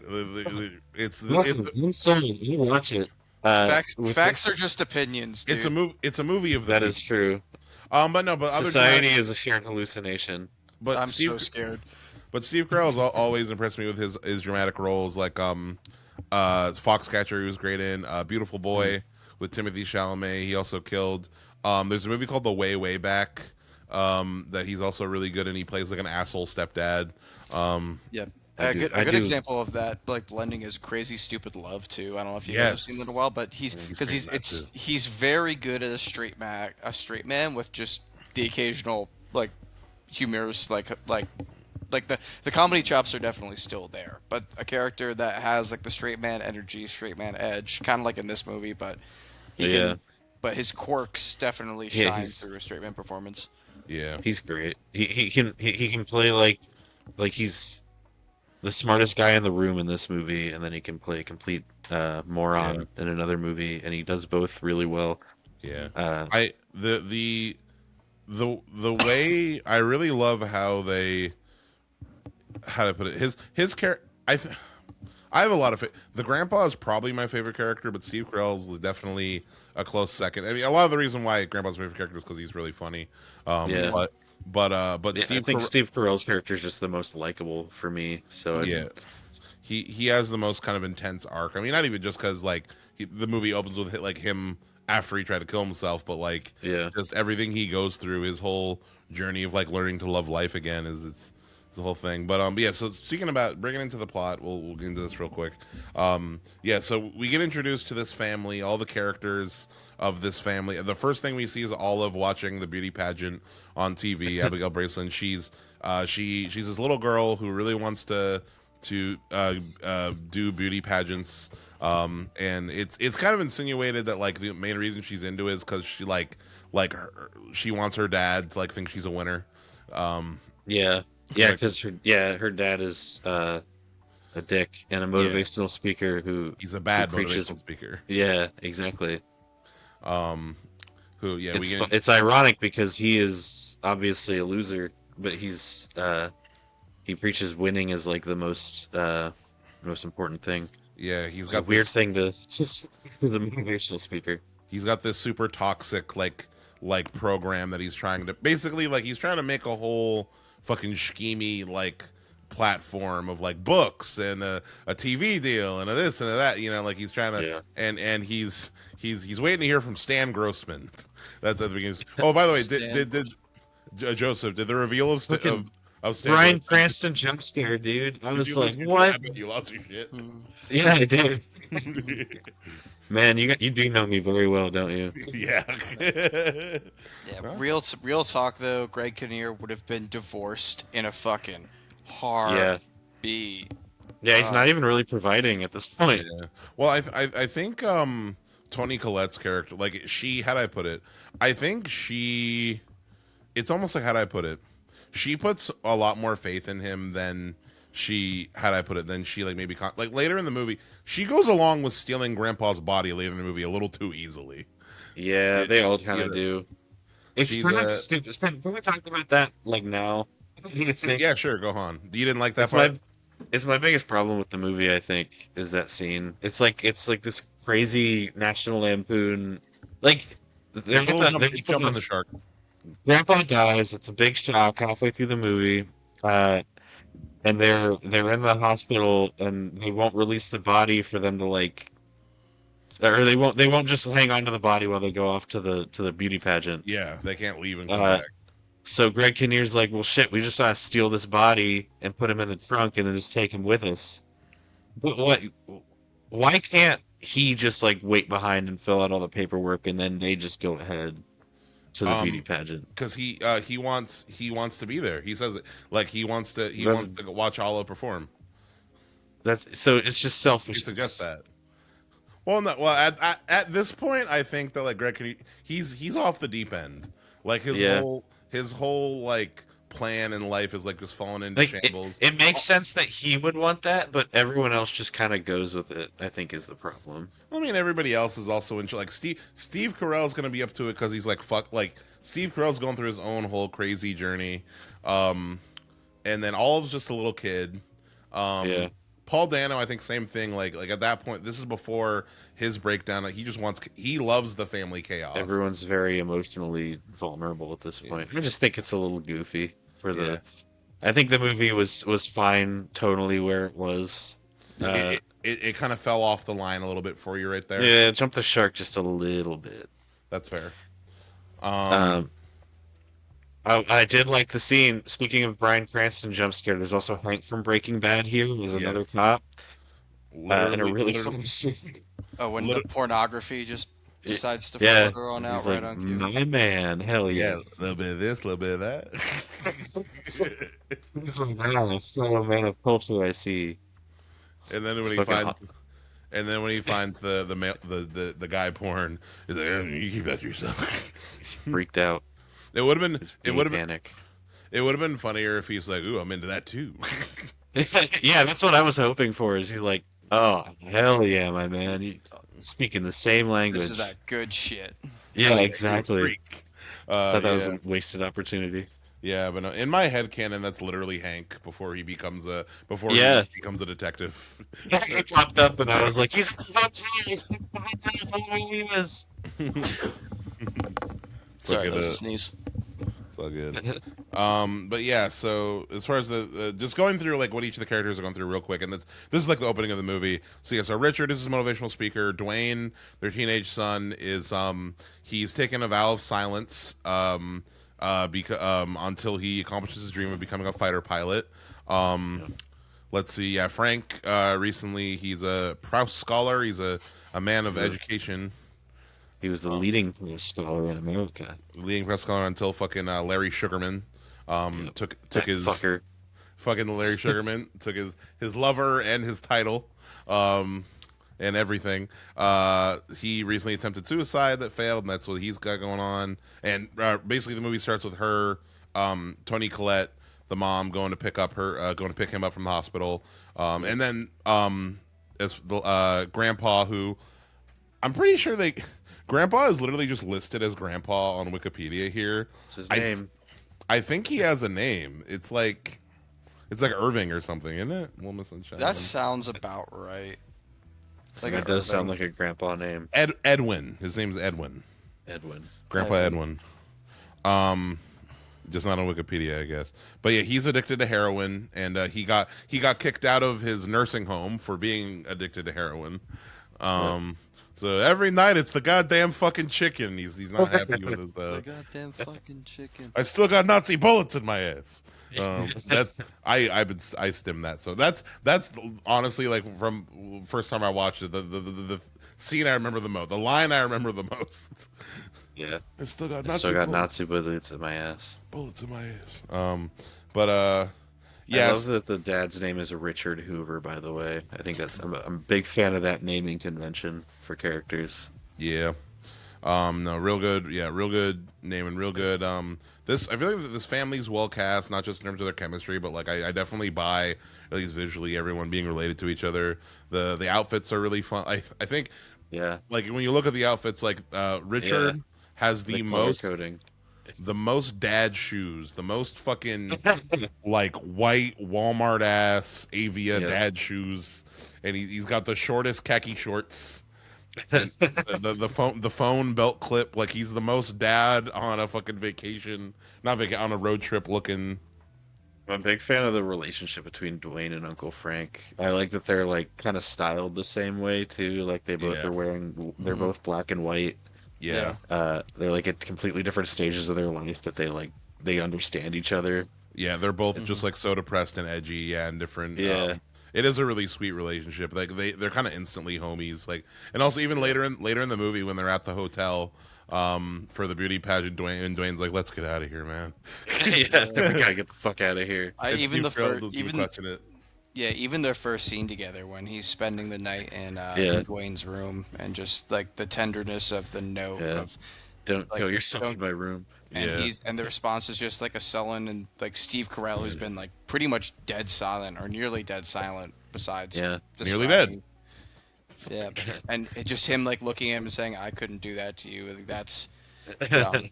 Speaker 1: it's
Speaker 2: Listen, I'm sorry, you watch it.
Speaker 3: Facts are just opinions, dude.
Speaker 1: it's a movie of the
Speaker 2: That
Speaker 1: week.
Speaker 2: is true.
Speaker 1: But no, but other
Speaker 2: Society
Speaker 1: dramatic-
Speaker 2: is a shared hallucination.
Speaker 1: but
Speaker 3: I'm
Speaker 1: Steve
Speaker 3: so scared.
Speaker 1: but Steve Carell's always impressed me with his dramatic roles, like Foxcatcher, he was great in Beautiful Boy with Timothy Chalamet. He also killed. There's a movie called The Way Back that he's also really good in. He plays like an asshole stepdad.
Speaker 3: Yeah.
Speaker 2: I
Speaker 3: A
Speaker 2: do-
Speaker 3: good,
Speaker 2: I
Speaker 3: a good
Speaker 2: do.
Speaker 3: example of that, like blending, is Crazy Stupid Love too. I don't know if you guys have
Speaker 1: Yes.
Speaker 3: seen it in a while, but he's
Speaker 1: He's
Speaker 3: because
Speaker 1: great in that, too.
Speaker 3: he's very good at a straight man with just the occasional like humorous like the comedy chops are definitely still there, but a character that has like the straight man energy, straight man edge, kind of like in this movie, but he
Speaker 2: Yeah.
Speaker 3: can, but his quirks definitely
Speaker 2: Yeah,
Speaker 3: shine
Speaker 2: he's-
Speaker 3: through a straight man performance.
Speaker 1: Yeah,
Speaker 2: He's great. He can play like he's the smartest guy in the room in this movie, and then he can play a complete moron in another movie, and he does both really well.
Speaker 1: yeah.
Speaker 2: Uh,
Speaker 1: I the way I really love how to put it. His character. I have a lot of the grandpa is probably my favorite character, but Steve Carell's definitely a close second. I mean, a lot of the reason why grandpa's my favorite character is because he's really funny.
Speaker 2: Yeah.
Speaker 1: But
Speaker 2: yeah,
Speaker 1: Steve
Speaker 2: I think
Speaker 1: Carell-
Speaker 2: Steve Carell's character is just the most likable for me. So
Speaker 1: yeah, he has the most kind of intense arc. I mean, not even just because like the movie opens with like him after he tried to kill himself, but like
Speaker 2: yeah.
Speaker 1: just everything he goes through, his whole journey of like learning to love life again is it's the whole thing. But yeah, so speaking about bringing into the plot, we'll get into this real quick. Yeah, so we get introduced to this family, all the characters of this family. The first thing we see is Olive watching the beauty pageant on TV. Abigail Breslin, she's this little girl who really wants to do beauty pageants. And it's kind of insinuated that like the main reason she's into it is because she wants her dad to like think she's a winner.
Speaker 2: Yeah, yeah, because her dad is a dick and a motivational speaker who
Speaker 1: He's a bad
Speaker 2: preaches-
Speaker 1: motivational speaker.
Speaker 2: yeah, exactly.
Speaker 1: Who yeah
Speaker 2: It's ironic because he is obviously a loser, but he preaches winning as like the most important thing.
Speaker 1: yeah he's
Speaker 2: It's a
Speaker 1: got
Speaker 2: weird
Speaker 1: this,
Speaker 2: thing to the motivational speaker.
Speaker 1: he's got this super toxic like program that he's trying to basically like he's trying to make a whole fucking schemy like platform of like books and a TV deal and a this and a that, you know, like he's trying to
Speaker 2: Yeah.
Speaker 1: and he's waiting to hear from Stan Grossman. That's at the beginning. Oh, by the way, did Joseph, did the reveal of
Speaker 2: Fucking
Speaker 1: of Stan
Speaker 2: Bryan
Speaker 1: Grossman-
Speaker 2: Cranston jump scare, dude. I
Speaker 1: Did
Speaker 2: was
Speaker 1: you
Speaker 2: like,
Speaker 1: lose-
Speaker 2: what?
Speaker 1: I bet you lost your shit.
Speaker 2: Yeah, I did. Man, you do know me very well, don't you?
Speaker 1: Yeah.
Speaker 3: Yeah,
Speaker 1: Well.
Speaker 3: real talk though, Greg Kinnear would have been divorced in a fucking
Speaker 2: Yeah.
Speaker 3: heartbeat.
Speaker 2: Yeah, he's not even really providing at this point.
Speaker 1: Yeah. Well, I think Toni Collette's character, like she, how'd I put it? I think she, it's almost like how'd I put it? She puts a lot more faith in him than she, how'd I put it? Than she like maybe like later in the movie, she goes along with stealing Grandpa's body later in the movie a little too easily.
Speaker 2: Yeah, they all kind of do. It's
Speaker 1: She's,
Speaker 2: kind of stupid. Can we talk about that like now?
Speaker 1: Yeah, sure, go on. You didn't like that
Speaker 2: It's
Speaker 1: part?
Speaker 2: it's my biggest problem with the movie, I think, is that scene. It's like this crazy National Lampoon, like
Speaker 1: There's
Speaker 2: there's
Speaker 1: a little jumping the shark.
Speaker 2: Grandpa dies. It's a big shock halfway through the movie, and they're in the hospital, and they won't release the body for them to like, or they won't just hang on to the body while they go off to the beauty pageant.
Speaker 1: Yeah, they can't leave and come
Speaker 2: Uh,
Speaker 1: back.
Speaker 2: So Greg Kinnear's like, well, shit, we just gotta steal this body and put him in the trunk and then just take him with us. What? Why can't he just like wait behind and fill out all the paperwork and then they just go ahead to the beauty pageant?
Speaker 1: Because he wants to be there. He says it like he wants to
Speaker 2: That's-
Speaker 1: watch Olive perform.
Speaker 2: That's so it's just
Speaker 1: He
Speaker 2: selfish.
Speaker 1: suggests that. Well, no, well, at this point, I think that like Greg, he's off the deep end. Like
Speaker 2: Yeah.
Speaker 1: his whole like plan in life is like just falling into
Speaker 2: Like
Speaker 1: shambles.
Speaker 2: it makes sense that he would want that, but everyone else just kind of goes with it, I think is the problem.
Speaker 1: I mean, everybody else is also into like Steve Carell's gonna be up to it because he's like fuck like Steve Carell's going through his own whole crazy journey, and then Olive's just a little kid.
Speaker 2: Yeah.
Speaker 1: Paul Dano, I think same thing. Like at that point, this is before his breakdown. Like, he loves the family chaos.
Speaker 2: Everyone's very emotionally vulnerable at this point. I just think it's a little goofy for the.
Speaker 1: Yeah.
Speaker 2: I think the movie was fine tonally where it was.
Speaker 1: It kind of fell off the line a little bit for you right there.
Speaker 2: Yeah, jumped the shark just a little bit.
Speaker 1: That's fair.
Speaker 2: I did like the scene. Speaking of Bryan Cranston jump scare, there's also Hank from Breaking Bad here, who's another
Speaker 1: Yes.
Speaker 2: cop, in a really
Speaker 1: Literally-
Speaker 2: funny scene.
Speaker 3: Oh, when the pornography just decides to
Speaker 2: Yeah,
Speaker 3: filter on out
Speaker 2: he's
Speaker 3: right
Speaker 2: like,
Speaker 3: on cue.
Speaker 2: my man, hell
Speaker 1: yeah,
Speaker 2: yeah.
Speaker 1: a little bit of this, a little bit of that.
Speaker 2: He's like, wow, fellow man of culture, I see.
Speaker 1: And then when
Speaker 2: It's
Speaker 1: he
Speaker 2: fucking
Speaker 1: finds,
Speaker 2: hot.
Speaker 1: and then when he finds the guy porn, he's like, "You keep that to yourself."
Speaker 2: He's freaked out.
Speaker 1: It would have been,
Speaker 2: He's
Speaker 1: it would have been,
Speaker 2: panic.
Speaker 1: it would have been funnier if he's like, "Ooh, I'm into that too."
Speaker 2: Yeah, that's what I was hoping for. Is he like, oh hell yeah, my man, you speaking the same language.
Speaker 3: This is that good shit.
Speaker 2: Yeah, exactly.
Speaker 1: Freak.
Speaker 2: Thought that was
Speaker 1: Yeah.
Speaker 2: a wasted opportunity.
Speaker 1: Yeah, but no, in my head canon, that's literally Hank before he becomes a
Speaker 2: Yeah.
Speaker 1: he becomes a detective.
Speaker 2: It popped up, and I was like, he's he is.
Speaker 3: Sorry,
Speaker 1: Fucking,
Speaker 3: that was a sneeze.
Speaker 1: it's all good. But yeah, so as far as the just going through like what each of the characters are going through real quick, and this is like the opening of the movie. So yeah, so Richard is a motivational speaker. Dwayne, their teenage son, is he's taken a vow of silence until he accomplishes his dream of becoming a fighter pilot. Let's see, yeah, Frank recently he's a Proust scholar. He's a man of education.
Speaker 2: He was the leading scholar in America.
Speaker 1: Leading press scholar until fucking Larry Sugarman took
Speaker 2: That
Speaker 1: his
Speaker 2: fucker.
Speaker 1: fucking Larry Sugarman took his lover and his title and everything. He recently attempted suicide that failed, and that's what he's got going on. And basically, the movie starts with her, Toni Collette, the mom, going to pick him up from the hospital, and then as the grandpa, who I'm pretty sure Grandpa is literally just listed as Grandpa on Wikipedia here.
Speaker 2: What's his name?
Speaker 1: I think he has a name. It's like Irving or something, isn't it? Wilma Sunshine.
Speaker 3: That sounds about right. Like
Speaker 2: That does sound like a grandpa name.
Speaker 1: Edwin. His name's Edwin.
Speaker 2: Edwin.
Speaker 1: Grandpa Edwin. Just not on Wikipedia, I guess. But yeah, he's addicted to heroin, and he got kicked out of his nursing home for being addicted to heroin. So every night it's the goddamn fucking chicken. He's not happy with his.
Speaker 3: the goddamn fucking chicken.
Speaker 1: I still got Nazi bullets in my ass. That's I stem that. So that's honestly like from first time I watched it, the scene I remember the most, the line I remember the most.
Speaker 2: Yeah.
Speaker 1: I still got
Speaker 2: Nazi bullets in my ass.
Speaker 1: bullets in my ass. But yes,
Speaker 2: I love that the dad's name is Richard Hoover, by the way. I think I'm a big fan of that naming convention for characters.
Speaker 1: yeah. No, real good. Yeah, real good name and real good. I feel like this family's well cast, not just in terms of their chemistry, but like I definitely buy at least visually everyone being related to each other. The outfits are really fun. I think
Speaker 2: Yeah.
Speaker 1: like when you look at the outfits, like Richard has the
Speaker 2: color
Speaker 1: most
Speaker 2: coding.
Speaker 1: dad shoes, the most fucking like white Walmart ass Avia
Speaker 2: Yeah.
Speaker 1: dad shoes, and he's got the shortest khaki shorts. And the phone belt clip, like he's the most dad on a fucking vacation, on a road trip looking.
Speaker 2: I'm a big fan of the relationship between Dwayne and Uncle Frank. I like that they're like kind of styled the same way too. Like they both
Speaker 1: Yeah.
Speaker 2: are wearing, they're both black and white.
Speaker 1: Yeah,
Speaker 2: They're like at completely different stages of their life, but they understand each other.
Speaker 1: yeah, they're both just like so depressed and edgy, yeah, and different.
Speaker 2: Yeah.
Speaker 1: It is a really sweet relationship. Like they're kind of instantly homies. Like, and also even later in the movie when they're at the hotel for the beauty pageant, Dwayne's like, "Let's get out of here, man."
Speaker 2: Yeah, we gotta get the fuck out of here.
Speaker 3: Even
Speaker 1: Steve
Speaker 3: the
Speaker 1: Carell
Speaker 3: first,
Speaker 1: doesn't
Speaker 3: even
Speaker 1: question it.
Speaker 3: Yeah, even their first scene together when he's spending the night
Speaker 2: Yeah,
Speaker 3: in Dwayne's room, and just like the tenderness of the note
Speaker 2: yeah.
Speaker 3: of
Speaker 2: Don't
Speaker 3: like
Speaker 2: kill yourself in
Speaker 3: don't
Speaker 2: my room.
Speaker 1: Yeah,
Speaker 3: and the response is just like a sullen, and like Steve Carell, who's been like pretty much dead silent or nearly dead silent besides
Speaker 2: Yeah.
Speaker 1: nearly dead.
Speaker 3: describing. Yeah, and it just him like looking at him and saying, "I couldn't do that to you." Like, that's um,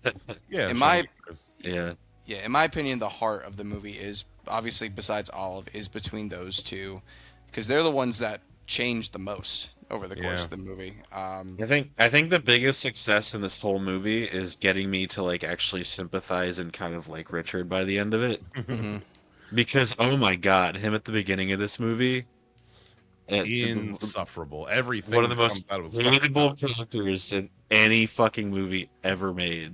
Speaker 1: Yeah,
Speaker 3: in
Speaker 1: Sean
Speaker 3: my
Speaker 1: Connery.
Speaker 2: Yeah.
Speaker 3: yeah, in my opinion, the heart of the movie is obviously besides Olive is between those two, because they're the ones that change the most over the course
Speaker 1: Yeah.
Speaker 3: of the movie.
Speaker 2: I think the biggest success in this whole movie is getting me to like actually sympathize and kind of like Richard by the end of it.
Speaker 3: Mhm.
Speaker 2: Because oh my God, him at the beginning of this movie,
Speaker 1: Insufferable.
Speaker 2: one of
Speaker 1: Everything
Speaker 2: the
Speaker 1: that comes
Speaker 2: most
Speaker 1: out of his fucking
Speaker 2: relatable
Speaker 1: mouth.
Speaker 2: characters in any fucking movie ever made.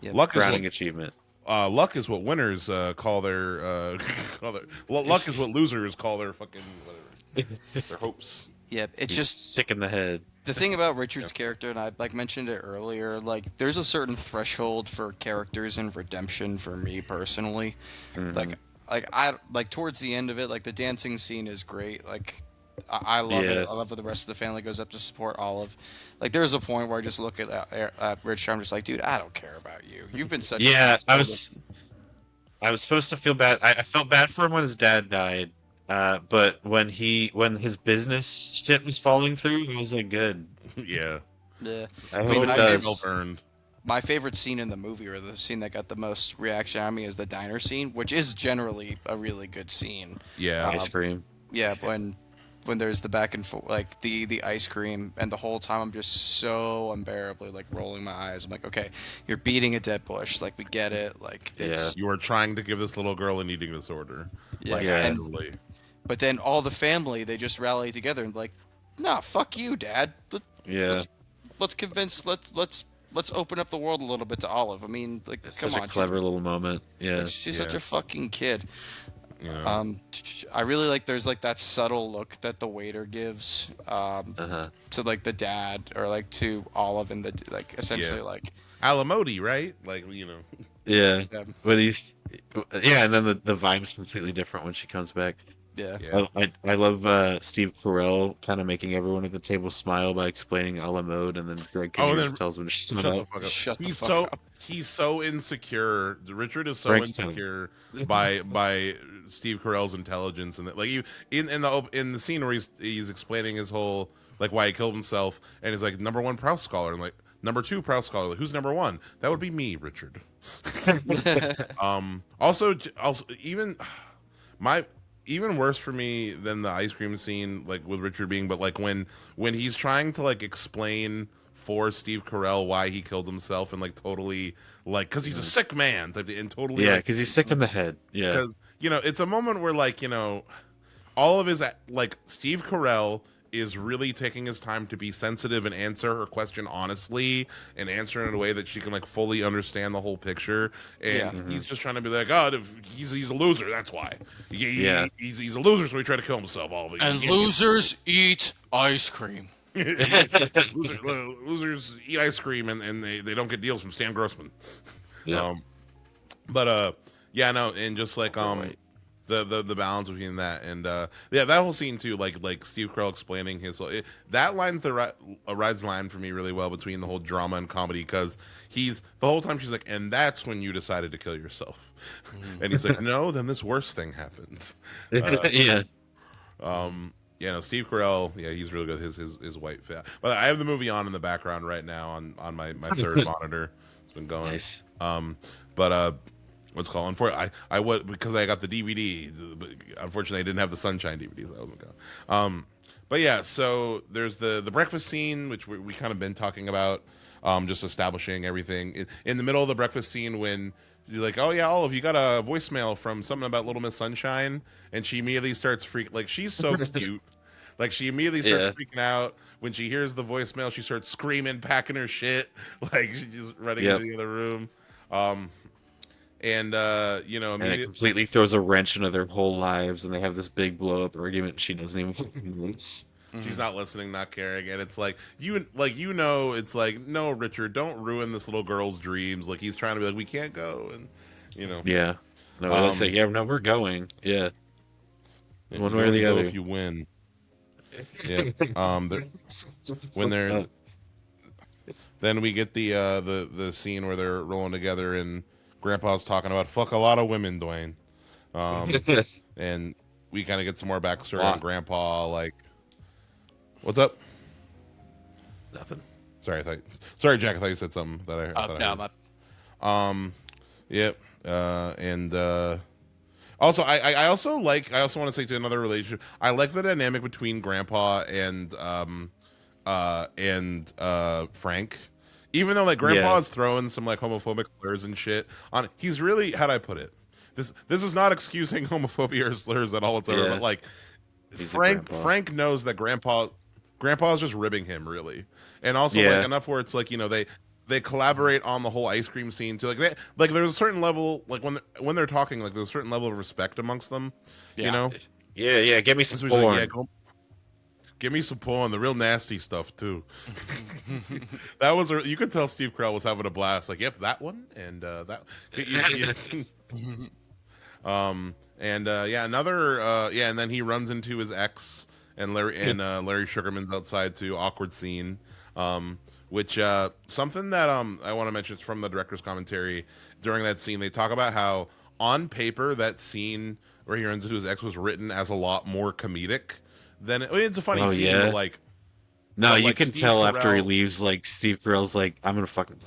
Speaker 3: Yep.
Speaker 1: Luck is
Speaker 2: Crowning achievement.
Speaker 1: luck is what winners call their luck is what losers call their fucking whatever their hopes.
Speaker 3: Yep. It's
Speaker 2: He's
Speaker 3: just
Speaker 2: sick in the head.
Speaker 3: the thing about Richard's character, and I like mentioned it earlier. Like, there's a certain threshold for characters and redemption for me personally.
Speaker 2: Mhm.
Speaker 3: Like I like towards the end of it, like the dancing scene is great. Like I love
Speaker 2: Yeah.
Speaker 3: it. I love when the rest of the family goes up to support Olive. Like there's a point where I just look at Richard. I'm just like, dude, I don't care about you. You've been such an
Speaker 2: Yeah,
Speaker 3: asshole.
Speaker 2: I was supposed to feel bad. I felt bad for him when his dad died. But when his business shit was falling through, I was like, good.
Speaker 1: Yeah,
Speaker 3: Yeah.
Speaker 2: I
Speaker 3: I
Speaker 2: hope
Speaker 3: mean,
Speaker 2: it
Speaker 3: my
Speaker 2: does.
Speaker 1: well earned.
Speaker 3: My favorite scene in the movie, or the scene that got the most reaction out of me, is the diner scene, which is generally a really good scene.
Speaker 1: Yeah,
Speaker 2: Ice cream.
Speaker 3: Yeah, when there's the back and forth, like the ice cream, and the whole time I'm just so unbearably like rolling my eyes. I'm like, okay, you're beating a dead bush, like we get it, like it's
Speaker 1: you are trying to give this little girl an eating disorder.
Speaker 3: yeah,
Speaker 1: Like,
Speaker 2: Yeah.
Speaker 3: and
Speaker 1: actually.
Speaker 3: but then all the family they just rally together and like, nah, fuck you, Dad.
Speaker 2: Yeah.
Speaker 3: Let's convince let's open up the world a little bit to Olive. I mean, like,
Speaker 2: It's
Speaker 3: come
Speaker 2: such
Speaker 3: on,
Speaker 2: a clever little moment. Yeah.
Speaker 3: she's such
Speaker 1: Yeah.
Speaker 3: a fucking kid.
Speaker 1: You know.
Speaker 3: I really like there's like that subtle look that the waiter gives
Speaker 2: Uh-huh.
Speaker 3: to like the dad or like to Olive and the like essentially
Speaker 1: Yeah.
Speaker 3: like
Speaker 1: Alamodi, right? Like,
Speaker 2: Yeah.
Speaker 3: um,
Speaker 2: But yeah, and then the vibe's completely different when she comes back.
Speaker 3: yeah.
Speaker 1: yeah.
Speaker 2: I love Steve Carell kind of making everyone at the table smile by explaining a la mode, and then Greg
Speaker 1: Oh, and
Speaker 2: Kinnear
Speaker 1: then
Speaker 2: tells him to shut
Speaker 1: Shut the
Speaker 2: up.
Speaker 1: fuck up.
Speaker 3: Shut the
Speaker 1: he's
Speaker 3: fuck
Speaker 1: so
Speaker 3: up.
Speaker 1: he's so insecure. Richard is so
Speaker 2: Frank's
Speaker 1: insecure by Steve Carell's intelligence, and that, like you in the scene where he's explaining his whole like why he killed himself, and he's like number one Proust scholar, and like number two Proust scholar. Like, who's number one? That would be me, Richard. Also even my even worse for me than the ice cream scene, like with Richard being, but like when he's trying to like explain for Steve Carell why he killed himself and like totally like because he's a sick man type and totally
Speaker 2: Yeah,
Speaker 1: like
Speaker 2: because he's sick in the head. Yeah.
Speaker 1: because it's a moment where like all of his like Steve Carell is really taking his time to be sensitive and answer her question honestly and answer it in a way that she can like fully understand the whole picture. And
Speaker 3: Yeah.
Speaker 1: he's just trying to be like, oh, he's a loser. That's why.
Speaker 2: Yeah.
Speaker 1: He's a loser, so he tried to kill himself. All of it.
Speaker 3: And losers eat ice cream.
Speaker 1: Losers eat ice cream and they don't get deals from Stan Grossman.
Speaker 2: Yeah.
Speaker 1: But yeah, no, and just like
Speaker 2: Right.
Speaker 1: the balance between that and yeah, that whole scene too, like Steve Carell explaining that line's a rides line for me really well between the whole drama and comedy because he's the whole time she's like, and that's when you decided to kill yourself, and he's like, no, then this worst thing happens.
Speaker 2: Yeah.
Speaker 1: Yeah, no, Steve Carell, yeah, he's really good. His white fat. But I have the movie on in the background right now on my third monitor. It's been going.
Speaker 2: Nice.
Speaker 1: But what's it called? I was because I got the DVD. Unfortunately, I didn't have the Sunshine DVD, so I wasn't going. But yeah, so there's the breakfast scene, which we kind of been talking about, just establishing everything in the middle of the breakfast scene when you're like, oh yeah, Olive, you got a voicemail from something about Little Miss Sunshine, and she immediately starts like she's so cute. Like she immediately starts
Speaker 2: Yeah.
Speaker 1: freaking out when she hears the voicemail. She starts screaming, packing her shit, like she's just running
Speaker 2: Yep.
Speaker 1: into the other room. And
Speaker 2: And it
Speaker 1: immediately,
Speaker 2: completely throws a wrench into their whole lives, and they have this big blow up argument. She doesn't even fucking notice.
Speaker 1: she's not listening, not caring, and it's like it's like, no, Richard, don't ruin this little girl's dreams. Like he's trying to be like, we can't go, and
Speaker 2: Yeah. No, let's say, yeah, no, we're going. Yeah. one
Speaker 1: You
Speaker 2: way or
Speaker 1: only
Speaker 2: the
Speaker 1: go
Speaker 2: other.
Speaker 1: if you win. Yeah. When they're then we get the scene where they're rolling together and Grandpa's talking about fuck a lot of women, Dwayne. Um, and we kind of get some more backstory on
Speaker 2: Lot.
Speaker 1: Grandpa. Like, what's up?
Speaker 2: Nothing.
Speaker 1: Sorry, sorry, Jack. I thought you said something that I thought I
Speaker 3: No,
Speaker 1: heard.
Speaker 3: my
Speaker 1: Yep. And also, I also like. I also want to say to another relationship. I like the dynamic between Grandpa and Frank. Even though like Grandpa
Speaker 2: Yeah,
Speaker 1: is throwing some like homophobic slurs and shit on, he's really, how do I put it? This is not excusing homophobia or slurs at all whatsoever, but
Speaker 2: yeah.
Speaker 1: like
Speaker 2: He's a
Speaker 1: Frank
Speaker 2: grandpa.
Speaker 1: Frank knows that Grandpa's just ribbing him really, and also like
Speaker 2: Yeah,
Speaker 1: enough where it's like they collaborate on the whole ice cream scene too. Like there's a certain level like when they're talking like there's a certain level of respect amongst them, you
Speaker 3: yeah.
Speaker 1: know.
Speaker 2: yeah. Give me some
Speaker 1: So he's like, yeah,
Speaker 2: porn.
Speaker 1: go give me some porn, the real nasty stuff too. That was you could tell Steve Carell was having a blast. Like, yep, that one and that. Yeah, another yeah, and then he runs into his ex and Larry Sugarman's outside too. Awkward scene. Which something that I want to mention from the director's commentary during that scene. They talk about how on paper that scene where he runs into his ex was written as a lot more comedic than it's a funny
Speaker 2: Oh
Speaker 1: scene,
Speaker 2: yeah. No,
Speaker 1: but
Speaker 2: you
Speaker 1: like
Speaker 2: can
Speaker 1: Steve
Speaker 2: tell after he
Speaker 1: Carell,
Speaker 2: leaves. Like Steve Carell's like, I'm gonna fucking.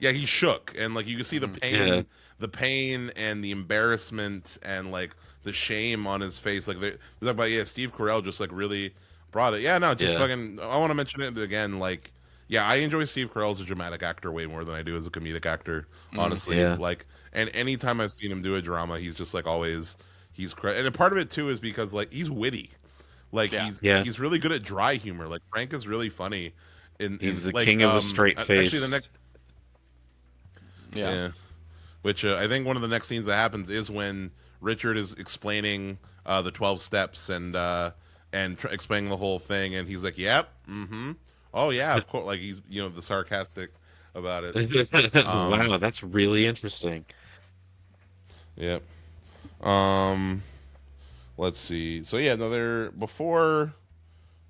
Speaker 1: yeah, he shook, and like you can see
Speaker 2: Yeah,
Speaker 1: the pain and the embarrassment and like the shame on his face. Like they talk about, yeah, Steve Carell just like really brought it. Yeah, no, just
Speaker 2: yeah.
Speaker 1: fucking. I want to mention it again. Like, yeah, I enjoy Steve Carell as a dramatic actor way more than I do as a comedic actor. Honestly,
Speaker 2: Yeah.
Speaker 1: like, and anytime I've seen him do a drama, he's just like always and a part of it too is because like he's witty. Like
Speaker 3: Yeah.
Speaker 2: Yeah.
Speaker 1: he's really good at dry humor. Like Frank is really funny.
Speaker 2: He's
Speaker 1: In
Speaker 2: the
Speaker 1: like
Speaker 2: king of the straight
Speaker 1: actually the
Speaker 2: face.
Speaker 1: next
Speaker 3: Yeah.
Speaker 1: yeah, which I think one of the next scenes that happens is when Richard is explaining the 12 steps and explaining the whole thing, and he's like, "Yep, mm-hmm, oh yeah, of course." Like he's the sarcastic about it. Um,
Speaker 2: Wow, that's really interesting.
Speaker 1: yep. Um, let's see. So yeah, another before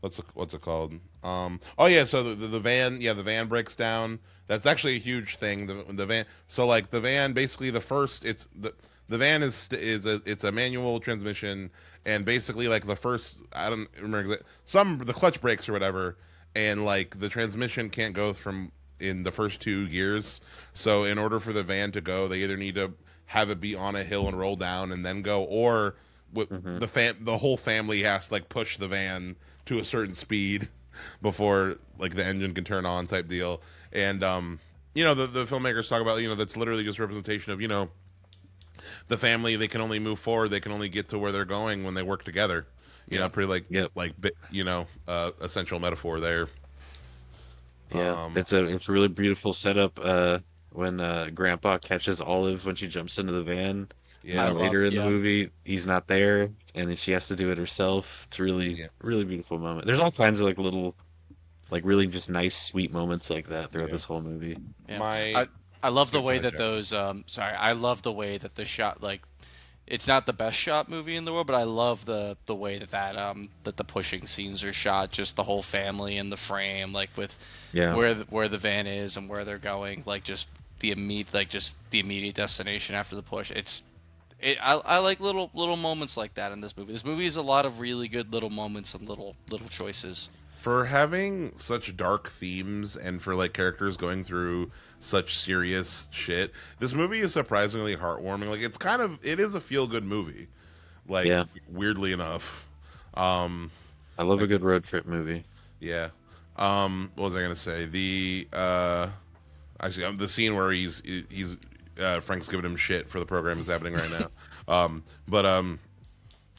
Speaker 1: what's it called? Oh yeah, so the van, yeah, the van breaks down. That's actually a huge thing. The van, so like the van, basically the first, the van it's a manual transmission, and basically like the first, I don't remember the clutch breaks or whatever, and like the transmission can't go from in the first two gears. So in order for the van to go, they either need to have it be on a hill and roll down and then go, or
Speaker 2: Hmm.
Speaker 1: the whole family has to like push the van to a certain speed before like the engine can turn on type deal. And the filmmakers talk about that's literally just representation of the family. They can only move forward, they can only get to where they're going when they work together.
Speaker 3: Yeah.
Speaker 1: Pretty
Speaker 2: Yep.
Speaker 1: essential metaphor there.
Speaker 2: Yeah.
Speaker 1: um
Speaker 2: It's a really beautiful setup. When Grandpa catches Olive when she jumps into the van.
Speaker 1: yeah
Speaker 2: Later in the
Speaker 3: yeah.
Speaker 2: movie, he's not there, and then she has to do it herself. It's really,
Speaker 1: yeah
Speaker 2: really beautiful moment. There's all kinds of like little, like really just nice, sweet moments like that throughout
Speaker 1: yeah
Speaker 2: this whole movie.
Speaker 3: Yeah.
Speaker 1: my
Speaker 3: I love the
Speaker 1: Go
Speaker 3: way
Speaker 1: ahead,
Speaker 3: that
Speaker 1: Jack.
Speaker 3: those sorry, I love the way that the shot like it's not the best shot movie in the world, but I love the way that the pushing scenes are shot, just the whole family in the frame, like with
Speaker 2: Yeah.
Speaker 3: where the van is and where they're going, like just the immediate destination after the push. I like little moments like that in this movie. This movie is a lot of really good little moments and little choices.
Speaker 1: For having such dark themes and for like characters going through such serious shit, this movie is surprisingly heartwarming. Like it is a feel good movie. Like
Speaker 2: Yeah.
Speaker 1: weirdly enough. Um
Speaker 2: I love a
Speaker 1: like
Speaker 2: good road trip movie.
Speaker 1: yeah. What was I gonna say? The scene where he's Frank's giving him shit for the program is happening right now. But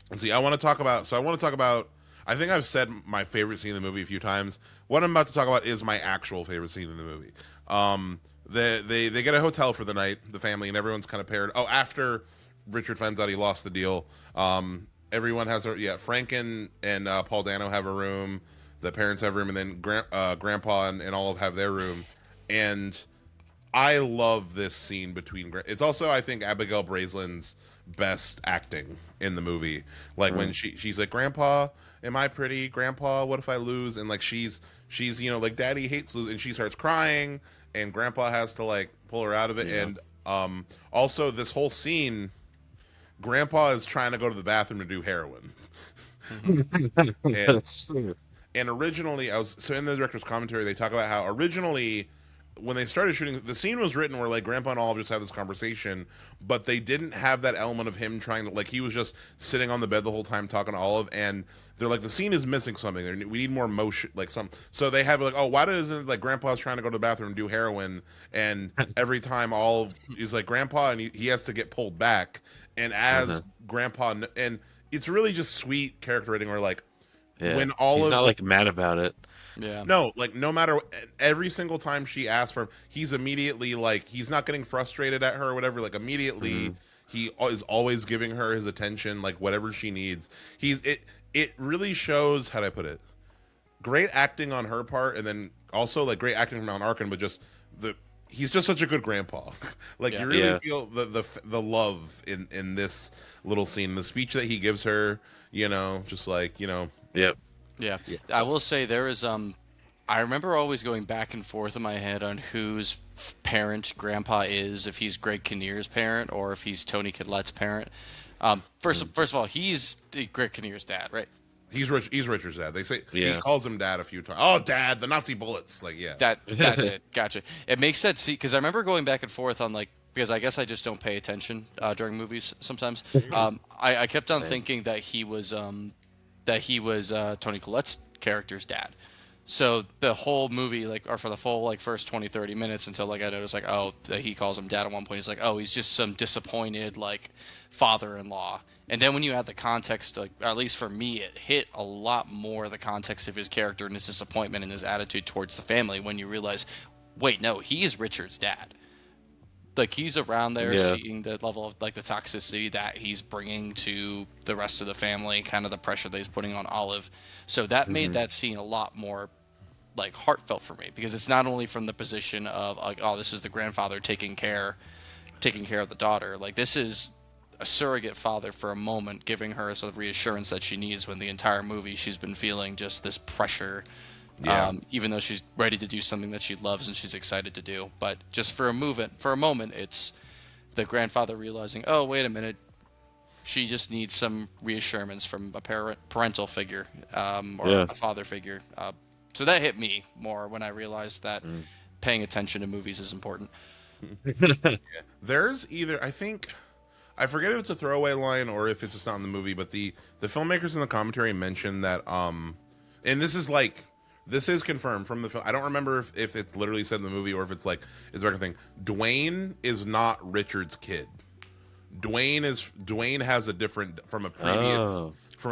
Speaker 1: let's see. I want to talk about. I think I've said my favorite scene in the movie a few times. What I'm about to talk about is my actual favorite scene in the movie. They get a hotel for the night, the family, and everyone's kind of paired. Oh, after Richard finds out he lost the deal, everyone has Frank and Paul Dano have a room. The parents have a room, and then Grandpa and Olive have their room. And I love this scene between. It's also, I think, Abigail Breslin's best acting in the movie. Like when she's like, "Grandpa, am I pretty? Grandpa, what if I lose?" And like she's like, "Daddy hates losing," and she starts crying, and Grandpa has to like pull her out of it.
Speaker 2: Yeah.
Speaker 1: And also this whole scene, Grandpa is trying to go to the bathroom to do heroin. and
Speaker 2: That's true.
Speaker 1: and originally so in the director's commentary they talk about how originally when they started shooting, the scene was written where like Grandpa and Olive just had this conversation, but they didn't have that element of him trying to, like, he was just sitting on the bed the whole time talking to Olive, and they're like, the scene is missing something. We need more motion, like some. So they have like, oh, why doesn't it, like, Grandpa's trying to go to the bathroom and do heroin, and every time Olive is like, Grandpa, and he has to get pulled back, and as Grandpa, and it's really just sweet character writing where like
Speaker 2: Yeah.
Speaker 1: when
Speaker 2: He's
Speaker 1: Olive
Speaker 2: not like mad about it.
Speaker 3: Yeah.
Speaker 1: no, like no matter every single time she asks for him, he's immediately like he's not getting frustrated at her or whatever. Like immediately he is always giving her his attention, like whatever she needs. It really shows, how do I put it? Great acting on her part, and then also like great acting from Alan Arkin, but just he's just such a good grandpa. Like
Speaker 3: Yeah.
Speaker 1: you really
Speaker 2: Yeah.
Speaker 1: feel the love in this little scene, the speech that he gives her. Just like
Speaker 2: Yep.
Speaker 3: Yeah. I will say there is I remember always going back and forth in my head on whose parent Grandpa is, if he's Greg Kinnear's parent or if he's Tony Collette's parent. First of all, he's Greg Kinnear's dad, right?
Speaker 1: He's Richard's dad. They say
Speaker 2: Yeah.
Speaker 1: he calls him dad a few times. Oh, Dad, the Nazi bullets. Like, yeah.
Speaker 3: That's it. Gotcha. It makes sense. See, because I remember going back and forth on like, because I guess I just don't pay attention during movies sometimes. I kept on
Speaker 2: Same.
Speaker 3: thinking that he was Tony Collette's character's dad. So the whole movie, like, or for the full like first 20, 30 minutes until like I noticed like, oh, he calls him dad at one point. He's like, oh, he's just some disappointed like father-in-law. And then when you add the context, like, at least for me, it hit a lot more the context of his character and his disappointment and his attitude towards the family when you realize, wait, no, he is Richard's dad. Like, he's around there seeing the level of like the toxicity that he's bringing to the rest of the family, kind of the pressure that he's putting on Olive. So that made that scene a lot more like heartfelt for me, because it's not only from the position of like, oh, this is the grandfather taking care of the daughter. Like, this is a surrogate father for a moment, giving her sort of reassurance that she needs when the entire movie she's been feeling just this pressure.
Speaker 1: Yeah.
Speaker 3: Even though she's ready to do something that she loves and she's excited to do, but just for a moment, it's the grandfather realizing, oh, wait a minute, she just needs some reassurance from a parental figure, or a father figure. So that hit me more when I realized that paying attention to movies is important.
Speaker 1: There's either, I forget if it's a throwaway line or if it's just not in the movie, but the filmmakers in the commentary mentioned that and this is confirmed from the film. I don't remember if it's literally said in the movie or if it's like it's a thing. Dwayne is not Richard's kid. Dwayne has a different from a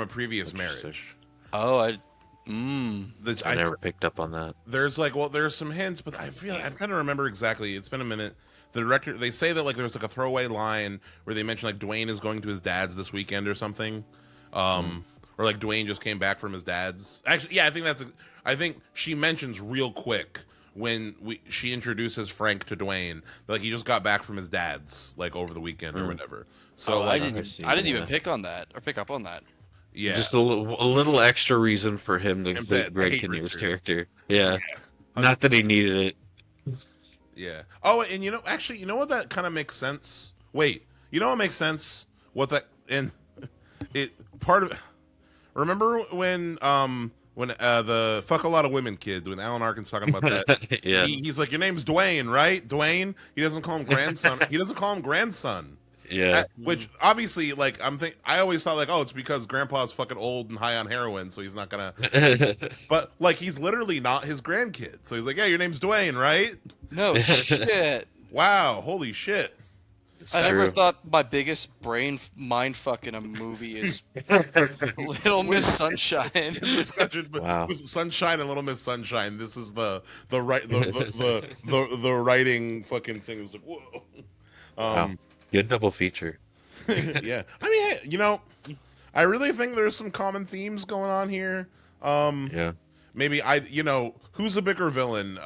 Speaker 1: previous marriage.
Speaker 3: Oh,
Speaker 2: I never picked up on that.
Speaker 1: There's some hints, but I'm trying to remember exactly. It's been a minute. The director, they say that like there's like a throwaway line where they mention like Dwayne is going to his dad's this weekend or something, or like Dwayne just came back from his dad's. Actually, yeah, I think she mentions real quick when she introduces Frank to Dwayne, like he just got back from his dad's like over the weekend or whatever. So
Speaker 3: I
Speaker 1: like,
Speaker 3: didn't even pick up on that.
Speaker 1: yeah,
Speaker 2: Just a little extra reason for him to include Greg
Speaker 1: hate
Speaker 2: Kinnear's
Speaker 1: Richard.
Speaker 2: character. Yeah. Not that he needed it.
Speaker 1: yeah. Oh, and you know what, that kind of makes sense. Wait, you know what makes sense? What that and it part of. Remember when the fuck a lot of women kid, when Alan Arkin's talking about that,
Speaker 2: Yeah.
Speaker 1: he's like, your name's Dwayne, right? Dwayne. He doesn't call him grandson. He doesn't call him grandson.
Speaker 2: Yeah.
Speaker 1: Which obviously, like, I always thought like, oh, it's because Grandpa's fucking old and high on heroin, so he's not gonna. But like, he's literally not his grandkid, so he's like, yeah, your name's Dwayne, right?
Speaker 3: No shit.
Speaker 1: Wow, holy shit.
Speaker 2: It's
Speaker 3: I never
Speaker 2: true.
Speaker 3: thought my biggest brain mind fuck in a movie is Little Miss Sunshine.
Speaker 2: Wow.
Speaker 1: With Sunshine and Little Miss Sunshine, this is the writing fucking thing. It was like, whoa.
Speaker 2: Wow. Good double feature.
Speaker 1: Yeah, I mean, hey, I really think there's some common themes going on here.
Speaker 2: Yeah.
Speaker 1: Maybe who's a bigger villain,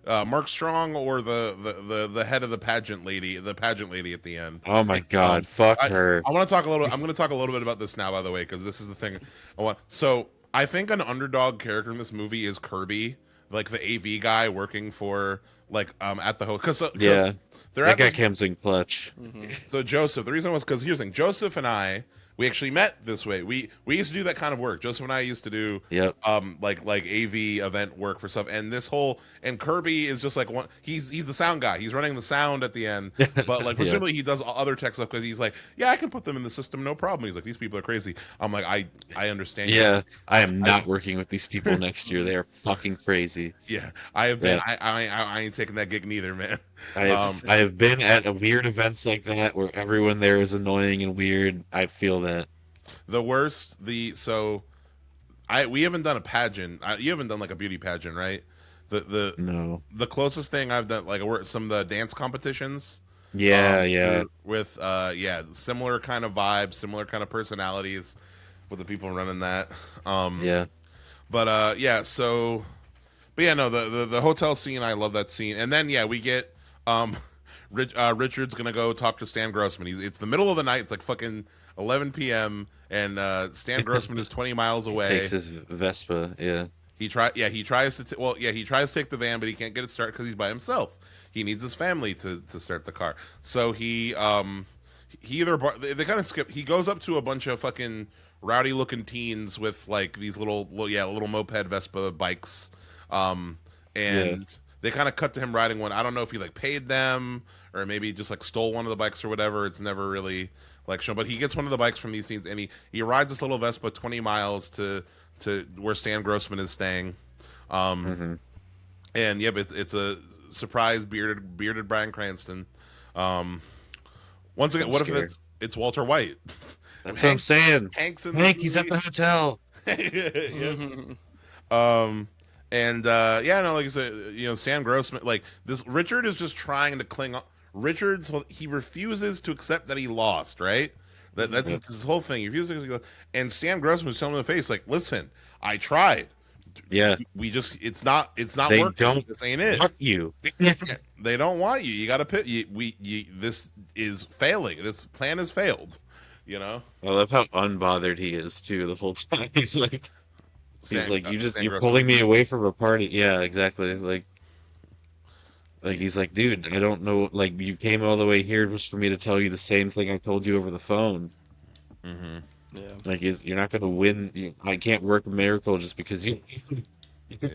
Speaker 1: Mark Strong or the head of the pageant lady at the end.
Speaker 2: Oh my God, fuck
Speaker 1: I
Speaker 2: her.
Speaker 1: I want to talk a little. I'm going to talk a little bit about this now, by the way, because this is the thing. I want. So I think an underdog character in this movie is Kirby, like the AV guy working for like at the hotel. Because
Speaker 2: Yeah,
Speaker 1: they're
Speaker 2: that
Speaker 1: at
Speaker 2: guy
Speaker 1: this.
Speaker 2: comes in clutch.
Speaker 1: So Joseph, the reason was because here's the thing. Joseph and I, we actually met this way. We used to do that kind of work. Joseph and I used to do
Speaker 2: Yep.
Speaker 1: like AV event work for stuff. And this whole and Kirby is just like one. He's the sound guy. He's running the sound at the end. But like
Speaker 2: Yeah.
Speaker 1: presumably he does other tech stuff because he's like, yeah, I can put them in the system, no problem. He's like, these people are crazy. I'm like, I understand.
Speaker 2: Yeah, I am not working with these people next year. They are fucking crazy.
Speaker 1: Yeah, I have been.
Speaker 2: Yeah.
Speaker 1: I ain't taking that gig neither, man.
Speaker 2: I have been at a weird events like that where everyone there is annoying and weird. I feel that.
Speaker 1: The worst. We haven't done a pageant. You haven't done like a beauty pageant, right?
Speaker 2: No.
Speaker 1: The closest thing I've done like some of the dance competitions.
Speaker 2: Yeah, yeah.
Speaker 1: With yeah, similar kind of vibes, similar kind of personalities with the people running that.
Speaker 2: Yeah.
Speaker 1: But yeah, so but yeah, no, the hotel scene, I love that scene. And then yeah, we get Richard's gonna go talk to Stan Grossman. It's the middle of the night. It's like fucking 11 p.m. and Stan Grossman is 20 miles away.
Speaker 2: Takes his Vespa, yeah.
Speaker 1: He tries to he tries to take the van, but he can't get it started because he's by himself. He needs his family to start the car. So he they kind of skip. He goes up to a bunch of fucking rowdy looking teens with like these little moped Vespa bikes, and they kind of cut to him riding one. I don't know if he like paid them or maybe just like stole one of the bikes or whatever. It's never really like shown, but he gets one of the bikes from these teens and he rides this little Vespa 20 miles to where Stan Grossman is staying. And yep, it's a surprise bearded Bryan Cranston. Once again,
Speaker 2: I'm
Speaker 1: what
Speaker 2: scared.
Speaker 1: if it's Walter White?
Speaker 2: That's what I'm saying.
Speaker 1: Hank's in
Speaker 2: Hank, he's at the hotel.
Speaker 1: And yeah, no, like I said, Stan Grossman, like this Richard is just trying to cling on. He refuses to accept that he lost, right? That's his whole thing. He refuses to, and Stan Grossman was telling him in the face, like, listen, I tried.
Speaker 2: Yeah.
Speaker 1: It's not
Speaker 2: They
Speaker 1: working.
Speaker 2: don't
Speaker 1: This ain't it.
Speaker 2: want you.
Speaker 1: They don't want you. You got to pit. This is failing. This plan has failed.
Speaker 2: I love how unbothered he is too the whole time. He's like
Speaker 1: Stan
Speaker 2: you're
Speaker 1: Grossman.
Speaker 2: pulling me away from a party. Yeah, exactly. Like he's like, dude, I don't know. Like you came all the way here just for me to tell you the same thing I told you over the phone.
Speaker 3: Yeah.
Speaker 2: Like you're not gonna win. I can't work a miracle just because you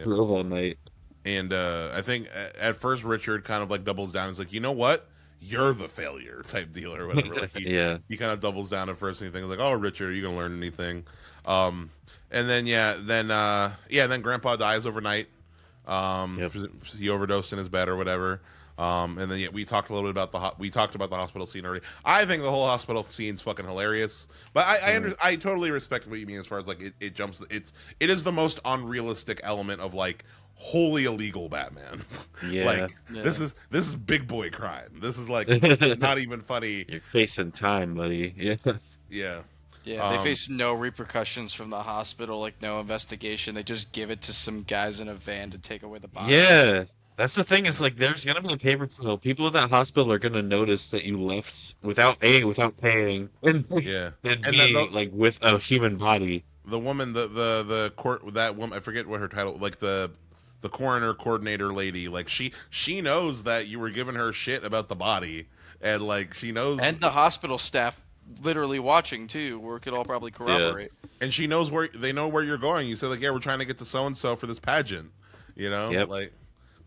Speaker 2: drove all night.
Speaker 1: And I think at first Richard kind of like doubles down. He's like, you know what? You're the failure type deal or whatever. Like
Speaker 2: Yeah.
Speaker 1: he kind of doubles down at first and he thinks like, oh, Richard, are you gonna learn anything? And then then Grandpa dies overnight.
Speaker 2: Yep.
Speaker 1: He overdosed in his bed or whatever. And then we talked a little bit about we talked about the hospital scene already. I think the whole hospital scene's fucking hilarious. But I totally respect what you mean as far as like it jumps. It is the most unrealistic element of like wholly illegal Batman.
Speaker 2: Yeah.
Speaker 1: Like
Speaker 3: Yeah.
Speaker 1: this is big boy crime. This is like not even funny.
Speaker 2: You're facing time, buddy. Yeah.
Speaker 1: Yeah.
Speaker 3: Yeah, they face no repercussions from the hospital, like no investigation. They just give it to some guys in a van to take away the body.
Speaker 2: Yeah. That's the thing, is like there's gonna be a paper trail. People at that hospital are gonna notice that you left without paying, and
Speaker 1: Yeah.
Speaker 2: and
Speaker 1: And
Speaker 2: B,
Speaker 1: the
Speaker 2: like with a human body.
Speaker 1: woman, the court, that woman, I forget what her title, like the coroner coordinator lady, like she knows that you were giving her shit about the body, and like she knows,
Speaker 3: And the hospital staff literally watching too, where it could all probably corroborate.
Speaker 1: and she knows where they know where you're going. You said like, yeah, we're trying to get to so and so for this pageant,
Speaker 2: Yep.
Speaker 1: like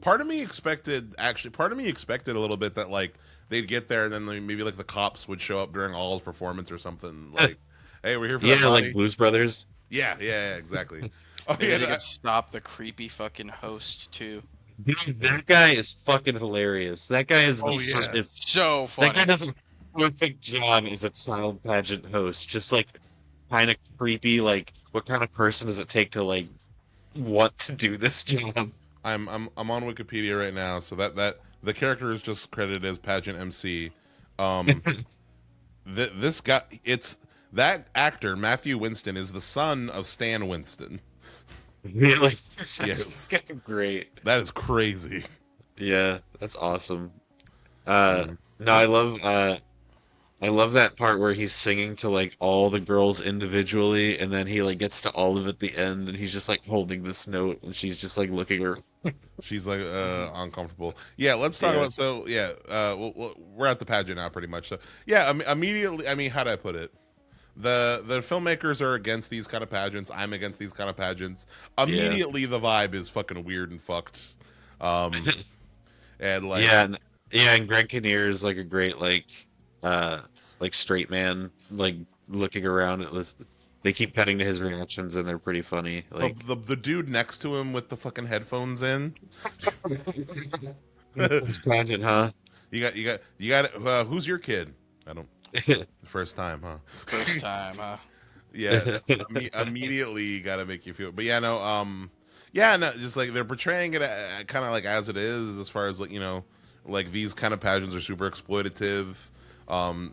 Speaker 1: part of me expected a little bit that like they'd get there and then maybe like the cops would show up during All's performance or something, like, hey, we're here for that
Speaker 2: Yeah,
Speaker 1: body.
Speaker 2: like Blues Brothers.
Speaker 1: yeah, exactly. Oh
Speaker 3: Maybe
Speaker 1: yeah,
Speaker 3: they could stop the creepy fucking host too.
Speaker 2: Dude, that guy is fucking hilarious. That guy is
Speaker 1: Oh,
Speaker 2: the
Speaker 1: yeah.
Speaker 2: perfect-
Speaker 3: So funny.
Speaker 2: That guy does a perfect job as a child pageant host. Just like kind of creepy. Like, what kind of person does it take to like want to do this job?
Speaker 1: I'm on Wikipedia right now, so that the character is just credited as pageant MC. This guy, it's that actor Matthew Winston is the son of Stan Winston.
Speaker 2: Really,
Speaker 1: Yeah.
Speaker 2: that's fucking great.
Speaker 1: That is crazy.
Speaker 2: Yeah, that's awesome.
Speaker 1: Mm.
Speaker 2: No, I love that part where he's singing to like all the girls individually, and then he like gets to Olive at the end, and he's just like holding this note, and she's just like looking her.
Speaker 1: She's like uncomfortable. Yeah, let's talk
Speaker 2: Yeah,
Speaker 1: about. So yeah, we're at the pageant now, pretty much. So yeah, immediately. I mean, how do I put it? The filmmakers are against these kind of pageants. I'm against these kind of pageants.
Speaker 2: yeah,
Speaker 1: Immediately, the vibe is fucking weird and fucked. Um, and like,
Speaker 2: yeah, yeah. And Greg Kinnear is like a great uh like straight man, like looking around at this. They keep cutting to his reactions, and they're pretty funny. Like,
Speaker 1: the dude next to him with the fucking headphones in.
Speaker 2: it's pageant, huh?
Speaker 1: Who's your kid? I don't. First time, huh?
Speaker 3: First time.
Speaker 1: Yeah, immediately you got to make you feel. But yeah, no, yeah, no, just like they're portraying it kind of like as it is, as far as like like these kind of pageants are super exploitative,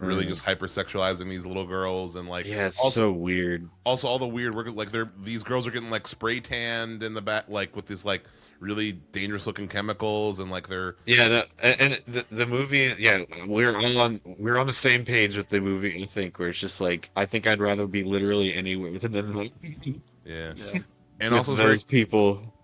Speaker 1: really
Speaker 2: Mm.
Speaker 1: just hypersexualizing these little girls, and like
Speaker 2: Yeah, it's
Speaker 1: also
Speaker 2: so weird.
Speaker 1: also all the weird work, like these girls are getting like spray tanned in the back, like with this like really dangerous looking chemicals, and like they're
Speaker 2: Yeah, no, and the movie, yeah, we're on the same page with the movie. I think where it's just like I think I'd rather be literally anywhere than like,
Speaker 1: yeah,
Speaker 3: Yeah.
Speaker 1: and
Speaker 2: with
Speaker 1: also
Speaker 2: those people.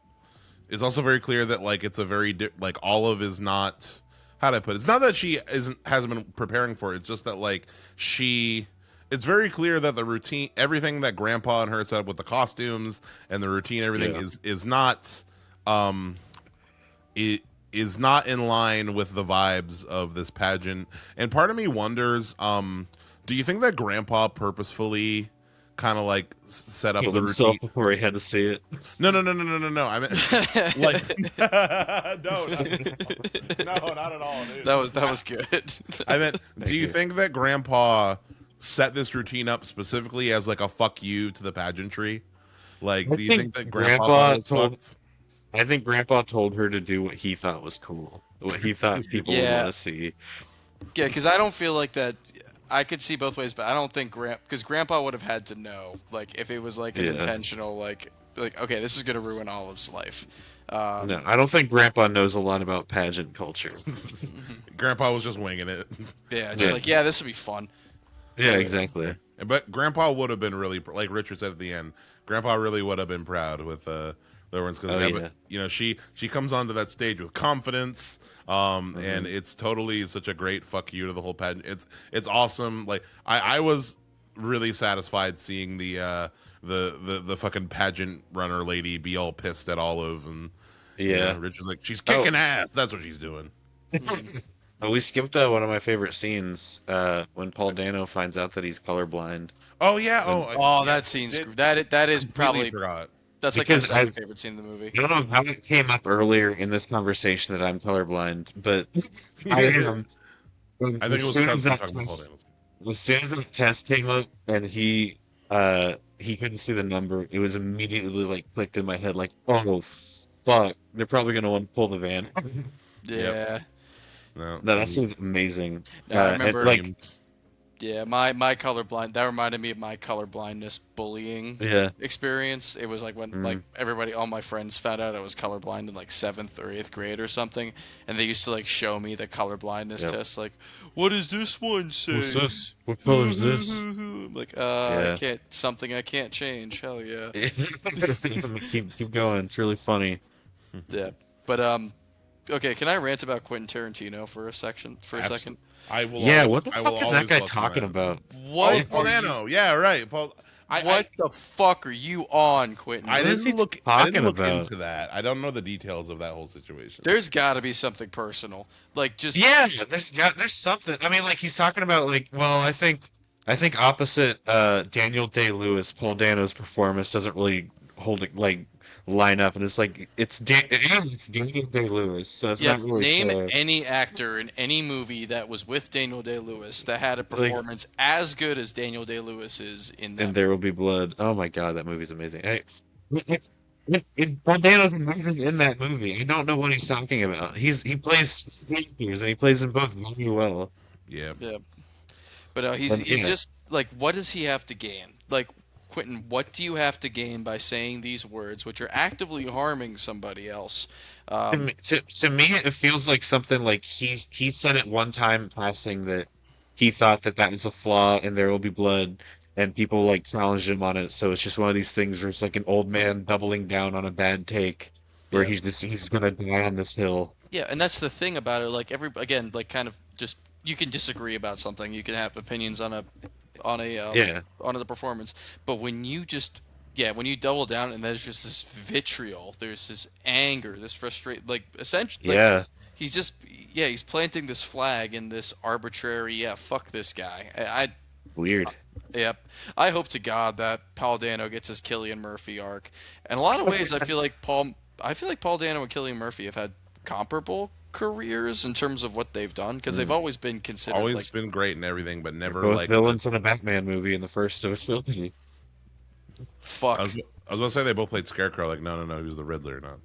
Speaker 1: it's also very clear that like it's a very like Olive is not, how do I put it? It's not that she hasn't been preparing for it. It's just that like she, it's very clear that the routine, everything that Grandpa and her set up with the costumes and the routine, everything
Speaker 2: Yeah,
Speaker 1: is not, um, it is not in line with the vibes of this pageant. And part of me wonders, do you think that Grandpa purposefully kind of like set up
Speaker 2: killed
Speaker 1: the
Speaker 2: himself
Speaker 1: routine?
Speaker 2: before he had to see it.
Speaker 1: No. I mean, like, no, no, not at all, dude.
Speaker 3: That was good.
Speaker 1: I meant, do
Speaker 2: Thank
Speaker 1: you
Speaker 2: you.
Speaker 1: think that Grandpa set this routine up specifically as like a fuck you to the pageantry? Like,
Speaker 2: I
Speaker 1: do you think
Speaker 2: think
Speaker 1: that Grandpa thought it
Speaker 2: Grandpa
Speaker 1: was
Speaker 2: told.
Speaker 1: fucked?
Speaker 2: I think Grandpa told her to do what he thought was cool, what he thought people would want
Speaker 3: Yeah,
Speaker 2: to see.
Speaker 3: yeah, because I don't feel like that. I could see both ways, but I don't think because Grandpa would have had to know, like, if it was like an
Speaker 2: Yeah.
Speaker 3: intentional, like, okay, this is gonna ruin Olive's life.
Speaker 2: No,
Speaker 3: Um,
Speaker 2: I don't think Grandpa knows a lot about pageant culture.
Speaker 1: Grandpa was just winging it.
Speaker 3: yeah, just
Speaker 2: Yeah.
Speaker 3: like, yeah, this would be fun.
Speaker 2: Yeah,
Speaker 1: Yeah.
Speaker 2: exactly.
Speaker 1: But Grandpa would have been really, like Richard said at the end, Grandpa really would have been proud with the ones, because
Speaker 2: Oh yeah.
Speaker 1: she comes onto that stage with confidence, and
Speaker 2: Hmm.
Speaker 1: it's totally such a great fuck you to the whole pageant. It's awesome. Like I was really satisfied seeing the fucking pageant runner lady be all pissed at Olive, and
Speaker 2: Yeah.
Speaker 1: Richard's like, she's
Speaker 2: Oh,
Speaker 1: kicking ass. That's what she's doing.
Speaker 2: oh, we skipped one of my favorite scenes when Paul Dano finds out that he's colorblind.
Speaker 1: Oh yeah. Oh
Speaker 2: When
Speaker 3: Oh,
Speaker 1: yeah.
Speaker 3: that scene's
Speaker 1: Did
Speaker 3: that is
Speaker 1: completely
Speaker 3: probably
Speaker 1: forgot.
Speaker 3: that's like my
Speaker 2: because
Speaker 3: second
Speaker 2: as
Speaker 3: favorite scene in the movie.
Speaker 2: I don't know how it came up earlier in this conversation that I'm colorblind, but I
Speaker 1: I
Speaker 2: am.
Speaker 1: think it
Speaker 2: As
Speaker 1: was
Speaker 2: soon
Speaker 1: because
Speaker 2: as
Speaker 1: we're
Speaker 2: that
Speaker 1: talking about Paul
Speaker 2: test,
Speaker 1: Dano.
Speaker 2: as soon as that test came up and he couldn't see the number, it was immediately like clicked in my head like, oh fuck, they're probably gonna want to pull the van.
Speaker 1: Yep.
Speaker 3: Yeah.
Speaker 1: No.
Speaker 2: No, that seems amazing.
Speaker 3: No, I
Speaker 2: And
Speaker 3: remember.
Speaker 2: like,
Speaker 3: Yeah, my colorblind. That reminded me of my colorblindness bullying
Speaker 2: yeah,
Speaker 3: experience. It was like when like
Speaker 2: mm,
Speaker 3: everybody, all my friends found out I was colorblind in like seventh or eighth grade or something, and they used to like show me the colorblindness
Speaker 2: yep.
Speaker 3: test. Like, what does this one
Speaker 2: What's
Speaker 3: say?
Speaker 2: this? What color is this?
Speaker 3: I'm like, I
Speaker 2: Yeah.
Speaker 3: can't. Something I can't change. Hell yeah.
Speaker 2: Keep going. It's really funny.
Speaker 3: Yeah. But okay. Can I rant about Quentin Tarantino for a section? For a
Speaker 1: Abs-
Speaker 3: second.
Speaker 2: Yeah, what the
Speaker 1: I will
Speaker 2: fuck is that
Speaker 1: always
Speaker 2: guy
Speaker 1: welcome
Speaker 2: talking
Speaker 1: that.
Speaker 2: about?
Speaker 1: Oh,
Speaker 3: What
Speaker 1: Paul
Speaker 3: are you?
Speaker 1: Dano. Yeah, right. Paul.
Speaker 3: What the fuck are you on, Quentin?
Speaker 1: I
Speaker 2: What is he
Speaker 1: didn't look. I didn't
Speaker 2: talking
Speaker 1: look
Speaker 2: about?
Speaker 1: into that. I don't know the details of that whole situation.
Speaker 3: There's got to be something personal. Like just
Speaker 2: Yeah, there's something. I mean, like he's talking about like, well, I think opposite Daniel Day-Lewis, Paul Dano's performance doesn't really hold it like line up, and it's like it's Daniel Day-Lewis, so it's
Speaker 3: yeah,
Speaker 2: not really
Speaker 3: name
Speaker 2: fair.
Speaker 3: any actor in any movie that was with Daniel Day-Lewis that had a
Speaker 2: Like,
Speaker 3: performance as good as Daniel Day-Lewis is in
Speaker 2: and
Speaker 3: that
Speaker 2: There
Speaker 3: movie.
Speaker 2: Will Be Blood. Oh my God, that movie's amazing. Paul Dano's amazing in that movie. I don't know what he's talking about. He plays characters and he plays them both really well.
Speaker 1: Yeah.
Speaker 3: Yeah, but he's
Speaker 2: And
Speaker 3: he's
Speaker 2: yeah,
Speaker 3: just like, what does he have to gain? Like Quentin, what do you have to gain by saying these words, which are actively harming somebody else?
Speaker 2: To me, it feels like something like he said at one time passing that he thought that that was a flaw in There Will Be Blood, and people like challenged him on it. So it's just one of these things where it's like an old man doubling down on a bad take, where
Speaker 3: Yeah.
Speaker 2: he's gonna die on this hill.
Speaker 3: Yeah, and that's the thing about it. Like again, like kind of just you can disagree about something. You can have opinions on a
Speaker 2: Yeah,
Speaker 3: on the performance, but when you just when you double down and there's just this vitriol, there's this anger, this frustration, like essentially, like
Speaker 2: yeah.
Speaker 3: he's just he's planting this flag in this arbitrary fuck this guy.
Speaker 2: Weird.
Speaker 3: Yep. I hope to God that Paul Dano gets his Killian Murphy arc. In a lot of ways, I feel like Paul Dano and Killian Murphy have had comparable careers in terms of what they've done because they've always been considered
Speaker 1: Always
Speaker 3: like
Speaker 1: been great and everything, but never
Speaker 2: Both
Speaker 1: like.
Speaker 2: villains in a Batman movie in the first of a trilogy.
Speaker 3: fuck.
Speaker 1: I was gonna say they both played Scarecrow. Like, no, he was the Riddler, not.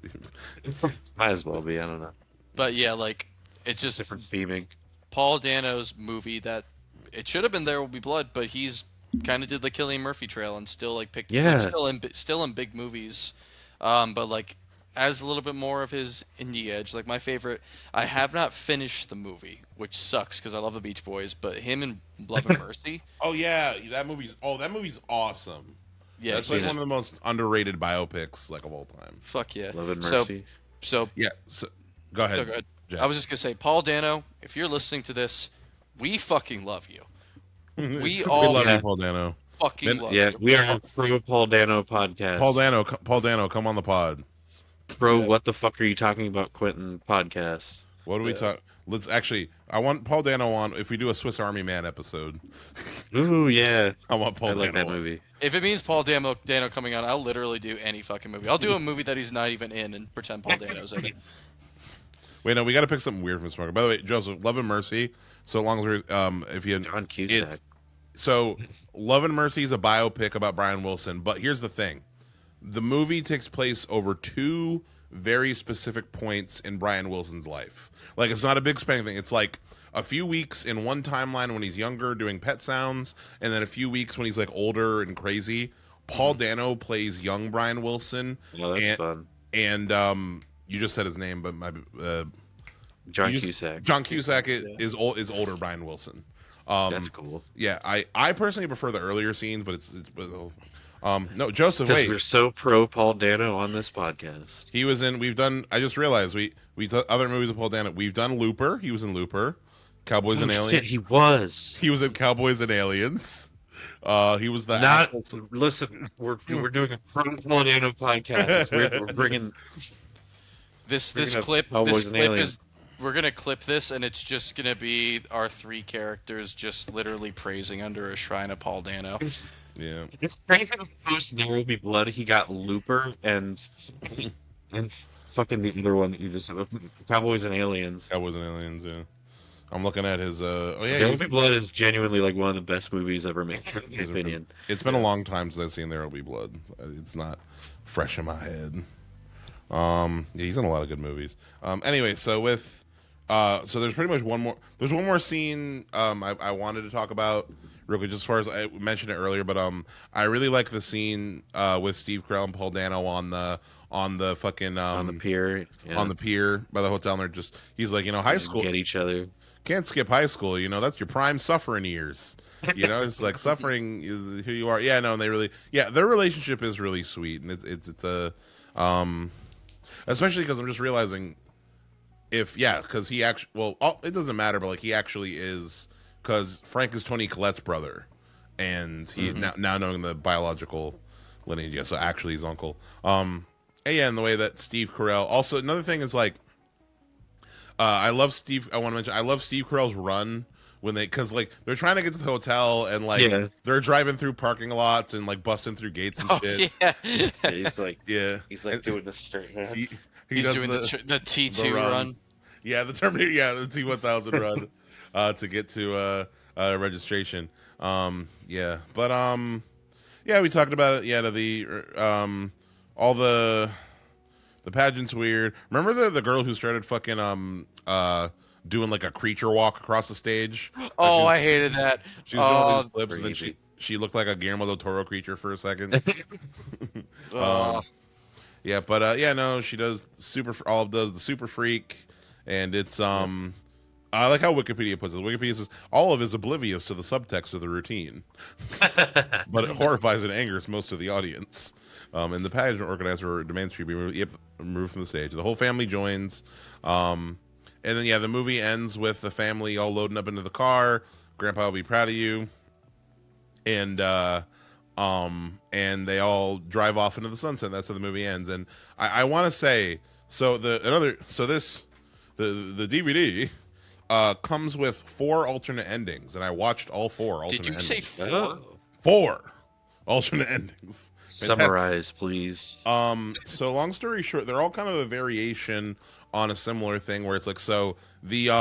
Speaker 2: Might as well be. I don't know.
Speaker 3: But yeah, like it's
Speaker 2: Just
Speaker 3: just
Speaker 2: different theming.
Speaker 3: Paul Dano's movie that it should have been There Will Be Blood, but he's kind of did the Killian Murphy trail and still like picked
Speaker 2: Yeah.
Speaker 3: still in big movies, but like as a little bit more of his indie edge. Like my favorite, I have not finished the movie, which sucks because I love the Beach Boys, but him and Love and Mercy,
Speaker 1: Oh yeah, that movie's awesome.
Speaker 3: yeah,
Speaker 1: That's like
Speaker 3: he's-
Speaker 1: one of the most underrated biopics like of all time.
Speaker 3: fuck yeah.
Speaker 2: Love and
Speaker 3: So
Speaker 2: Mercy.
Speaker 3: so
Speaker 1: Yeah. So, go ahead.
Speaker 3: so good.
Speaker 1: Jeff.
Speaker 3: I was just gonna say, Paul Dano, if you're listening to this, we fucking love you. We
Speaker 1: We
Speaker 3: all
Speaker 1: love
Speaker 2: Yeah.
Speaker 1: you, Paul Dano.
Speaker 3: fucking
Speaker 1: Ben-
Speaker 3: love
Speaker 2: Yeah,
Speaker 3: you.
Speaker 2: we are a pro Paul Dano podcast.
Speaker 1: Paul Dano, come on the pod.
Speaker 2: Pro
Speaker 3: Yeah.
Speaker 2: what the fuck are you talking about, Quentin podcast.
Speaker 1: What do we
Speaker 3: Yeah.
Speaker 1: talk? Let's actually. I want Paul Dano on. If we do a Swiss Army Man episode,
Speaker 2: Ooh, yeah.
Speaker 1: I want Paul
Speaker 2: I like
Speaker 1: Dano
Speaker 2: that
Speaker 1: on.
Speaker 2: movie.
Speaker 3: If it means Paul Dano coming on, I'll literally do any fucking movie. I'll do a movie that he's not even in and pretend Paul Dano's in it.
Speaker 1: Wait, no, we got to pick something weird from Smoker. By the way, Joseph, Love and Mercy. So long as we're if you
Speaker 2: John
Speaker 1: it's
Speaker 2: Cusack.
Speaker 1: so Love and Mercy is a biopic about Brian Wilson, but here's the thing: the movie takes place over two very specific points in Brian Wilson's life. Like it's not a big spanning thing. It's like a few weeks in one timeline when he's younger doing Pet Sounds, and then a few weeks when he's like older and crazy. Paul Dano plays young Brian Wilson,
Speaker 2: Oh, that's
Speaker 1: and,
Speaker 2: fun.
Speaker 1: and you just said his name, but my
Speaker 2: John
Speaker 1: you just-
Speaker 2: Cusack.
Speaker 1: John Cusack
Speaker 3: yeah.
Speaker 1: is older Brian Wilson.
Speaker 2: That's cool.
Speaker 1: Yeah, I personally prefer the earlier scenes, but it's no Joseph.
Speaker 2: Because
Speaker 1: Wait,
Speaker 2: we're so pro Paul Dano on this podcast.
Speaker 1: he was in. We've done. I just realized we other movies of Paul Dano. We've done Looper. He was in Looper, Cowboys and
Speaker 2: Oh,
Speaker 1: Aliens.
Speaker 2: shit, he was.
Speaker 1: He was in Cowboys and Aliens. He was the
Speaker 2: Not
Speaker 1: actual-
Speaker 2: listen. We're doing a pro Paul Dano podcast. It's weird. We're bringing.
Speaker 3: This
Speaker 2: Speaking of
Speaker 3: clip
Speaker 2: Cowboys and Aliens.
Speaker 3: is we're gonna clip this and it's just gonna be our three characters just literally praising under a shrine of Paul Dano.
Speaker 1: yeah.
Speaker 2: It's crazy. Post There Will Be Blood. He got Looper and fucking the other one that you just said, Cowboys and Aliens.
Speaker 1: Cowboys and Aliens. Yeah. I'm looking at his. Oh yeah.
Speaker 2: There Will
Speaker 1: he's-
Speaker 2: Be Blood is genuinely like one of the best movies ever made, in my
Speaker 1: He's a-
Speaker 2: opinion.
Speaker 1: It's been a long time since I've seen There Will Be Blood. It's not fresh in my head. Yeah, he's in a lot of good movies. Anyway, so with so there's pretty much one more. There's one more scene I wanted to talk about real quick, just as far as I mentioned it earlier, but I really like the scene with Steve Carell and Paul Dano on the fucking
Speaker 2: On the pier. Yeah.
Speaker 1: on the pier by the hotel. And they're just he's like, high school
Speaker 2: Get each other.
Speaker 1: can't skip high school. That's your prime suffering years. It's like suffering is who you are. Yeah, no, and they really, their relationship is really sweet, and it's a, especially because I'm just realizing because he actually, it doesn't matter, but like he actually is, because Frank is Tony Collette's brother, and he's now knowing the biological lineage. Yeah, so actually his uncle. And the way that Steve Carell. Also, another thing is like. I love Steve. I want to mention I love Steve Carell's run when because like they're trying to get to the hotel and like
Speaker 2: Yeah.
Speaker 1: they're driving through parking lots and like busting through gates and
Speaker 3: Oh
Speaker 1: shit.
Speaker 3: yeah.
Speaker 2: Yeah, he's like
Speaker 1: Yeah,
Speaker 2: doing the straight hands.
Speaker 1: he
Speaker 3: He's
Speaker 1: does
Speaker 3: doing the T2
Speaker 1: the
Speaker 3: run.
Speaker 1: Yeah, the Terminator. The T1000 run to get to registration. We talked about it. Yeah, all the pageant's weird. Remember the girl who started fucking doing like a creature walk across the stage?
Speaker 3: Oh,
Speaker 1: Like,
Speaker 3: I hated that.
Speaker 1: she was doing all
Speaker 3: Oh,
Speaker 1: these flips and then
Speaker 2: creepy.
Speaker 1: she looked like a Guillermo del Toro creature for a second.
Speaker 3: Uh,
Speaker 1: Yeah, but yeah, no, she does Olive does the super freak, and it's I like how Wikipedia puts it. Wikipedia says Olive is oblivious to the subtext of the routine, but it horrifies and angers most of the audience. And the pageant organizer demands she be removed from the stage. The whole family joins, and then yeah, the movie ends with the family all loading up into the car. Grandpa will be proud of you, and and they all drive off into the sunset. That's how the movie ends. And I want to say, the DVD comes with 4 alternate endings, and I watched all 4 alternate
Speaker 3: did you say
Speaker 1: endings.
Speaker 3: 4?
Speaker 2: Oh.
Speaker 1: 4 alternate endings.
Speaker 2: Summarize, please.
Speaker 1: So long story short, they're all kind of a variation on a similar thing where it's like, so the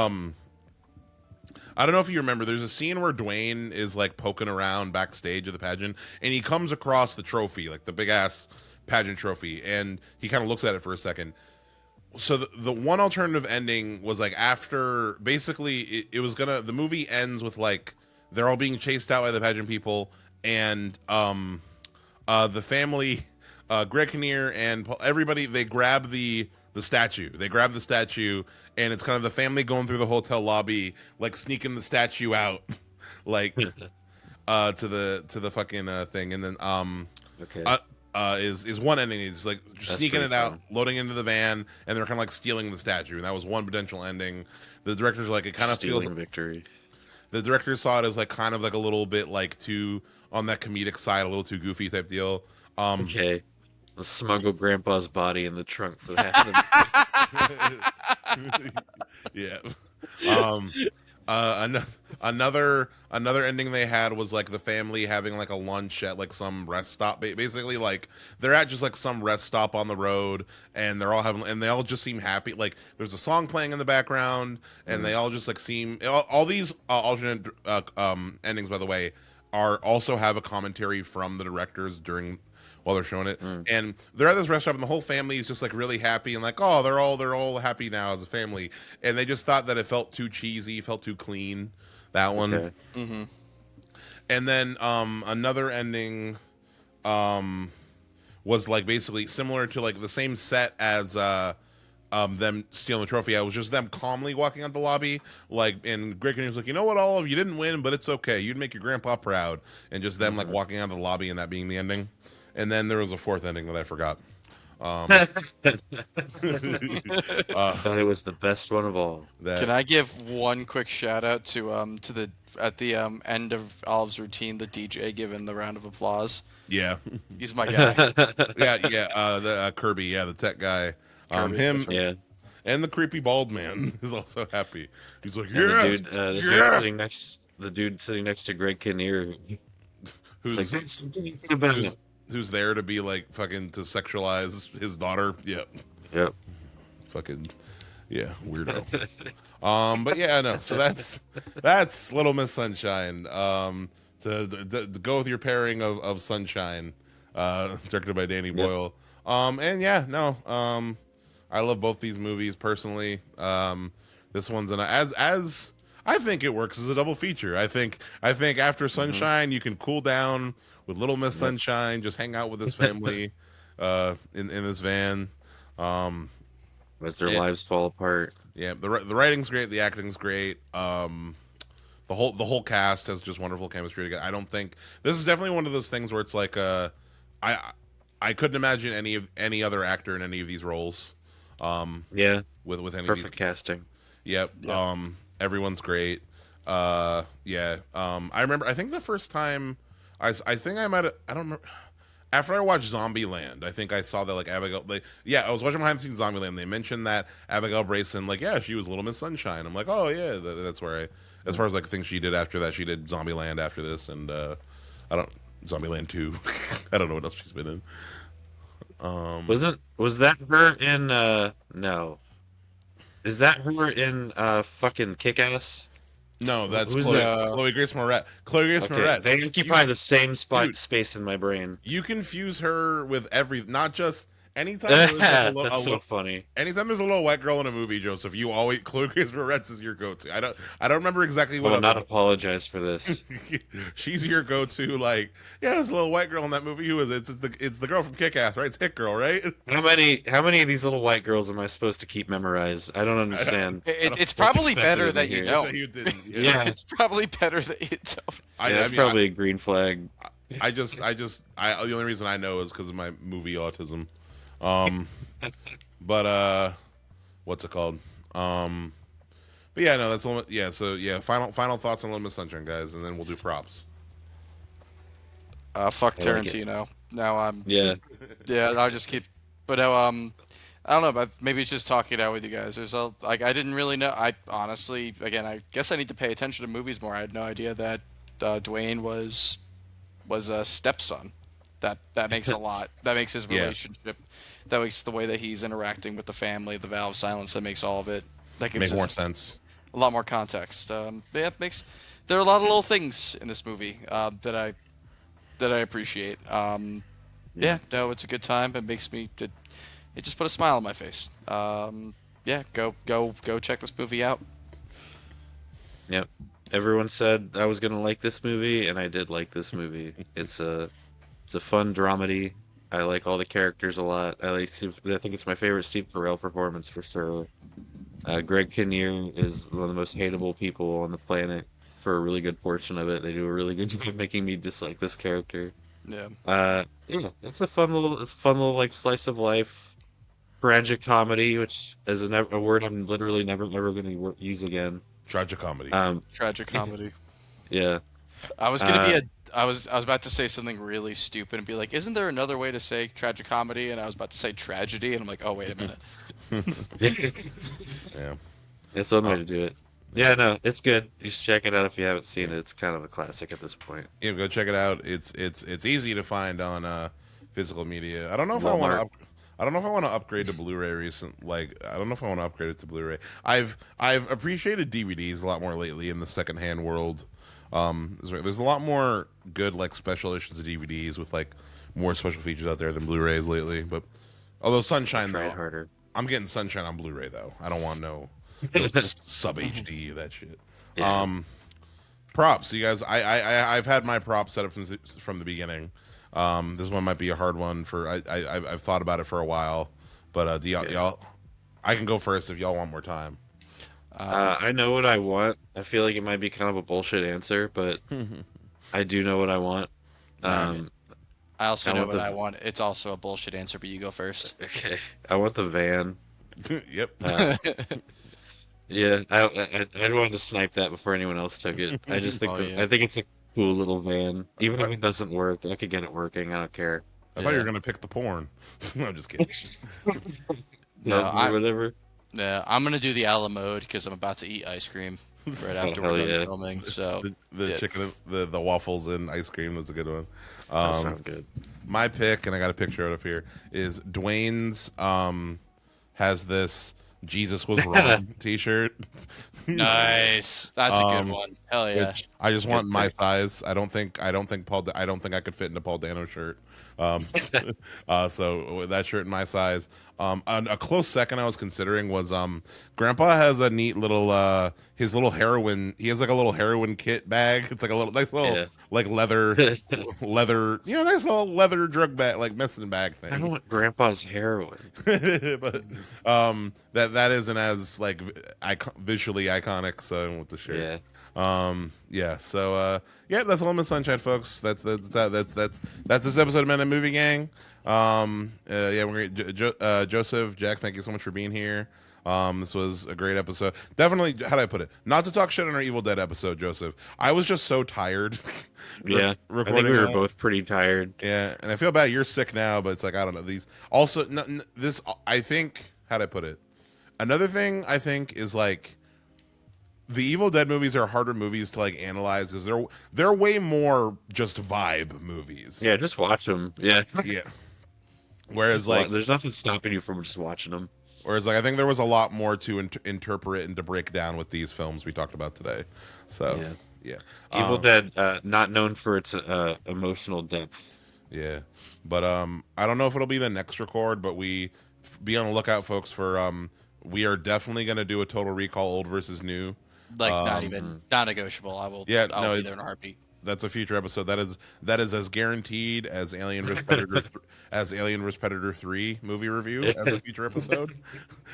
Speaker 1: I don't know if you remember, there's a scene where Dwayne is like poking around backstage of the pageant, and he comes across the trophy, like the big ass pageant trophy, and he kind of looks at it for a second. So the one alternative ending was like after, basically the movie ends with like they're all being chased out by the pageant people, and the family, Greg Kinnear and everybody, they grab the statue. They grab the statue, and it's kind of the family going through the hotel lobby, like sneaking the statue out, like to the fucking thing, and then
Speaker 2: Okay.
Speaker 1: is one ending. He's like sneaking
Speaker 2: pretty
Speaker 1: it out,
Speaker 2: fun.
Speaker 1: loading into the van, and they're kind of like stealing the statue. And that was one potential ending. The director's like, it kind of feels.
Speaker 2: Stealing victory.
Speaker 1: The director saw it as like kind of like a little bit like too on that comedic side, a little too goofy type deal.
Speaker 2: Okay. Let's smuggle Grandpa's body in the trunk for that.
Speaker 1: Yeah. Another ending they had was like the family having like a lunch at like some rest stop. Basically, like they're at just like some rest stop on the road, and they all just seem happy. Like there's a song playing in the background, and they all just like seem all these alternate endings, by the way, also have a commentary from the directors while they're showing it. And they're at this restaurant, and the whole family is just like really happy and like, oh, they're all happy now as a family. And they just thought that it felt too cheesy, felt too clean, that one.
Speaker 2: Okay.
Speaker 3: Mm-hmm.
Speaker 1: And then another ending was like basically similar to like the same set as them stealing the trophy. It was just them calmly walking out the lobby, like, and Greg was like, you know what, Olive, you didn't win, but it's okay. You'd make your grandpa proud. And just them like walking out of the lobby and that being the ending. And then there was a 4th ending that I forgot.
Speaker 2: Thought it was the best one of all.
Speaker 3: Can I give one quick shout out to the at the end of Olive's routine, the DJ giving the round of applause?
Speaker 1: Yeah,
Speaker 3: He's my guy.
Speaker 1: the Kirby, the tech guy,
Speaker 3: Kirby,
Speaker 1: him,
Speaker 3: that's right.
Speaker 2: Yeah.
Speaker 1: and the creepy bald man is also happy. He's like,
Speaker 2: And
Speaker 1: yeah,
Speaker 2: the dude sitting next to Greg Kinnear.
Speaker 1: who's
Speaker 2: It's like, "That's what I'm thinking about."
Speaker 1: who's there to be like fucking to sexualize his daughter. Yep.
Speaker 2: Yep.
Speaker 1: Fucking weirdo. But yeah, no. So that's Little Miss Sunshine. To go with your pairing of Sunshine, directed by Danny Boyle. And yeah, no. I love both these movies personally. This one's as I think it works as a double feature. I think after Sunshine, you can cool down with Little Miss Sunshine, just hang out with this family in this van.
Speaker 2: As their lives fall apart.
Speaker 1: Yeah, the writing's great, the acting's great. The whole cast has just wonderful chemistry together. I don't think this is definitely one of those things where it's like I couldn't imagine any other actor in any of these roles.
Speaker 2: Yeah.
Speaker 1: With any
Speaker 2: Perfect
Speaker 1: of these.
Speaker 2: casting.
Speaker 1: Yep. Everyone's great. I remember. I think the first time I think I might. I don't remember. After I watched Zombieland, I think I saw that like Abigail. I was watching behind the scenes Zombieland. They mentioned that Abigail Brayson, she was Little Miss Sunshine. I'm like, oh yeah, that's where as far as like things she did after that, she did Zombieland after this, and Zombieland 2. I don't know what else she's been in.
Speaker 2: Was that her in no. Is that her in fucking Kick-Ass?
Speaker 1: No, that's
Speaker 2: Who's
Speaker 1: Chloe Grace Moretz. Chloe Grace Moretz.
Speaker 2: They occupy the same
Speaker 1: Dude.
Speaker 2: space in my brain.
Speaker 1: You confuse her with not just anytime there's like
Speaker 2: That's so funny.
Speaker 1: anytime there's a little white girl in a movie, Joseph, you always Chloe Grace Moretz is your go-to. I don't remember exactly
Speaker 2: I
Speaker 1: what
Speaker 2: will
Speaker 1: other
Speaker 2: not apologize for this.
Speaker 1: she's your go-to. Like, yeah, there's a little white girl in that movie. Who is it? It's the girl from Kick-Ass, right? It's Hit Girl, right?
Speaker 2: How many of these little white girls am I supposed to keep memorized? I don't understand.
Speaker 3: It's
Speaker 2: What's
Speaker 3: probably
Speaker 2: expected
Speaker 3: better
Speaker 2: of me
Speaker 3: that you
Speaker 2: here?
Speaker 3: don't.
Speaker 1: You didn't.
Speaker 2: Yeah.
Speaker 3: It's probably better that you don't.
Speaker 2: Yeah, that's probably a green flag.
Speaker 1: The only reason I know is because of my movie autism. But what's it called? But yeah, no, that's yeah. So yeah, final thoughts on Little Miss Sunshine, guys, and then we'll do props.
Speaker 3: Fuck
Speaker 2: I like it.
Speaker 3: Tarantino. Now I'm.
Speaker 2: Yeah.
Speaker 3: Yeah, I'll just keep. But I don't know. But maybe it's just talking it out with you guys. I didn't really know. I honestly, again, I guess I need to pay attention to movies more. I had no idea that Dwayne was a stepson. That makes a lot. That makes his
Speaker 1: Yeah.
Speaker 3: relationship. That makes the way that he's interacting with the family, the vow of silence. That makes all of it. That gives
Speaker 1: Make more
Speaker 3: us
Speaker 1: sense.
Speaker 3: a lot more context. Yeah, it makes. There are a lot of little things in this movie that I appreciate. Yeah, no, it's a good time. It makes me. It just put a smile on my face. Yeah, go check this movie out.
Speaker 2: Yep. Everyone said I was gonna like this movie, and I did like this movie. It's a fun dramedy. I like all the characters a lot. I think it's my favorite Steve Carell performance for sure. Greg Kinnear is one of the most hateable people on the planet for a really good portion of it. They do a really good job making me dislike this character.
Speaker 3: Yeah.
Speaker 2: Yeah, it's a fun little like slice of life, tragic comedy, which is a word I'm literally never ever going to use again.
Speaker 1: Tragicomedy.
Speaker 3: Tragic comedy.
Speaker 2: Yeah.
Speaker 3: I was gonna be I was about to say something really stupid and be like, "Isn't there another way to say tragic comedy?" And I was about to say tragedy, and I'm like, "Oh, wait a minute."
Speaker 1: Yeah.
Speaker 2: It's one way to do it. Yeah, no, it's good. You should check it out if you haven't seen it. It's kind of a classic at this point.
Speaker 1: Yeah, go check it out. It's easy to find on physical media. I don't know if I want
Speaker 2: Walmart.
Speaker 1: to. I don't know if I want to upgrade to Blu-ray recent. Like, I don't know if I want to upgrade it to Blu-ray. I've appreciated DVDs a lot more lately in the secondhand world. There's a lot more good like special editions of DVDs with like more special features out there than Blu-rays lately. But although Sunshine
Speaker 2: Try
Speaker 1: though,
Speaker 2: harder.
Speaker 1: I'm getting Sunshine on Blu-ray though. I don't want no sub HD that shit.
Speaker 2: Yeah.
Speaker 1: Props, you guys. I've had my props set up from the beginning. This one might be a hard one for. I've thought about it for a while, but do y'all? I can go first if y'all want more time.
Speaker 2: I know what I want. I feel like it might be kind of a bullshit answer, but I do know what I want.
Speaker 3: I also
Speaker 2: I
Speaker 3: know
Speaker 2: want
Speaker 3: what
Speaker 2: the-
Speaker 3: I want. It's also a bullshit answer, but you go first.
Speaker 2: Okay, I want the van.
Speaker 1: Yep.
Speaker 2: Yeah, I wanted to snipe that before anyone else took it. I just think
Speaker 3: Oh, yeah.
Speaker 2: I think it's a cool little van. Even if it doesn't work, I could get it working. I don't care.
Speaker 1: I thought you
Speaker 3: Yeah.
Speaker 1: were gonna pick the porn. No, I'm just kidding.
Speaker 3: No,
Speaker 2: Or whatever.
Speaker 3: Yeah, I'm gonna do the a la mode because I'm about to eat ice cream right after
Speaker 2: hell
Speaker 3: we're done
Speaker 2: yeah.
Speaker 3: filming. So
Speaker 1: The
Speaker 3: yeah.
Speaker 1: chicken, the waffles and ice cream. That's a good one.
Speaker 2: That sounds good.
Speaker 1: My pick, and I got a picture of it up here, is Dwayne's. Has this "Jesus was wrong" T-shirt.
Speaker 3: Nice. That's a good
Speaker 1: Um,
Speaker 3: one. Hell yeah.
Speaker 1: Which I just want
Speaker 2: Good
Speaker 1: my
Speaker 2: pick.
Speaker 1: size. I don't think I could fit in a Paul Dano shirt. So that shirt in my size. A close second I was considering was Grandpa has a neat little his little heroin. He has like a little heroin kit bag. It's like a little nice little
Speaker 2: Yeah.
Speaker 1: like leather nice little leather drug bag like medicine bag
Speaker 2: I
Speaker 1: thing.
Speaker 2: don't want Grandpa's heroin.
Speaker 1: But that isn't as like visually iconic. So I went with the shirt.
Speaker 2: Yeah.
Speaker 1: Yeah, so yeah, that's Little Miss Sunshine, folks. That's this episode of Men and Movie Gang. Yeah, we're Joseph, Jack, thank you so much for being here. This was a great episode. Definitely, how do I put it? Not to talk shit on our Evil Dead episode, Joseph. I was just so tired.
Speaker 2: Yeah. I think
Speaker 1: recording
Speaker 2: we were
Speaker 1: that.
Speaker 2: both pretty tired.
Speaker 1: Yeah, and I feel bad. You're sick now, but it's like I don't know. These also this. I think how do I put it? Another thing I think is like the Evil Dead movies are harder movies to like analyze because they're way more just vibe movies.
Speaker 2: Yeah, just watch them. Yeah.
Speaker 1: Yeah. Whereas like
Speaker 2: there's nothing stopping you from just watching them.
Speaker 1: I think there was a lot more to interpret and to break down with these films we talked about today. So yeah.
Speaker 2: Evil Dead, not known for its emotional depth.
Speaker 1: Yeah, but I don't know if it'll be the next record, but be on the lookout, folks, for we are definitely gonna do a Total Recall old versus new.
Speaker 3: Like not
Speaker 1: Um,
Speaker 3: even not negotiable.
Speaker 1: yeah,
Speaker 3: I'll
Speaker 1: no,
Speaker 3: be there in a heartbeat.
Speaker 1: that's a future episode. That is as guaranteed as Alien vs Predator as Alien vs Predator 3 movie review as a future episode.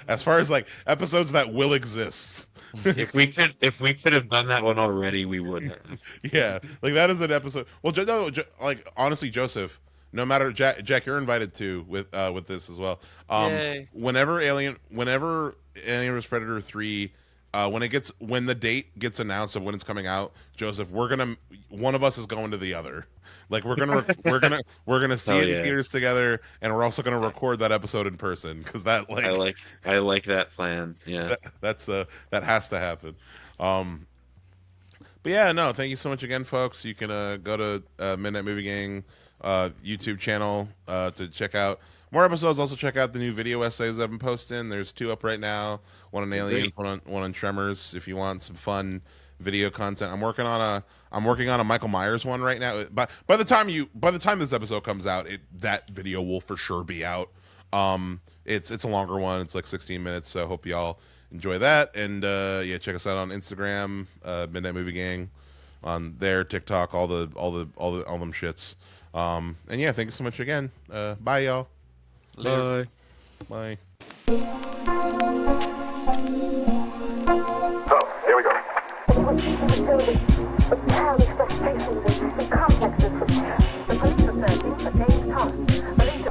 Speaker 1: As far as like episodes that will exist.
Speaker 2: If we could have done that one already, we would have.
Speaker 1: Yeah, like that is an episode. Well, like honestly, Joseph, no matter Jack, you're invited too with this as well.
Speaker 3: Yay.
Speaker 1: Whenever Alien vs Predator 3, when the date gets announced of when it's coming out, Joseph, one of us is going to the other. Like we're gonna see
Speaker 2: Oh,
Speaker 1: it in
Speaker 2: yeah.
Speaker 1: theaters together, and we're also gonna record that episode in person because that
Speaker 2: I like that plan. Yeah.
Speaker 1: that has to happen. But yeah, no, thank you so much again, folks. You can go to Midnight Movie Gang YouTube channel to check out more episodes. Also check out the new video essays I've been posting. There's 2 up right now. One on Aliens, one on Tremors. If you want some fun video content, I'm working on a Michael Myers one right now. But by the time this episode comes out, that video will for sure be out. It's a longer one. It's like 16 minutes. So I hope y'all enjoy that. And yeah, check us out on Instagram, Midnight Movie Gang, on there, TikTok, all them shits. And yeah, thank you so much again. Bye, y'all.
Speaker 2: Bye.
Speaker 1: Bye.
Speaker 4: So, here we go.
Speaker 5: With childish frustrations and complexes, the police are searching for James Thomas, believed to